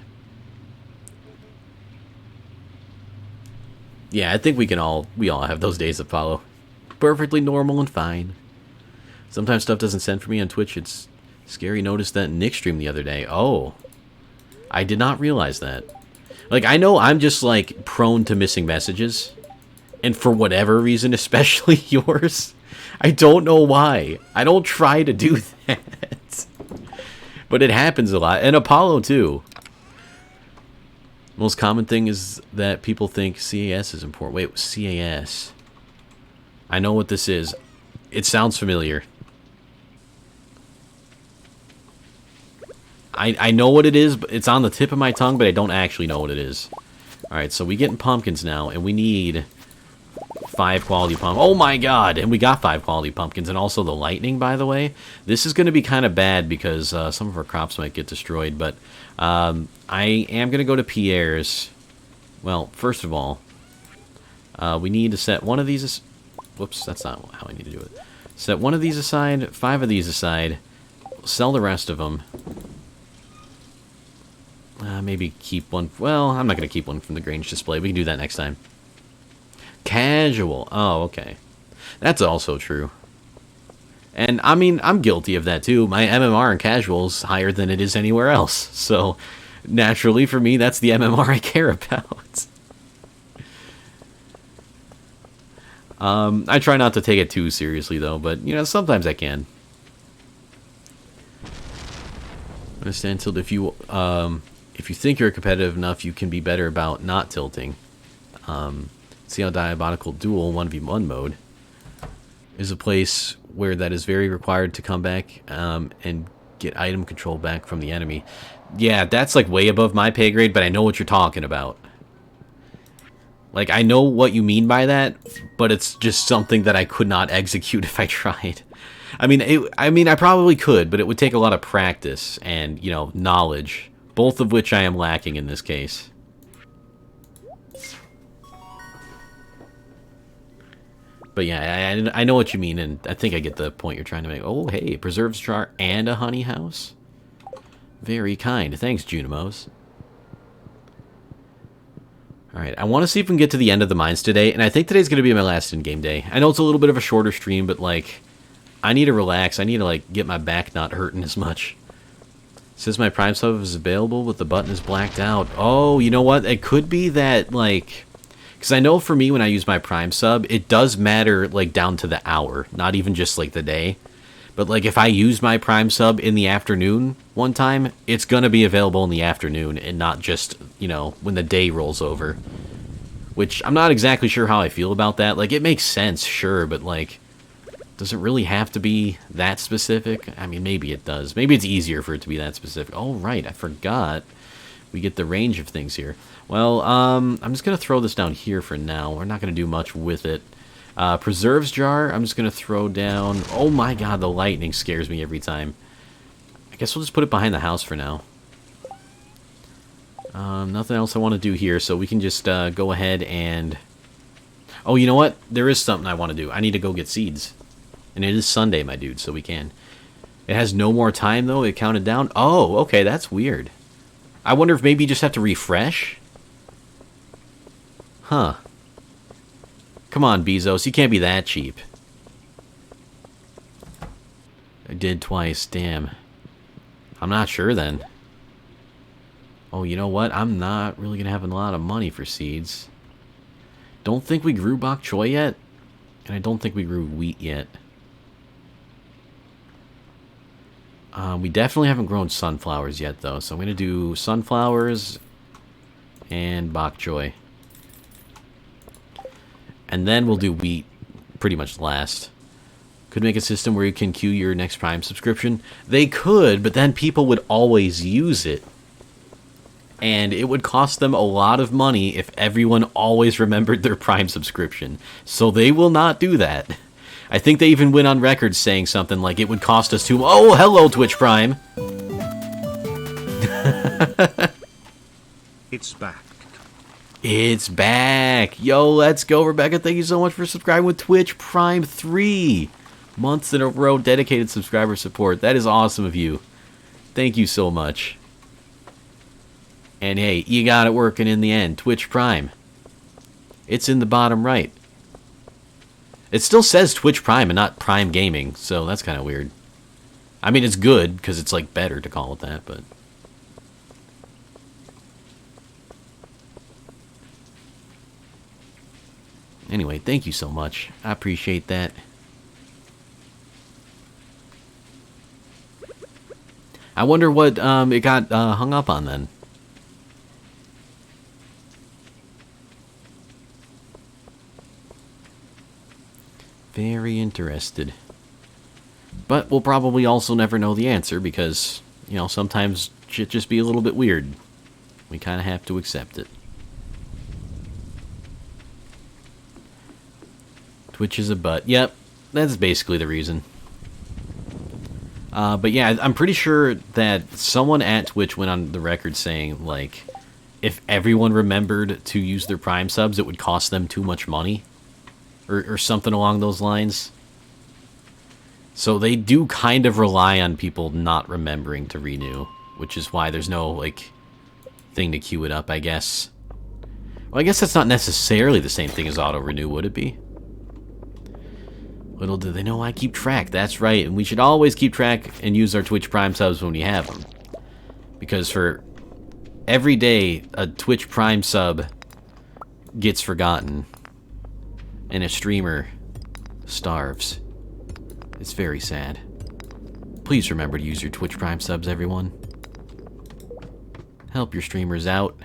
Yeah, I think we all have those days of Apollo. Perfectly normal and fine. Sometimes stuff doesn't send for me on Twitch. It's scary. Noticed that Nick streamed the other day. Oh. I did not realize that. Like, I know I'm just, like, prone to missing messages. And for whatever reason, especially yours, I don't know why. I don't try to do that. But it happens a lot. And Apollo, too. Most common thing is that people think CAS is important. Wait, CAS. I know what this is. It sounds familiar. I know what it is, but it's on the tip of my tongue, but I don't actually know what it is. Alright, so we getting pumpkins now, and we need 5 quality pumpkins. Oh my god! And we got 5 quality pumpkins, and also the lightning, by the way. This is going to be kind of bad because some of our crops might get destroyed, but I am going to go to Pierre's. Well, first of all, we need to set one of these... Whoops, that's not how I need to do it. Set one of these aside, 5 of these aside, sell the rest of them. Maybe keep one... Well, I'm not going to keep one from the Grange display. We can do that next time. Casual. Oh, okay. That's also true. And, I mean, I'm guilty of that, too. My MMR in casual is higher than it is anywhere else. So, naturally, for me, that's the MMR I care about. I try not to take it too seriously, though, but, you know, sometimes I can. Understand tilt if you think you're competitive enough, you can be better about not tilting. See how Diabolical Duel 1v1 mode is a place where that is very required to come back and get item control back from the enemy. Yeah, that's like way above my pay grade, but I know what you're talking about. Like, I know what you mean by that, but it's just something that I could not execute if I tried. I mean, I probably could, but it would take a lot of practice and, you know, knowledge, both of which I am lacking in this case. But yeah, I know what you mean, and I think I get the point you're trying to make. Oh, hey, preserves jar and a honey house? Very kind. Thanks, Junimos. Alright, I want to see if we can get to the end of the mines today, and I think today's going to be my last in-game day. I know it's a little bit of a shorter stream, but, like, I need to relax. I need to, like, get my back not hurting as much. It says my Prime sub is available, but the button is blacked out. Oh, you know what? It could be that, like... Because I know for me, when I use my Prime sub, it does matter, like, down to the hour. Not even just, like, the day. But, like, if I use my Prime sub in the afternoon one time, it's going to be available in the afternoon and not just, you know, when the day rolls over. Which, I'm not exactly sure how I feel about that. Like, it makes sense, sure, but, like, does it really have to be that specific? I mean, maybe it does. Maybe it's easier for it to be that specific. Oh, right, I forgot. We get the range of things here. Well, I'm just going to throw this down here for now. We're not going to do much with it. Preserves jar, I'm just going to throw down... Oh my god, the lightning scares me every time. I guess we'll just put it behind the house for now. Nothing else I want to do here, so we can just go ahead and... Oh, you know what? There is something I want to do. I need to go get seeds. And it is Sunday, my dude, so we can. It has no more time, though. It counted down. Oh, okay, that's weird. I wonder if maybe you just have to refresh? Huh. Come on, Bezos. You can't be that cheap. I did twice. Damn. I'm not sure, then. Oh, you know what? I'm not really going to have a lot of money for seeds. Don't think we grew bok choy yet. And I don't think we grew wheat yet. We definitely haven't grown sunflowers yet, though. So I'm going to do sunflowers and bok choy. And then we'll do wheat pretty much last. Could make a system where you can queue your next Prime subscription. They could, but then people would always use it. And it would cost them a lot of money if everyone always remembered their Prime subscription. So they will not do that. I think they even went on record saying something like it would cost us too... Oh, hello, Twitch Prime! It's back. It's back! Yo, let's go, Rebecca. Thank you so much for subscribing with Twitch Prime 3 months in a row, dedicated subscriber support. That is awesome of you. Thank you so much. And hey, you got it working in the end. Twitch Prime. It's in the bottom right. It still says Twitch Prime and not Prime Gaming, so that's kind of weird. I mean, it's good, because it's, like, better to call it that, but... Anyway, thank you so much. I appreciate that. I wonder what it got hung up on then. Very interested. But we'll probably also never know the answer because, you know, sometimes shit just be a little bit weird. We kind of have to accept it. Twitch is a butt. Yep, that's basically the reason. But yeah, I'm pretty sure that someone at Twitch went on the record saying, like, if everyone remembered to use their Prime subs, it would cost them too much money. Or something along those lines. So they do kind of rely on people not remembering to renew, which is why there's no, like, thing to queue it up, I guess. Well, I guess that's not necessarily the same thing as auto-renew, would it be? Little do they know I keep track, that's right, and we should always keep track and use our Twitch Prime subs when we have them. Because for every day, a Twitch Prime sub gets forgotten. and a streamer starves. It's very sad. Please remember to use your Twitch Prime subs, everyone. Help your streamers out.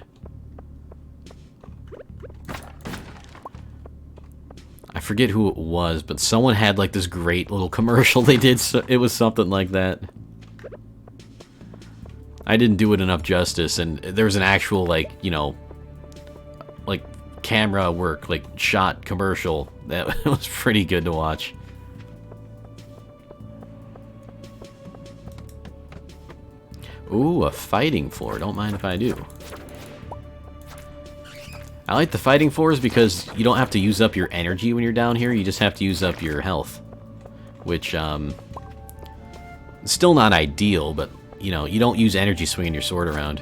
I forget who it was, but someone had like this great little commercial they did. So it was something like that. I didn't do it enough justice, and there was an actual, like, you know, like camera work, like shot commercial that was pretty good to watch. Ooh, a fighting floor. Don't mind if I do. I like the fighting floors because you don't have to use up your energy when you're down here. You just have to use up your health. Which, still not ideal, but, you know, you don't use energy swinging your sword around.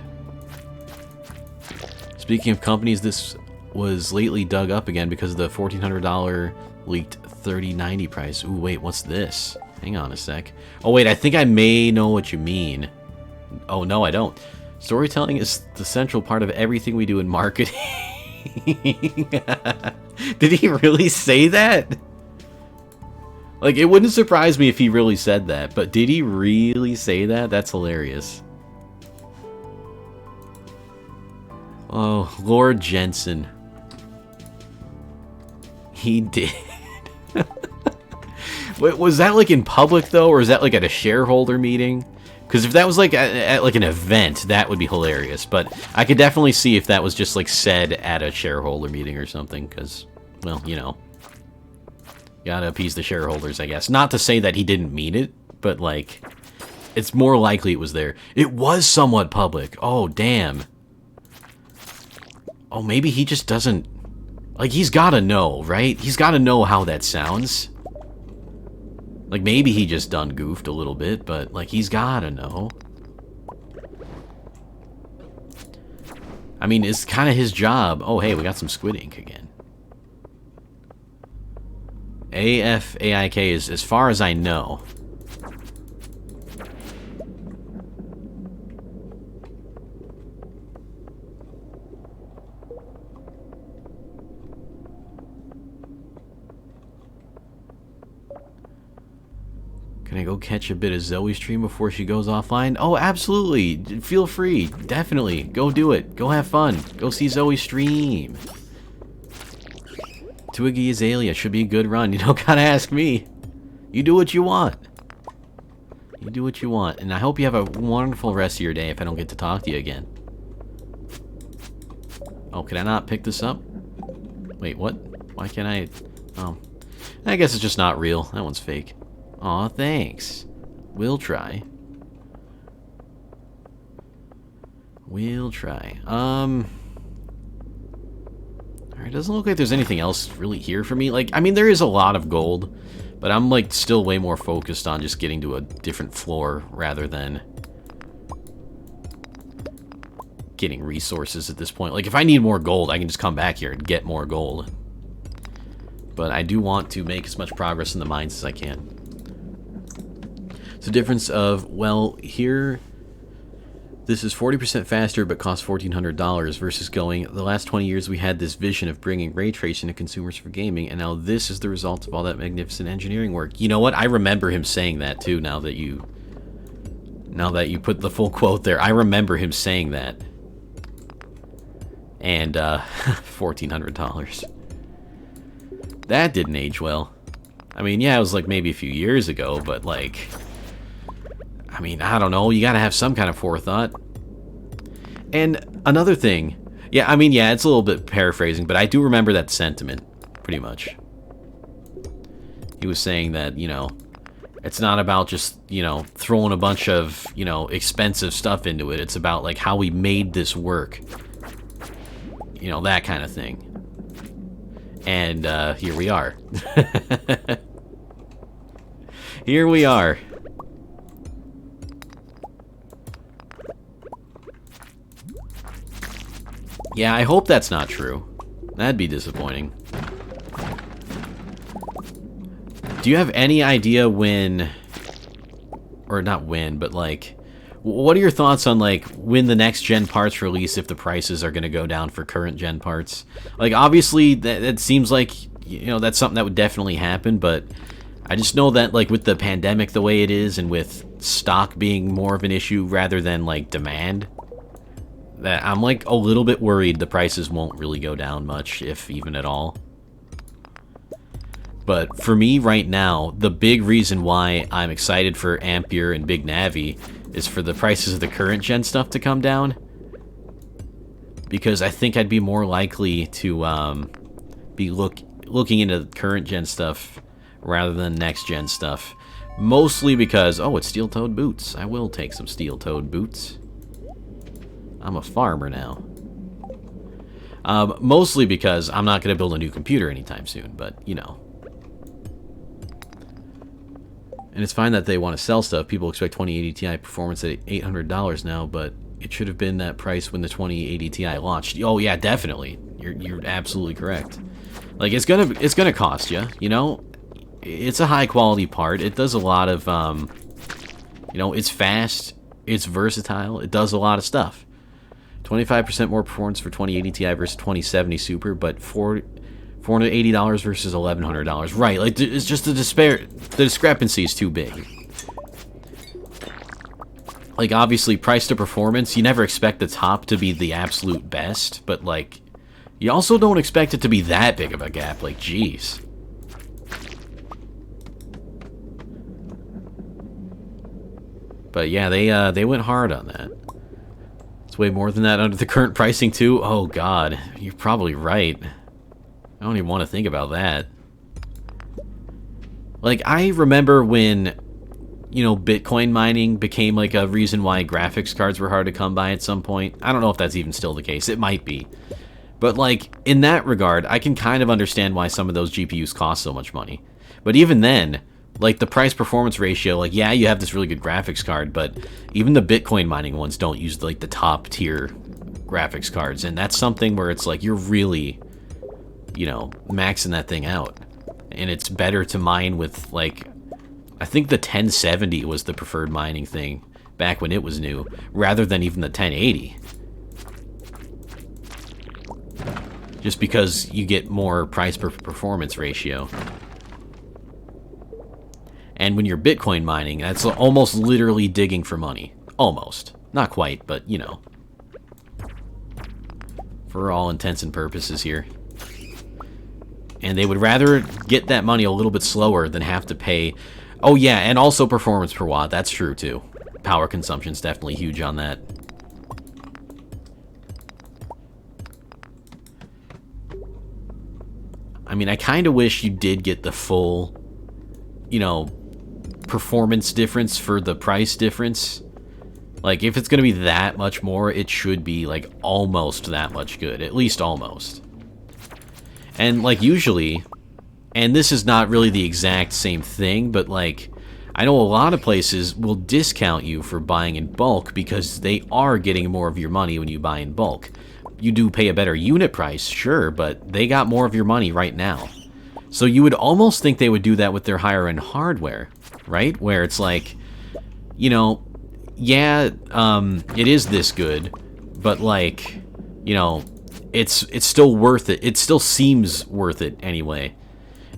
Speaking of companies, this was lately dug up again because of the $1,400 leaked $30.90 price. Ooh, wait, what's this? Hang on a sec. Oh, wait, I think I may know what you mean. Oh, no, I don't. Storytelling is the central part of everything we do in marketing. Did he really say that? Like, it wouldn't surprise me if he really said that, but did he really say that? That's hilarious. Oh, Lord Jensen. He did. Wait, was that like in public though, or is that like at a shareholder meeting? Because if that was like at like an event, that would be hilarious. But I could definitely see if that was just like said at a shareholder meeting or something. Because, well, you know, gotta appease the shareholders, I guess. Not to say that he didn't mean it, but like, it's more likely it was there. It was somewhat public. Oh, damn. Oh, maybe he just doesn't... Like, he's gotta know, right? He's gotta know how that sounds. Like, maybe he just done goofed a little bit, but, like, he's gotta know. I mean, it's kind of his job. Oh, hey, we got some squid ink again. AFAIK is, as far as I know... Can I go catch a bit of Zoe's stream before she goes offline? Oh, absolutely. Feel free. Definitely. Go do it. Go have fun. Go see Zoe's stream. Twiggy Azalea should be a good run. You don't gotta ask me. You do what you want. You do what you want. And I hope you have a wonderful rest of your day if I don't get to talk to you again. Oh, can I not pick this up? Wait, what? Why can't I... Oh. I guess it's just not real. That one's fake. Aw, thanks. We'll try. We'll try. Alright, doesn't look like there's anything else really here for me. Like, I mean, there is a lot of gold, but I'm, like, still way more focused on just getting to a different floor rather than getting resources at this point. Like, if I need more gold, I can just come back here and get more gold. But I do want to make as much progress in the mines as I can. The difference of, well, here this is 40% faster but costs $1,400 versus going, the last 20 years we had this vision of bringing ray tracing to consumers for gaming, and now this is the result of all that magnificent engineering work. You know what? I remember him saying that too, now that you put the full quote there. I remember him saying that. And $1,400. That didn't age well. I mean, yeah, it was like maybe a few years ago, but like, I mean, I don't know. You gotta have some kind of forethought. And another thing, yeah, I mean, yeah, it's a little bit paraphrasing, but I do remember that sentiment, pretty much. He was saying that, you know, it's not about just, you know, throwing a bunch of, you know, expensive stuff into it. It's about, like, how we made this work. You know, that kind of thing. And, here we are. Here we are. Yeah, I hope that's not true. That'd be disappointing. Do you have any idea when... Or not when, but like... What are your thoughts on, like, when the next gen parts release, if the prices are going to go down for current gen parts? Like, obviously, that seems like you know, that's something that would definitely happen, but I just know that, like, with the pandemic the way it is, and with stock being more of an issue rather than, like, demand, that I'm, like, a little bit worried the prices won't really go down much, if even at all. But for me right now, the big reason why I'm excited for Ampere and Big Navi is for the prices of the current gen stuff to come down. Because I think I'd be more likely to be looking into current gen stuff rather than next gen stuff. Mostly because, oh, it's steel-toed boots. I will take some steel-toed boots. I'm a farmer now. Mostly because I'm not going to build a new computer anytime soon, but, you know. And it's fine that they want to sell stuff. People expect 2080 Ti performance at $800 now, but it should have been that price when the 2080 Ti launched. Oh yeah, definitely. You're absolutely correct. Like, it's gonna cost you. You know, it's a high quality part. It does a lot of you know, it's fast, it's versatile, it does a lot of stuff. 25% more performance for 2080 Ti versus 2070 Super, but $480 versus $1,100. Right, like, it's just the discrepancy is too big. Like, obviously, price to performance, you never expect the top to be the absolute best, but, like, you also don't expect it to be that big of a gap. Like, jeez. But yeah, they went hard on that. It's way more than that under the current pricing, too. Oh, God, you're probably right. I don't even want to think about that. Like, I remember when, you know, Bitcoin mining became, like, a reason why graphics cards were hard to come by at some point. I don't know if that's even still the case. It might be. But, like, in that regard, I can kind of understand why some of those GPUs cost so much money. But even then, like, the price-performance ratio, like, yeah, you have this really good graphics card, but even the Bitcoin mining ones don't use, like, the top-tier graphics cards. And that's something where it's like, you're really, you know, maxing that thing out. And it's better to mine with, like, I think the 1070 was the preferred mining thing back when it was new, rather than even the 1080. Just because you get more price per performance ratio. And when you're Bitcoin mining, that's almost literally digging for money. Almost. Not quite, but, you know. For all intents and purposes here. And they would rather get that money a little bit slower than have to pay... Oh yeah, and also performance per watt, that's true too. Power consumption's definitely huge on that. I mean, I kind of wish you did get the full, you know, performance difference for the price difference. Like, if it's going to be that much more, it should be, like, almost that much good. At least almost. And, like, usually... And this is not really the exact same thing, but, like, I know a lot of places will discount you for buying in bulk because they are getting more of your money when you buy in bulk. You do pay a better unit price, sure, but they got more of your money right now. So you would almost think they would do that with their higher-end hardware, right? Where it's like, you know, yeah, it is this good, but, like, you know, it's still worth it. It still seems worth it anyway.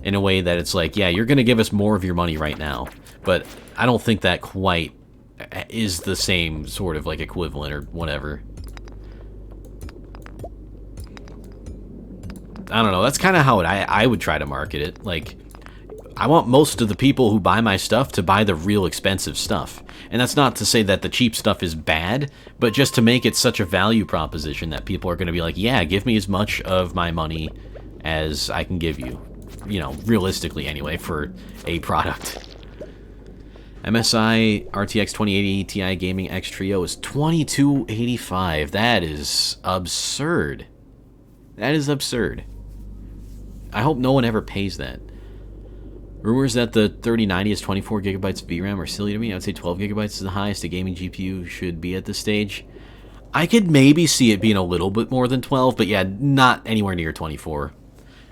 In a way that it's like, yeah, you're going to give us more of your money right now. But I don't think that quite is the same sort of, like, equivalent or whatever. I don't know. That's kind of how I would try to market it. Like, I want most of the people who buy my stuff to buy the real expensive stuff. And that's not to say that the cheap stuff is bad, but just to make it such a value proposition that people are going to be like, yeah, give me as much of my money as I can give you. You know, realistically anyway, for a product. MSI RTX 2080 Ti Gaming X Trio is $2285. That is absurd. That is absurd. I hope no one ever pays that. Rumors that the 3090 is 24 gigabytes of VRAM are silly to me. I would say 12 gigabytes is the highest a gaming GPU should be at this stage. I could maybe see it being a little bit more than 12, but yeah, not anywhere near 24.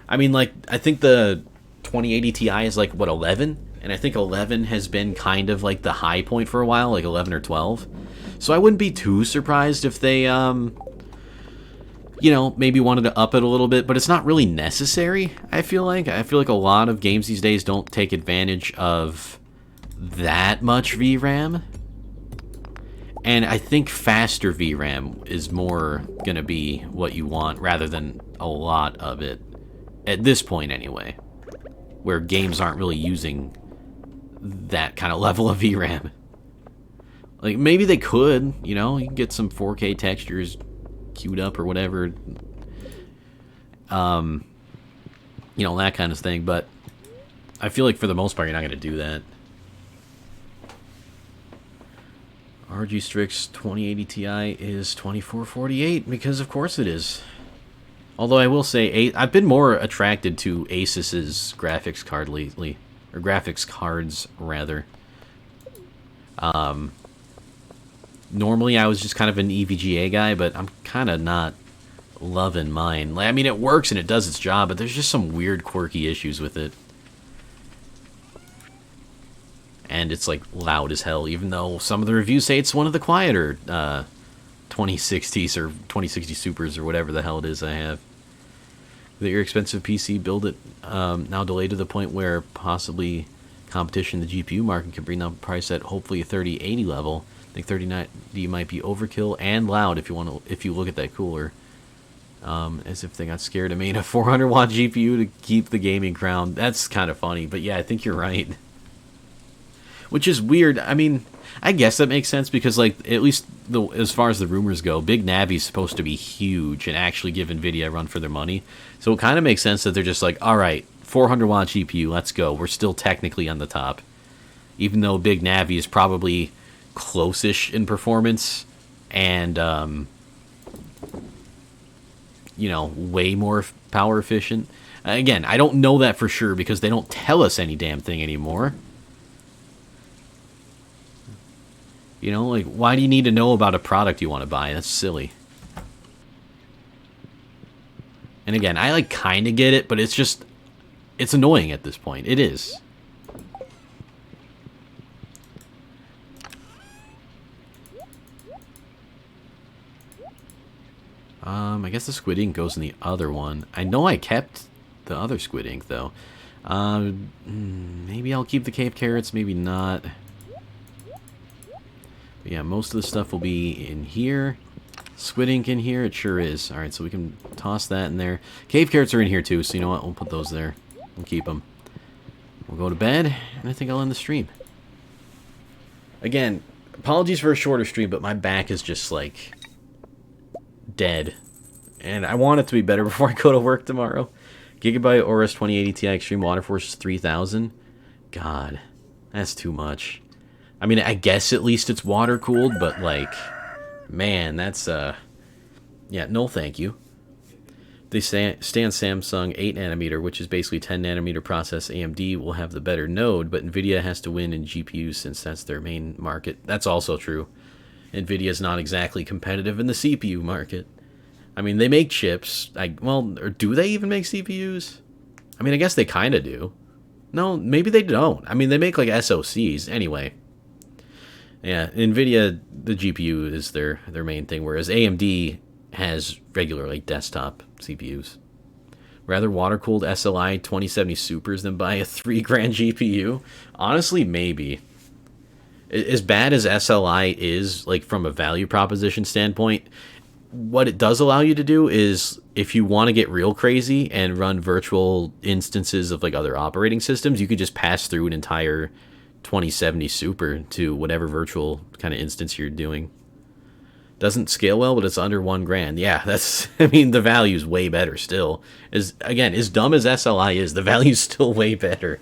I mean, like, I think the 2080 Ti is, like, what, 11? And I think 11 has been kind of, like, the high point for a while, like 11 or 12. So I wouldn't be too surprised if they, you know, maybe wanted to up it a little bit, but it's not really necessary, I feel like. I feel like a lot of games these days don't take advantage of that much VRAM. And I think faster VRAM is more going to be what you want rather than a lot of it. At this point, anyway. Where games aren't really using that kind of level of VRAM. Like, maybe they could, you know? You can get some 4K textures queued up or whatever, you know, that kind of thing, but I feel like for the most part you're not going to do that. RG Strix 2080 Ti is 2448 because of course it is. Although I will say I've been more attracted to Asus's graphics card lately, or graphics cards rather. Normally I was just kind of an EVGA guy, but I'm kind of not loving mine. Like, I mean, it works and it does its job, but there's just some weird, quirky issues with it. And it's, like, loud as hell, even though some of the reviews say it's one of the quieter 2060s or 2060 Supers or whatever the hell it is I have. The expensive PC build it now delayed to the point where possibly competition in the GPU market could bring down the price at hopefully a 3080 level. I think 3090 might be overkill and loud if you look at that cooler. As if they got scared and made a 400 watt GPU to keep the gaming crown. That's kind of funny, but yeah, I think you're right. Which is weird. I mean, I guess that makes sense because, like, at least as far as the rumors go, Big Navi's supposed to be huge and actually give NVIDIA a run for their money. So it kind of makes sense that they're just like, all right, 400 watt GPU, let's go. We're still technically on the top. Even though Big Navi is probably close-ish in performance and, you know, way more power efficient. Again, I don't know that for sure because they don't tell us any damn thing anymore. You know, like, why do you need to know about a product you want to buy? That's silly. And again, I, like, kind of get it, but it's just, it's annoying at this point. It is. I guess the squid ink goes in the other one. I know I kept the other squid ink, though. Maybe I'll keep the cave carrots, maybe not. But yeah, most of the stuff will be in here. Squid ink in here, it sure is. Alright, so we can toss that in there. Cave carrots are in here too, so you know what? We'll put those there. We'll keep them. We'll go to bed, and I think I'll end the stream. Again, apologies for a shorter stream, but my back is just, like, dead. And I want it to be better before I go to work tomorrow. Gigabyte Aorus 2080 Ti Extreme Water Force is 3000. God, that's too much. I mean, I guess at least it's water cooled, but like, man, that's yeah, no thank you. They stay on Samsung 8 nanometer, which is basically 10 nanometer process. AMD will have the better node, but Nvidia has to win in GPUs since that's their main market. That's also true. Nvidia is not exactly competitive in the CPU market. I mean, they make chips. Well, or do they even make CPUs? I mean, I guess they kind of do. No, maybe they don't. I mean, they make like SoCs. Anyway. Yeah, Nvidia, the GPU is their main thing, whereas AMD has regular like desktop CPUs. Rather water-cooled SLI 2070 Supers than buy a $3,000 GPU? Honestly, maybe. As bad as SLI is, like from a value proposition standpoint, what it does allow you to do is, if you want to get real crazy and run virtual instances of like other operating systems, you could just pass through an entire 2070 Super to whatever virtual kind of instance you're doing. Doesn't scale well, but it's under $1,000. Yeah, that's, I mean, the value's way better still. Again, as dumb as SLI is, the value's still way better.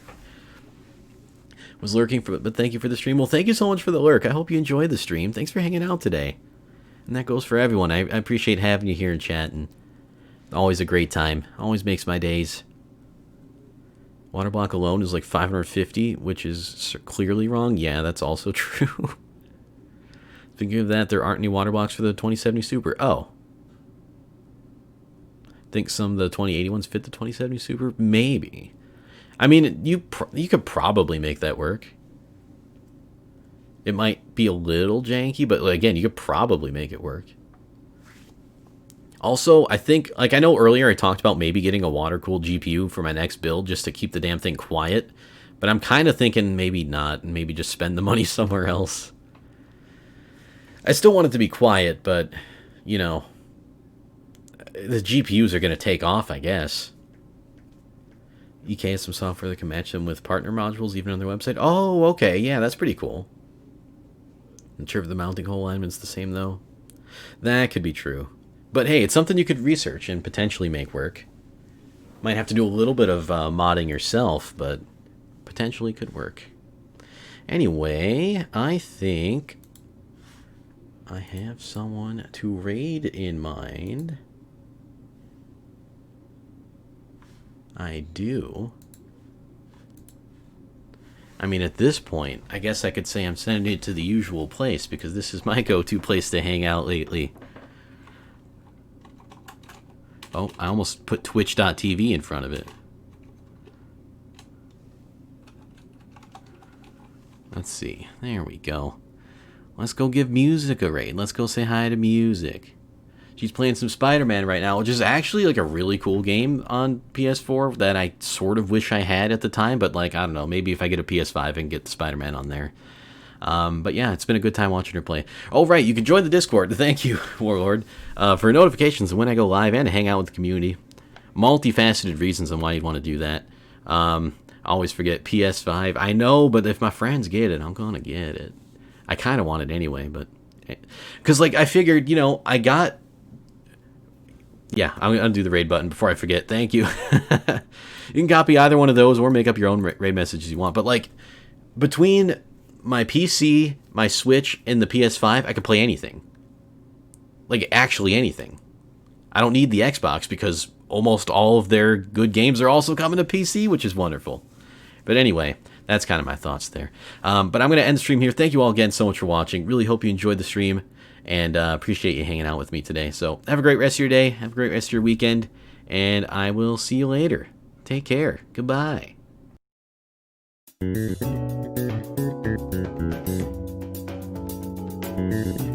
Was lurking for, but thank you for the stream. Well, thank you so much for the lurk. I hope you enjoyed the stream. Thanks for hanging out today. And that goes for everyone. I appreciate having you here in chat, and always a great time. Always makes my days. Water block alone is like 550, which is clearly wrong. Yeah, that's also true. Speaking of that, there aren't any water blocks for the 2070 Super. Oh. Think some of the 2080 ones fit the 2070 Super? Maybe. I mean, you could probably make that work. It might be a little janky, but again, you could probably make it work. Also, I think, like, I know earlier I talked about maybe getting a water-cooled GPU for my next build just to keep the damn thing quiet, but I'm kind of thinking maybe not, and maybe just spend the money somewhere else. I still want it to be quiet, but, you know, the GPUs are going to take off, I guess. EK has some software that can match them with partner modules even on their website. Oh, okay, yeah, that's pretty cool. Not sure if the mounting hole alignment's the same, though. That could be true. But hey, it's something you could research and potentially make work. Might have to do a little bit of modding yourself, but potentially could work. Anyway, I think I have someone to raid in mind. I do. I mean, at this point, I guess I could say I'm sending it to the usual place because this is my go-to place to hang out lately. Oh, I almost put twitch.tv in front of it. Let's see. There we go. Let's go give Music a raid. Let's go say hi to Music. She's playing some Spider-Man right now, which is actually like a really cool game on PS4 that I sort of wish I had at the time, but like, I don't know, maybe if I get a PS5 I can get Spider-Man on there. But yeah, it's been a good time watching her play. Oh, right, you can join the Discord. Thank you, Warlord, for notifications when I go live and to hang out with the community. Multifaceted reasons on why you'd want to do that. I always forget PS5. I know, but if my friends get it, I'm going to get it. I kind of want it anyway, but... Because, like, I figured, you know, I got... Yeah, I'm going to undo the raid button before I forget. Thank you. You can copy either one of those or make up your own raid messages you want. But, like, between my PC, my Switch, and the PS5, I could play anything. Like, actually anything. I don't need the Xbox because almost all of their good games are also coming to PC, which is wonderful. But anyway, that's kind of my thoughts there. But I'm going to end the stream here. Thank you all again so much for watching. Really hope you enjoyed the stream, and appreciate you hanging out with me today. So have a great rest of your day. Have a great rest of your weekend, and I will see you later. Take care. Goodbye. Thank you.